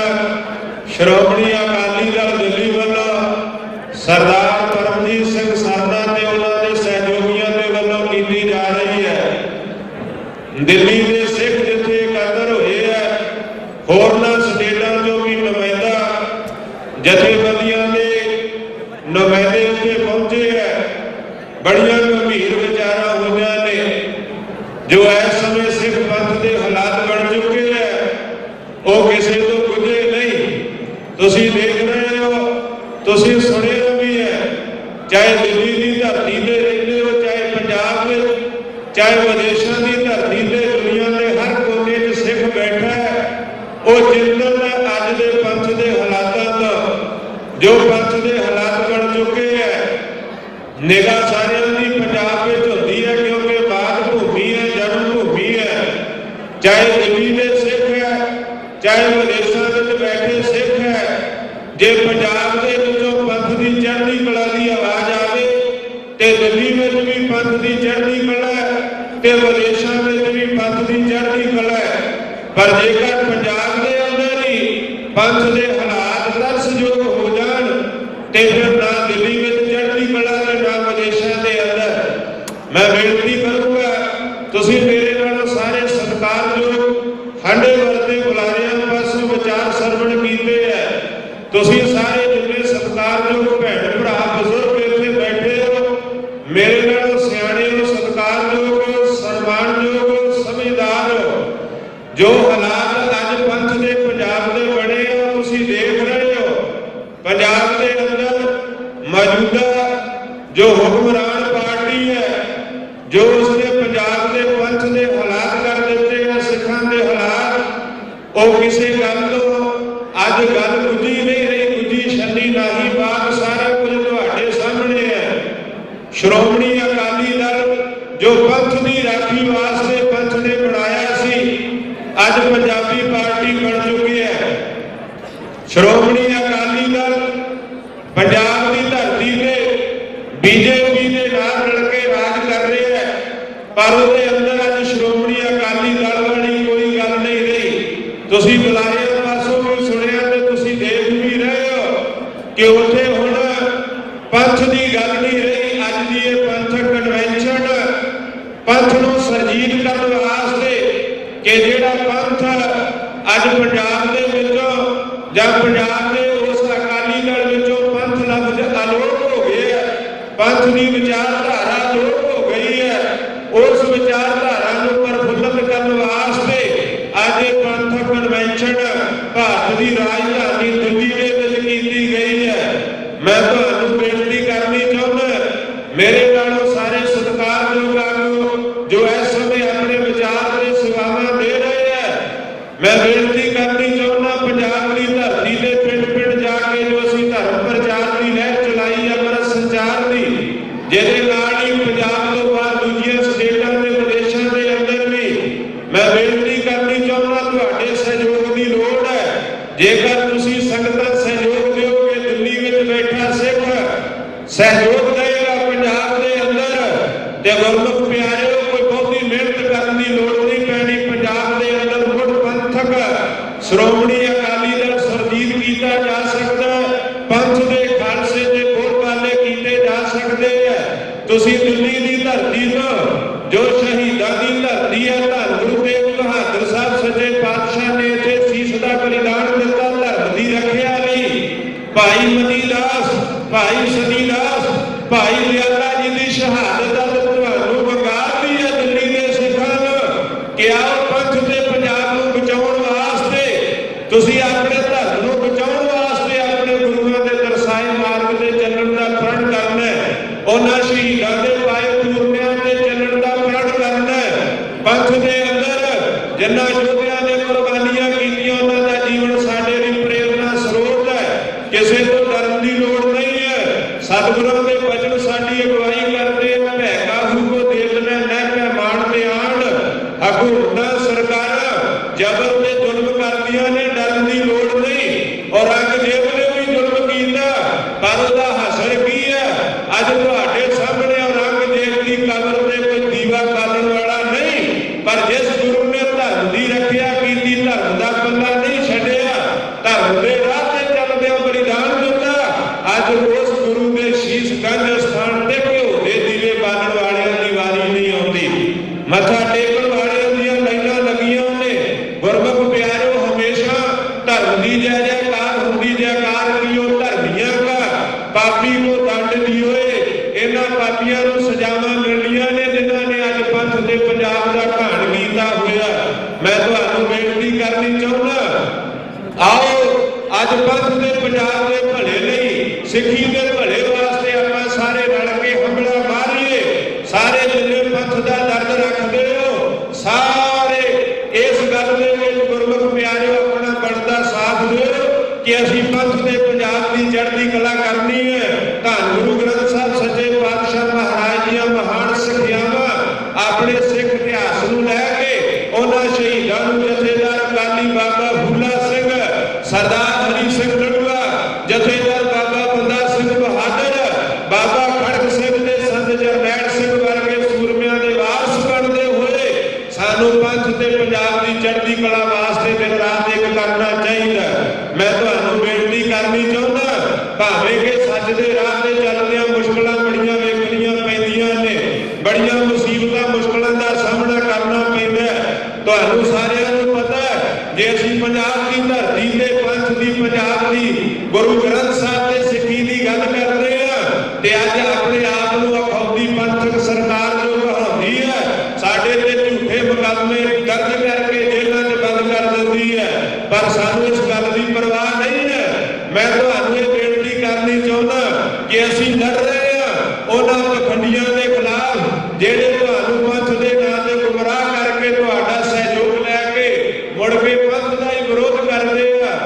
श्रोमणी अकाली दल दिल्ली वालों सरदार परमजीत सिंह सरना ते उन्होंने सहयोगियों के वालों की जा रही है। दिल्ली के सिख जिथे एकत्र हुए है, होरना स्टेटां चों भी नुमाइंदा जथेबंदियां के नुमाइंदे उत्थे पहुंचे है। बड़ियां गंभीर विचारां होईयां ने जो इस समय सिख पंथ के हालात बन चुके हैं, वो किसी तो गुजे नहीं। तुसीं देख रहे हो, तुसीं सुनिया भी है, चाहे दिल्ली की धरती ते रहिंदे हो, चाहे पंजाब में, चाहे विदेशों की धरती ते दुनिया के हर कोने च सिख बैठा है। वो चिंतन अज दे पंथ के हालातों तो जो पंथ के हालात बन चुके हैं, निगाह सारियां दी पंजाब में होती है, क्योंकि मात भूमि है, जन्म भूमि है। चाहे दिल्ली में सिख है, चाहे विदेशों में बैठे सिख है, जे पंजाब के विचों पंथ की चढ़ती कला की आवाज़ आवे ते दिल्ली में भी पंथ की चढ़ती कला है, ते विदेशों में भी पंथ की चढ़ती कला है। पर जेकर पंजाब के अंदर ही पंथ के हालात तरसयोग हो जान ते फिर ना दिल्ली में चढ़ती कला ते ना विदेशों के अंदर। मैं बेनती करूंगा तुसीं मेरे नाल सारे सत्कारयोग हांडे वरते बुलारियां पासों विचार सरवण कीते है। तुसीं सारे जिन्ने सत्कारयोग भैण भरा बुजुर्ग इत्थे बैठे हो, मेरे नाल सियाणे हो, सत्कारयोग हो, सन्मानयोग हो, समझदार हो। जो हालात अज पंथ के पंजाब के बने हो तुसीं देख रहे हो। पंजाब के अंदर मौजूदा जो हुक्मरान पार्टी है, जो उसने पंजाब के पंथ के हालात कर दिते हैं, सिखां के हालात, वो किसी गल तो अज गल गुजी नहीं रही, गुजी छली नाही बात सारा कुछ तुहाडे सामने है। श्रोमणी अकाली दल जो पंथ की राखी वास्ते पंथ ने बनाया सी, अज पंजाबी पार्टी बन चुकी है। श्रोमणी अकाली दल पंजाब की धरती पे बीजेपी के नाल रल के राज कर रहे हैं, पर उसके अंदर अज श्रोमणी अकाली दल वाली कोई गल नहीं रही। तुसीं बुलारियां पासों भी सुनिया ते तुसीं देख भी रहे हो कि उत्थे हुण पंथ की गल नहीं रही। अज की ये पंथक कन्वेंशन पंथ नूं सरजीत करन वास्ते कि जिहड़ा पंथ अज पंजाब दे विचों जां पंजाब दे उस अकाली दल विचों पंथ लफ्ज अलोप हो गए है, पंथ की विचारधारा अलोप हो गई है। उस विचारधारा नूं प्रफुल्लित करन वास्ते अज ये पंथक कन्वेंशन भारत की राजधानी दिल्ली दे विच कीती गई है। मैं तुहानूं बेनती करनी चाहुंदा, मेरे नालों सारे सत्कारयोग आगू जो इस समय अपने विचार ते सेवावां दे रहे हैं, मैं बेनती करनी चाहुंदा पंजाब की धरती ते पिंड पिंड जाके जो असीं धर्म प्रचार की लहर चलाई अमृत संचार की, जिहदे नाल ही पंजाब तो बाद दूजियां स्टेटां ते विदेशां दे अंदर भी मैं बेनती करनी चाहुंदा तुहाडे सहयोग की लोड़ है। जेकर तुसीं संगतां सहयोग दिओगे, दिल्ली विच बैठा सिख सहयोग देगा पंजाब के अंदर, ते गुरमुख प्यारिओ कोई बहुती मेहनत करने की लोड़ नहीं पैनी। पंजाब के अंदर मुड़ पंथक श्रोमणी अकाली दल सरजीत किया जा सकता है, पंथ के खालसे के बोलबाले किए जा सकते हैं। तुसीं धरती तो जो शहीदां दी धरती है, धन गुरु तेग बहादुर साहब सच्चे पातशाह ने इत्थे सीस दा बलिदान दिता धर्म दी रखिया लई। भाई मती दास, भाई सती दास, भाई लियाला जी की शहादत अज तुहानू वंगारदी है दिल्ली के सिखां कि आओ पंथ ते पंजाब नूं बचाउण वास्ते, तुसीं अपने धर्म नूं बचाउण वास्ते अपने गुरुआं दे दरसाए मार्ग ते चलण दा प्रण करना है। उन्हां शहीदां दे पाए तूरमिआं ते चलण दा प्रण करना है। पंथ दे अंदर जिन्हां योद्धिआं ने कुर्बानियां कीतियां उन्हां दा जीवन साडे लई प्रेरणा स्रोत है। किसी तो डरन की लोड़ नहीं है। सतगुरुओं के वचन साडी अगवाई करते हैं। भैकाहू को देखना न पैमान ते आण, हकूमतां सरकारां जबर ते जुल्म करदियां ने, डरन की लोड़ नहीं। और औरंगजेब ने भी जुल्म कीता पर उहदा हसर की है? अज तुहाडे सामने औरंगजेब की कबर ते कोई दीवा बालन वाला नहीं, पर जिस गुरु ने धर्म की रखिया कीती, धर्म का पल्ला नहीं छड्डिया, धर्म के राह ते चलदिआं बलिदान दिता, अज उस गुरु के शीश गंज स्थान ते घिओ दे दीवे बालन वालिआं दी वारी नहीं आउंदी। मत्था टेकण वालिआं दीआं लाइनां लगियां ने। गुरमुख प्यारो हमेशा धर्म की जय जयकार हुंदी, जयकार कियो धर्मियां का, पापी को दंड दियोए। इन्हां पापियां नूं सजावां मिलणीਆਂ ने जिन्हां ने अज पंथ ते पंजाब दा घाण कीता होया। मैं तुहानूं बेनती करनी चाहुंदा, आओ अज पंथ ते पंजाब दे भले लई, सिੱਖੀ दे भले वास्ते आपां सारे रल के हमला मारीए। सारे जिन्ने पंथ दा दर्द रखदे हो, सारे इस गल दे विच गुरमुख प्यारे अपना बनदा साथ दिओ कि असीं पंथ ते पंजाब दी चढ़दी कला करनी है। धन गुरु ग्रंथ साहब सच्चे पातशाह महाराज दीआं महान सिੱਖਿਆਵਾਂ अपने सिੱਖ इतिहास नूं लै के उन्हां शहीदां नूं जथेदार अकाली बाबा फूला सिंह, सरदार हरी सिंह लड़ूआ, जथेदार बाबा बंदा सिंह बहादुर, बाबा खड़क सिंह ते संत जरनैल सिंह वर्गे सूरमिਆਂ ਦੇ ਵਾਰਸ ਬਣਦੇ ਹੋਏ ਸਾਨੂੰ ਪੰਥ ਤੇ ਪੰਜਾਬ ਦੀ ਚੜ੍ਹਦੀ ਕਲਾ ਵਾਸਤੇ ਦਿਨ ਰਾਤ ਇੱਕ ਕਰਨਾ ਚਾਹੀਦਾ। ਮੈਂ ਤੁਹਾਨੂੰ ਬੇਨਤੀ ਕਰਨੀ ਚਾਹੁੰਦਾ, ਭਾਵੇਂ ਕਿ ਸੱਚ ਦੇ ਰਾਹ ਤੇ ਚੱਲਦਿਆਂ ਮੁਸ਼ਕਲਾਂ ਬੜੀਆਂ ਵੇਖਣੀਆਂ ਪੈਂਦੀਆਂ ਨੇ, ਬੜੀਆਂ ਮੁਸੀਬਤਾਂ ਮੁਸ਼ਕਲਾਂ ਦਾ ਸਾਹਮਣਾ ਕਰਨਾ ਪੈਂਦਾ। ਤੁਹਾਨੂੰ ਸਾਰਿਆਂ ਨੂੰ ਪਤਾ ਹੈ, ਜੇ ਅਸੀਂ ਪੰਜਾਬ ਦੀ ਧਰਤੀ ਤੇ ਪੰਥ ਦੀ, ਪੰਜਾਬ ਦੀ ਗੁਰੂ ਗ੍ਰੰਥ ਸਾਹਿਬ ਤੇ ਸਿੱਖੀ ਦੀ ਗੱਲ ਕਰਦੇ ਹਾਂ ਤੇ ਅੱਜ ਆਪਣੇ ਆਪ ਨੂੰ ਅਖੌਤੀ ਪੰਥਕ ਸਰਕਾਰ ਜੋ ਕਹਾਉਂਦੀ ਹੈ, ਸਾਡੇ ਤੇ ਝੂਠੇ ਮੁਕੱਦਮੇ ਦਰਜ ਕਰਕੇ ਜੇਲ੍ਹਾਂ 'ਚ ਬੰਦ ਕਰ ਦਿੰਦੀ ਹੈ, ਪਰ ਸਾਨੂੰ ਇਸ ਗੱਲ ਦੀ ਪਰਵਾਹ ਨਹੀਂ ਹੈ। ਮੈਂ ਤੁਹਾਨੂੰ ਇਹ ਬੇਨਤੀ ਕਰਨੀ ਚਾਹੁੰਦਾ ਕਿ ਅਸੀਂ ਲੜ ਰਹੇ ਹਾਂ ਉਹਨਾਂ ਪਖੰਡੀਆਂ ਦੇ ਖਿਲਾਫ ਜਿਹੜੇ ਤੁਹਾਨੂੰ ਪੰਥ ਦੇ ਨਾਂ ਤੇ ਗੁੰਮਰਾਹ ਕਰਕੇ ਤੁਹਾਡਾ ਸਹਿਯੋਗ ਲੈ ਕੇ ਮੁੜ ਕੇ ਪੰਥ ਦਾ ਹੀ ਵਿਰੋਧ ਕਰਦੇ ਆ।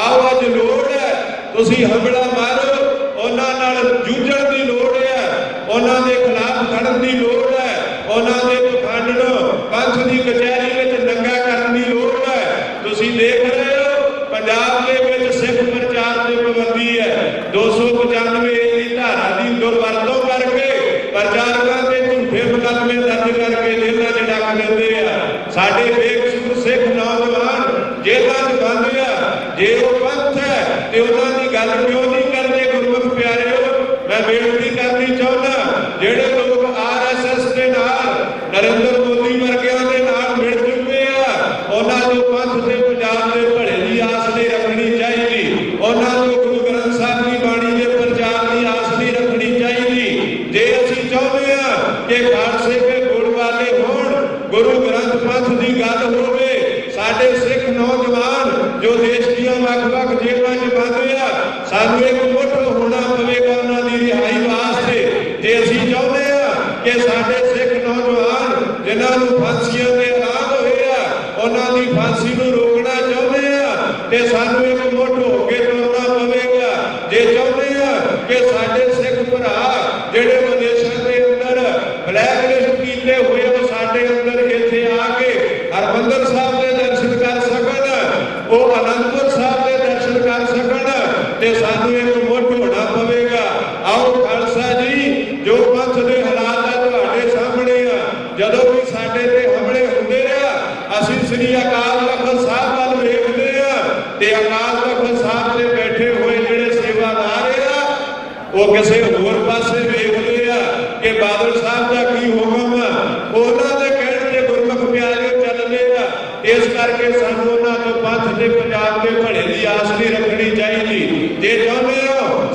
ਆਓ ਅੱਜ ਲੋੜ ਹੈ ਤੁਸੀਂ ਹਮਲਾ ਮਾਰੋ, ਉਹਨਾਂ ਨਾਲ ਜੂਝਣ ਦੀ ਲੋੜ ਹੈ, ਉਹਨਾਂ ਦੇ ਖਿਲਾਫ ਖੜਨ ਦੀ ਲੋੜ ਹੈ, ਉਹਨਾਂ ਦੇ ਪਖੰਡ ਨੂੰ ਪੰਥ ਦੀ ਕਚਹਿਰੀ ਵਿੱਚ ਨੰਗਾ ਕਰਨ ਦੀ ਲੋੜ ਹੈ। ਤੁਸੀਂ ਦੇਖ ਰਹੇ ਹੋ ਪੰਜਾਬ ਦੇ ਵਿੱਚ ਸਿੱਖ ਪ੍ਰਚਾਰ ਤੇ ਪਾਬੰਦੀ ਹੈ। 295 ਦੀ ਧਾਰਾ ਦੀ ਦੁਰਵਰਤੋਂ ਕਰਕੇ ਪ੍ਰਚਾਰਕਾਂ ਤੇ ਝੂਠੇ ਮੁਕੱਦਮੇ ਦਰਜ ਕਰਕੇ ਜੇਲ੍ਹਾਂ 'ਚ ਡੱਕ ਦਿੰਦੇ ਆ। ਸਾਡੇ ਬੇਕਸੂਰ ਸਿੱਖ ਨੌਜਵਾਨ ਜੇਲ੍ਹਾਂ 'ਚ ਬੰਦ ਆ। ਜੇ ਉਹ ਪੰਥ ਹੈ ਤੇ ਉਹਨਾਂ ਦੀ ਗੱਲ ਕਿਉਂ ਨਹੀਂ ਕਰਦੇ? ਗੁਰਮੁਖ ਪਿਆਰਿਓ, ਮੈਂ ਬੇਨਤੀ ਕਰਨੀ ਚਾਹੁੰਦਾ, ਜਿਹੜੇ ਲੋਕ RSS ਦੇ ਨਾਲ, ਨਰਿੰਦਰ ਮੋਦੀ ਵਰਗਿਆਂ ਦੇ ਨਾਲ ਮਿਲ ਚੁੱਕੇ ਆ, ਉਹਨਾਂ ਨੂੰ ਪੰਥ ਤੇ ਪੰਜਾਬ ਦੇ ਭਲੇ ਦੀ ਆਸ ਨਹੀਂ ਰੱਖਣੀ ਚਾਹੀਦੀ। ਉਹਨਾਂ ਨੂੰ ਗੁਰੂ ਗ੍ਰੰਥ ਸਾਹਿਬ ਦੀ ਬਾਣੀ ਦੇ ਪ੍ਰਚਾਰ ਦੀ ਆਸ ਨਹੀਂ ਰੱਖਣੀ ਚਾਹੀਦੀ। ਜੇ ਅਸੀਂ ਚਾਹੁੰਦੇ ਆ ਕਿ ਖਾਲਸੇ ਦੇ ਗੁਣ ਵਾਲੇ ਹੋਣ, ਗੁਰੂ ਗ੍ਰੰਥ ਪੰਥ ਦੀ ਗੱਲ ਹੋਵੇ, ਸਾਡੇ ਸਿੱਖ ਨੌਜਵਾਨ ਜੋ ਦੇਸ਼ ਦੀਆਂ ਵੱਖ-ਵੱਖ ਜੇਲ੍ਹਾਂ 'ਚ ਬੰਦ ਆ, ਸਾਨੂੰ ਇੱਕ ਮੁੱਠ ਹੋਣਾ ਪਵੇਗਾ ਉਹਨਾਂ ਦੀ ਰਿਹਾਈ ਵਾਸਤੇ। ਜੇ ਅਸੀਂ ਚਾਹੁੰਦੇ ਆ ਕਿ ਸਾਡੇ ਸਿੱਖ ਨੌਜਵਾਨ ਜਿਨ੍ਹਾਂ ਨੂੰ ਫਾਂਸੀਆਂ ਦੇ ਐਲਾਨ ਹੋਏ ਆ, ਉਹਨਾਂ ਦੀ ਫਾਂਸੀ ਨੂੰ ਰੋਕਣਾ ਚਾਹੁੰਦੇ ਆ ਤੇ ਸਾਨੂੰ ਇੱਕ ਮੁੱਠ ਹੋ ਕੇ ਤੁਰਨਾ ਪਵੇਗਾ। ਜੇ ਚਾਹੁੰਦੇ ਆ ਕਿ ਸਾਡੇ ਸਿੱਖ ਭਰਾ ਜਿਹੜੇ ਵਿਦੇਸ਼ਾਂ ਦੇ ਅੰਦਰ ਬਲੈਕਲਿਸਟ ਕੀਤੇ ਹੋਏ ਉਹ ਸਾਡੇ ਅੰਦਰ ਇੱਥੇ ਆ ਕੇ ਹਰਿਮੰਦਰ ਸਾਹਿਬ ਦੇ ਦਰਸ਼ਨ ਕਰ ਸਕਣ, ਉਹ ਅਨੰਦਪੁਰ ਸਾਹਿਬ ਦੇ ਦਰਸ਼ਨ ਕਰ ਸਕਣ ਤੇ ਸਾਨੂੰ ਇੱਕ ਮੁੱਠ ਹੋਣਾ ਪਵੇਗਾ। ਆਓ ਖਾਲਸਾ ਜੀ, ਜੋ ਪੰਥ ਦੇ ਹਾਲਾਤ ਆ ਤੁਹਾਡੇ ਸਾਹਮਣੇ ਆ, ਜਦੋਂ ਵੀ ਸਾਡੇ ਤੇ ਹਮਲੇ ਹੁੰਦੇ ਆ, ਅਸੀਂ ਸ੍ਰੀ ਅਕਾਲ ਤਖਤ ਸਾਹਿਬ ਵੱਲ ਵੇਖਦੇ ਆ ਤੇ ਅਕਾਲ ਤਖਤ ਸਾਹਿਬ ਤੇ ਬੈਠੇ ਹੋਏ ਜਿਹੜੇ ਸੇਵਾਦਾਰ ਆ, ਉਹ ਕਿਸੇ ਹੋਰ ਪਾਸੇ ਵੇਖਦੇ ਆ ਕਿ ਬਾਦਲ ਸਾਹਿਬ ਦਾ ਕੀ ਹੋ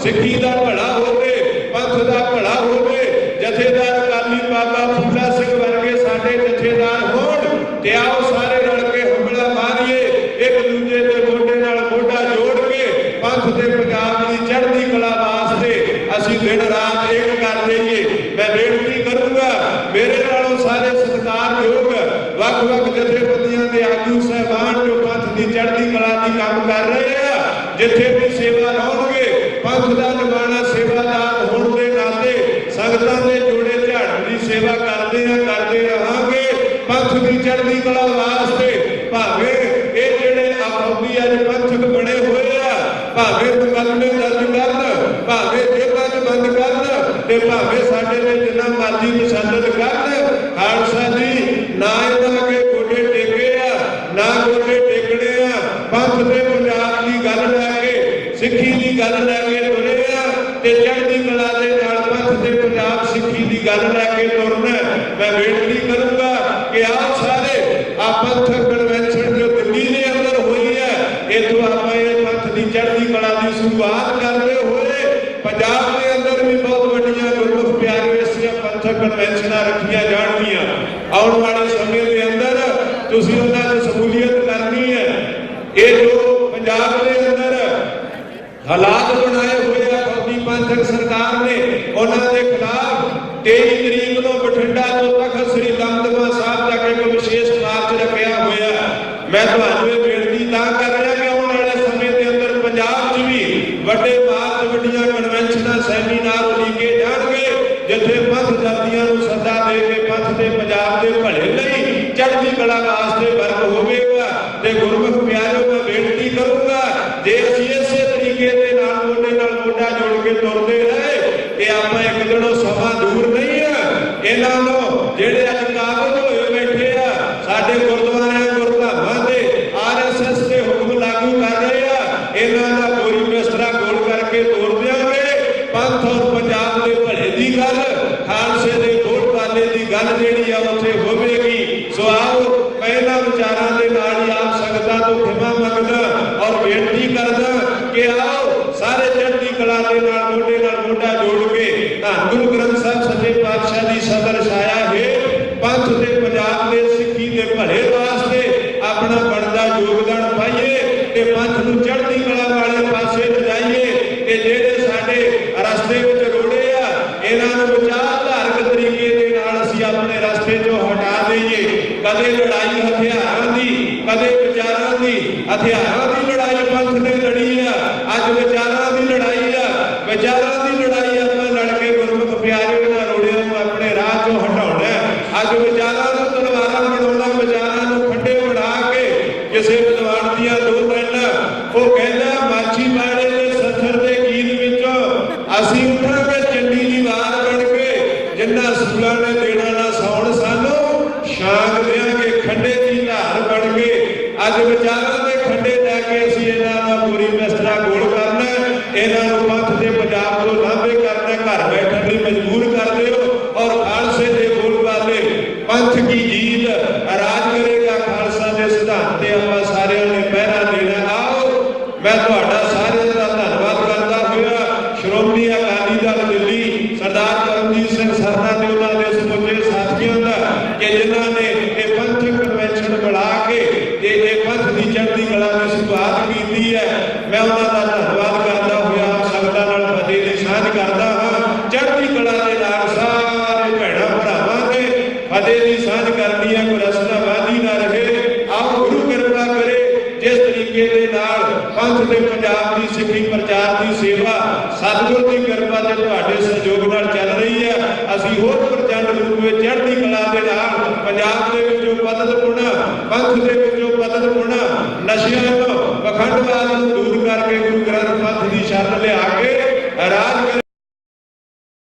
ਸਿੱਖੀ ਦਾ ਭਲਾ ਹੋਵੇ, ਪੰਥ ਦਾ ਭਲਾ ਹੋਵੇ। ਜਥੇਦਾਰ ਅਕਾਲੀ ਬਾਬਾ ਫੂਲਾ ਸਿੰਘ ਵਰਗੇ ਸਾਡੇ ਜਥੇਦਾਰ ਹੋਣ ਤੇ ਆਓ ਸਾਰੇ ਰਲ ਕੇ ਹੰਬਲਾ ਮਾਰੀਏ, ਇੱਕ ਦੂਜੇ ਦੇ ਮੋਢੇ ਨਾਲ ਮੋਢਾ ਜੋੜ ਕੇ ਪੰਥ ਤੇ ਪੰਜਾਬ ਦੀ ਚੜ੍ਹਦੀ ਕਲਾ ਵਾਸਤੇ ਅਸੀਂ ਦਿਨ ਰਾਤ ਇੱਕ ਕਰ ਲਈਏ। ਮੈਂ ਬੇਨਤੀ ਕਰੂੰਗਾ, ਮੇਰੇ ਨਾਲੋਂ ਸਾਰੇ ਸਤਿਕਾਰਯੋਗ ਵੱਖ-ਵੱਖ ਜਥੇਬੰਦੀਆਂ ਦੇ ਆਗੂ ਸਾਹਿਬਾਨ ਜੋ ਪੰਥ ਦੀ ਚੜ੍ਹਦੀ ਕਲਾ ਦੀ ਕੰਮ ਕਰ ਰਹੇ ਆ, ਜਿੱਥੇ ਵੀ ਸੇਵਾ ਲਾਉਣਗੇ, ਪੰਥ ਦਾ ਨਿਭਾਉਣਾ ਸੇਵਾਦਾਰ ਹੋਣ ਦੇ ਨਾਤੇ ਸੰਗਤਾਂ ਦੇ ਜੋੜੇ ਝਾੜਨ ਦੀ ਸੇਵਾ ਕਰਦੇ ਰਹਾਂਗੇ। ਪੰਥ ਦੀ ਚੜ੍ਹਦੀ ਕਲਾ ਵਾਸਤੇ ਭਾਵੇਂ ਇਹ ਜਿਹੜੇ ਆਪੋਦੀ ਅੱਜ ਪੰਥਕ ਬਣੇ ਹੋਏ ਆ, ਭਾਵੇਂ ਮੁਕੱਦਮੇ ਦਰਜ ਕਰਨ, ਭਾਵੇਂ ਜੇਲ੍ਹਾਂ 'ਚ ਬੰਦ ਕਰਨ ਤੇ ਭਾਵੇਂ ਸਾਡੇ ਤੇ ਜਿੰਨਾ ਮਰਜ਼ੀ ਤਸ਼ੱਦਦ ਕਰਨ, ਖਾਲਸਾ ਜੀ ਨਾ ਇਹਨਾਂ ਅੱਗੇ ਗੋਡੇ ਟੇਕੇ ਆ, ਨਾ ਗੋਡੇ ਟੇਕਣੇ ਆ। ਪੰਥ ਤੇ ਪੰਜਾਬ ਦੀ ਗੱਲ ਲੈ ਕੇ, ਸਿੱਖੀ ਦੀ ਗੱਲ ਲੈ ਕੇ ਤੁਰੇ ਆ ਤੇ ਚੜ੍ਹਦੀ ਕਲਾ ਦੇ ਨਾਲ ਪੰਥ ਤੇ ਪੰਜਾਬ ਸਿੱਖੀ ਦੀ ਗੱਲ ਲੈ ਕੇ ਤੁਰਨਾ। ਮੈਂ ਬੇਨਤੀ ਕਰੂੰਗਾ ਕਿ ਆਪ ਸਾਰੇ ਆ ਪੰਥਕ ਕਨਵੈਨਸ਼ਨ ਜੋ ਦਿੱਲੀ ਦੇ ਅੰਦਰ ਹੋਈ ਹੈ, ਇੱਥੋਂ ਆਪਾਂ ਇਹ ਪੰਥ ਦੀ ਚੜ੍ਹਦੀ ਕਲਾ ਦੀ ਸ਼ੁਰੂਆਤ ਕਰਦੇ ਹੋਏ ਪੰਜਾਬ ਦੇ ਅੰਦਰ ਵੀ ਬਹੁਤ ਵੱਡੀਆਂ ਗੁਰਮੁਖ ਪਿਆਰੇ ਐਸੀਆਂ ਪੰਥਕ ਕਨਵੈਨਸ਼ਨਾਂ ਰੱਖੀਆਂ ਜਾਣਗੀਆਂ। ਆਉਣ ਵਾਲੇ ਸਮੇਂ ਦੇ ਅੰਦਰ ਤੁਸੀਂ ਉਹਨਾਂ ਦੀ ਸ਼ਮੂਲੀਅਤ ਕਰਨੀ ਹੈ। ਇਹ ਜੋ ਪੰਜਾਬ ਦੇ ਅੰਦਰ ਹਾਲਾਤ ਬਣਾਏ ਹੋਏ ਆ ਫੌਜੀ ਪੰਥਕ ਸਰਕਾਰ ਨੇ, ਉਹਨਾਂ ਦੇ ਖਿਲਾਫ 23 ਤਰੀਕ ਨੂੰ ਬਠਿੰਡਾ ਤੋਂ ਤਖਤ ਸ੍ਰੀ ਦਮਦਮਾ ਸਾਹਿਬ ਤੱਕ ਇੱਕ ਵਿਸ਼ੇਸ਼ ਮਾਰਚ ਰੱਖਿਆ ਹੋਇਆ। ਮੈਂ ਤੁਹਾਨੂੰ ਇਹ ਬੇਨਤੀ ਤਾਂ ਕਰ ਰਿਹਾ ਕਿ ਆਉਣ ਵਾਲੇ ਸਮੇਂ ਦੇ ਅੰਦਰ ਪੰਜਾਬ 'ਚ ਵੀ ਵੱਡੇ ਮਾਰਚ, ਵੱਡੀਆਂ ਕਨਵੈਨਸ਼ਨਾਂ, ਸੈਮੀਨਾਰ ਉਲੀਕੇ ਜਾਣਗੇ, ਜਿੱਥੇ ਪੰਥ ਦਰਦੀਆਂ ਨੂੰ ਸੱਦਾ ਦੇ ਕੇ ਪੰਥ ਦੇ ਪੰਜਾਬ ਦੇ ਭਲੇ ਲਈ ਚੜ੍ਹਦੀ ਕਲਾ ਵਾਸਤੇ ਵਰਕ ਹੋਵੇਗਾ। ਤੇ ਗੁਰਮੁਖ ਪਿਆਰਿਓ, ਮੈਂ ਬੇਨਤੀ ਕਰੂੰਗਾ, ਜੇ ਅਸੀਂ ਇਸੇ ਤਰੀਕੇ ਦੇ ਨਾਲ ਮੋਢਾ ਜੋੜ ਕੇ ਤੁਰਦੇ ਰਹੇ ਤੇ ਆਪਾਂ ਇੱਕ ਦਿਨੋਂ ਸਮਾਂ ਦੂਰ ਨਹੀਂ ਆ ਇਹਨਾਂ ਨੂੰ ਜਿਹੜੇ ਅੱਜ ਕਾਬਜ਼ ਹੋਏ ਬੈਠੇ ਆ, ਸਾਡੇ ਗੁਰਦੁਆਰਿਆਂ ਗੁਰਧਾਮਾਂ ਦੇ RSS ਦੇ ਹੁਕਮ ਲਾਗੂ ਕਰ ਰਹੇ ਆ, ਇਹਨਾਂ ਦਾ ਕੋਈ ਬਿਸਤਰਾ ਗੋਲ ਕਰਕੇ ਤੋੜ ਦਿਆਂਗੇ। ਪੰਥ ਔਰ ਪੰਜਾਬ ਦੇ ਭਲੇ ਦੀ ਗੱਲ, ਖਾਲਸੇ ਦੇ ਬੋਲਬਾਲੇ ਦੀ ਗੱਲ ਜਿਹੜੀ ਆ ਉੱਥੇ ਹੋਵੇਗੀ। ਸੋ ਆਓ ਮੈਂ ਇਹਨਾਂ ਵਿਚਾਰਾਂ ਦੇ ਨਾਲ ਹੀ ਆਪ ਸੰਗਤਾਂ ਤੋਂ ਖਿਮਾ ਮੰਗਦਾ ਔਰ ਬੇਨਤੀ ਕਰਦਾ ਕਿ ਆਓ ਸਾਰੇ ਚੜ੍ਹਦੀ ਕਲਾ ਦੇ ਨਾਲ ਮੋਢਾ ਜੋੜ ਕੇ ਧੰਨ ਗੁਰੂ ਗ੍ਰੰਥ ਸਾਹਿਬ ਸੱਚੇ ਪਾਤਸ਼ਾਹ ਦੀ ਸਦਰ ਛਾਇਆ ਹੈ ਪੰਥ ਤੇ ਪੰਜਾਬ ਦੇ ਸਿੱਖੀ ਦੇ ਭਲੇ ਵਾਸਤੇ ਆਪਣਾ ਬਣਦਾ ਯੋਗਦਾਨ ਪਾਈਏ ਤੇ ਪੰਥ ਨੂੰ ਚੜ੍ਹਦੀ ਕਲਾ ਵਾਲੇ ਪਾਸੇ ਲਿਜਾਈਏ ਕਿ ਜਿਹੜੇ ਸਾਡੇ ਰਸਤੇ ਵਿੱਚ ਰੋੜੇ ਆ ਇਹਨਾਂ ਨੂੰ ਵਿਚਾਰਧਾਰਕ ਤਰੀਕੇ ਦੇ ਨਾਲ ਅਸੀਂ ਆਪਣੇ ਰਸਤੇ ਚੋਂ ਹਟਾ ਦਈਏ। ਕਦੇ ਲੜਾਈ ਹਥਿਆਰਾਂ ਦੀ, ਕਦੇ ਵਿਚਾਰਾਂ ਦੀ। ਹਥਿਆਰਾਂ ਦੀ ਲੜਾਈ ਪੰਥ ਨੇ ਲੜੀ ਆ, ਅੱਜ ਵਿਚਾਰਾਂ ਦੀ ਲੜਾਈ ਆ। ਵਿਚਾਰਾਂ ਦੀ ਲੜਾਈ ਆਪਾਂ ਲੜ ਕੇ ਗੁਰਮੁਖ ਪਿਆਰਿਓ ਇਹਨਾਂ ਰੋੜਿਆਂ ਨੂੰ ਆਪਣੇ ਰਾਹ ਚੋਂ ਹਟਾਉਣਾ। ਅੱਜ ਵਿਚਾਰਾਂ ਨੂੰ ਤਲਵਾਰਾਂ ਬਣਾਉਣਾ, ਵਿਚਾਰਾਂ ਨੂੰ ਖੰਡੇ ਬਣਾ ਕੇ ਕਿਸੇ ਵਿਦਵਾਨ ਦੀਆਂ ਦੋ ਲਾਈਨਾਂ ਉਹ ਕਹਿੰਦਾ, ਮਾਛੀ ਬਾੜੇ ਦੇ ਸੱਥਰ ਦੇ ਗੀਤ ਵਿੱਚੋਂ ਅਸੀਂ ਉੱਠਾਂਗੇ ਚੰਡੀ ਦੀ ਵਾਰ ਬਣ ਕੇ, ਜਿੰਨਾ ਸੂਲਾਂ ਨੇ ਦੇਣਾ ਨਾ ਸੌਣ ਸਾਨੂੰ, ਸ਼ਾਂਗ ਦਿਆਂਗੇ ਖੰਡੇ ਦੀ ਧਾਰ ਬਣ ਕੇ। ਅੱਜ ਵਿਚਾਰਾਂ ਦੇ ਖੰਡੇ ਲੈ ਕੇ ਅਸੀਂ ਇਹਨਾਂ ਦਾ ਪੂਰੀ ਬਿਸਤਰਾ ਗੋਲ ਕਰਨਾ, ਇਹਨਾਂ ਨੂੰ ਪੰਥ ਦੇ ਪੰਜਾਬ ਤੋਂ ਲਾਂਭੇ ਕਰਨਾ, ਘਰ ਬੈਠਣ ਲਈ ਮਜਬੂਰ ਕਰ ਦਿਓ। ਔਰ ਖਾਲਸੇ ਦੇ ਬੋਲਬਾਲੇ ਪੰਥ ਕੀ ਜੀਤ ਰਾਜ ਕਰੇਗਾ, ਖਾਲਸਾ ਦੇ ਸਿਧਾਂਤ ਤੇ ਆਪਾਂ ਸਾਰਿਆਂ ਨੇ ਪਹਿਰਾ ਦੇਣਾ। ਆਓ ਮੈਂ ਤੁਹਾਡਾ ਸਾਰਿਆਂ ਦਾ ਧੰਨਵਾਦ ਕਰਦਾ ਹੋਇਆ ਸ਼੍ਰੋਮਣੀ ਅਕਾਲੀ ਦਲ ਦਿੱਲੀ ਸਰਦਾਰ ਕਰਮਜੀਤ ਸਿੰਘ ਸਰਨਾ ਤੇ ਉਹਨਾਂ ਦੇ ਸਮੁੱਚੇ ਸਾਥੀਆਂ ਦਾ ਕਿ ਜਿਨ੍ਹਾਂ ਨੇ ਇਹ ਪੰਥਕ ਕਨਵੈਨਸ਼ਨ ਬਣਾ ਕੇ ਤੇ ਇਹ ਪੰਥ ਦੀ ਚੜ੍ਹਦੀ ਕਲਾ ਦੀ ਸ਼ੁਰੂਆਤ ਕੀਤੀ ਹੈ। ਮੈਂ ਉਹਨਾਂ ਦਾ ਧੰਨਵਾਦ ਕਰਦਾ ਹੋਇਆ ਸੰਗਤਾਂ ਨਾਲ ਫਤਿਹ ਦੀ ਸਾਂਝ ਕਰਦਾ ਹਾਂ। ਚੜ੍ਹਦੀ ਕਲਾ ਦੇ ਨਾਲ ਸਾਰੇ ਭੈਣਾਂ ਭਰਾਵਾਂ ਦੇ ਫਤਿਹ ਦੀ ਸਾਂਝ ਕਰਨੀ ਹੈ, ਕੋਈ ਰਸਤਾ ਵਾਧੀ ਨਾ ਰਹੇ। ਆਓ ਗੁਰੂ ਕਿਰਪਾ ਕਰੇ, ਜਿਸ ਤਰੀਕੇ ਦੇ ਨਾਲ ਪੰਥ ਦੇ ਪੰਜਾਬ ਦੀ ਸਿੱਖੀ ਪ੍ਰਚਾਰ ਦੀ ਸੇਵਾ ਸਤਿਗੁਰ ਦੀ ਕਿਰਪਾ ਤੇ ਤੁਹਾਡੇ ਸਹਿਯੋਗ ਨਾਲ ਚੱਲ ਰਹੀ ਹੈ, ਅਸੀਂ ਹੋਰ ਪ੍ਰਚੰਡ ਰੂਪ ਵਿੱਚ ਚੜ੍ਹਦੀ ਕਲਾ ਦੇ ਨਾਲ ਪੰਜਾਬ ਦੇ ਵਿੱਚੋਂ ਪਤਨ ਪੁਣਾ, ਪੰਥ ਦੇ ਵਿੱਚੋਂ ਪਤਨ ਪੁਣਾ, ਨਸ਼ਿਆਂ ਤੋਂ, ਪਖੰਡਵਾਦ ਨੂੰ ਦੂਰ ਕਰਕੇ ਗੁਰੂ ਗ੍ਰੰਥ ਪੰਥ ਦੀ ਸ਼ਰਨ ਲਿਆ ਕੇ ਰਾਜ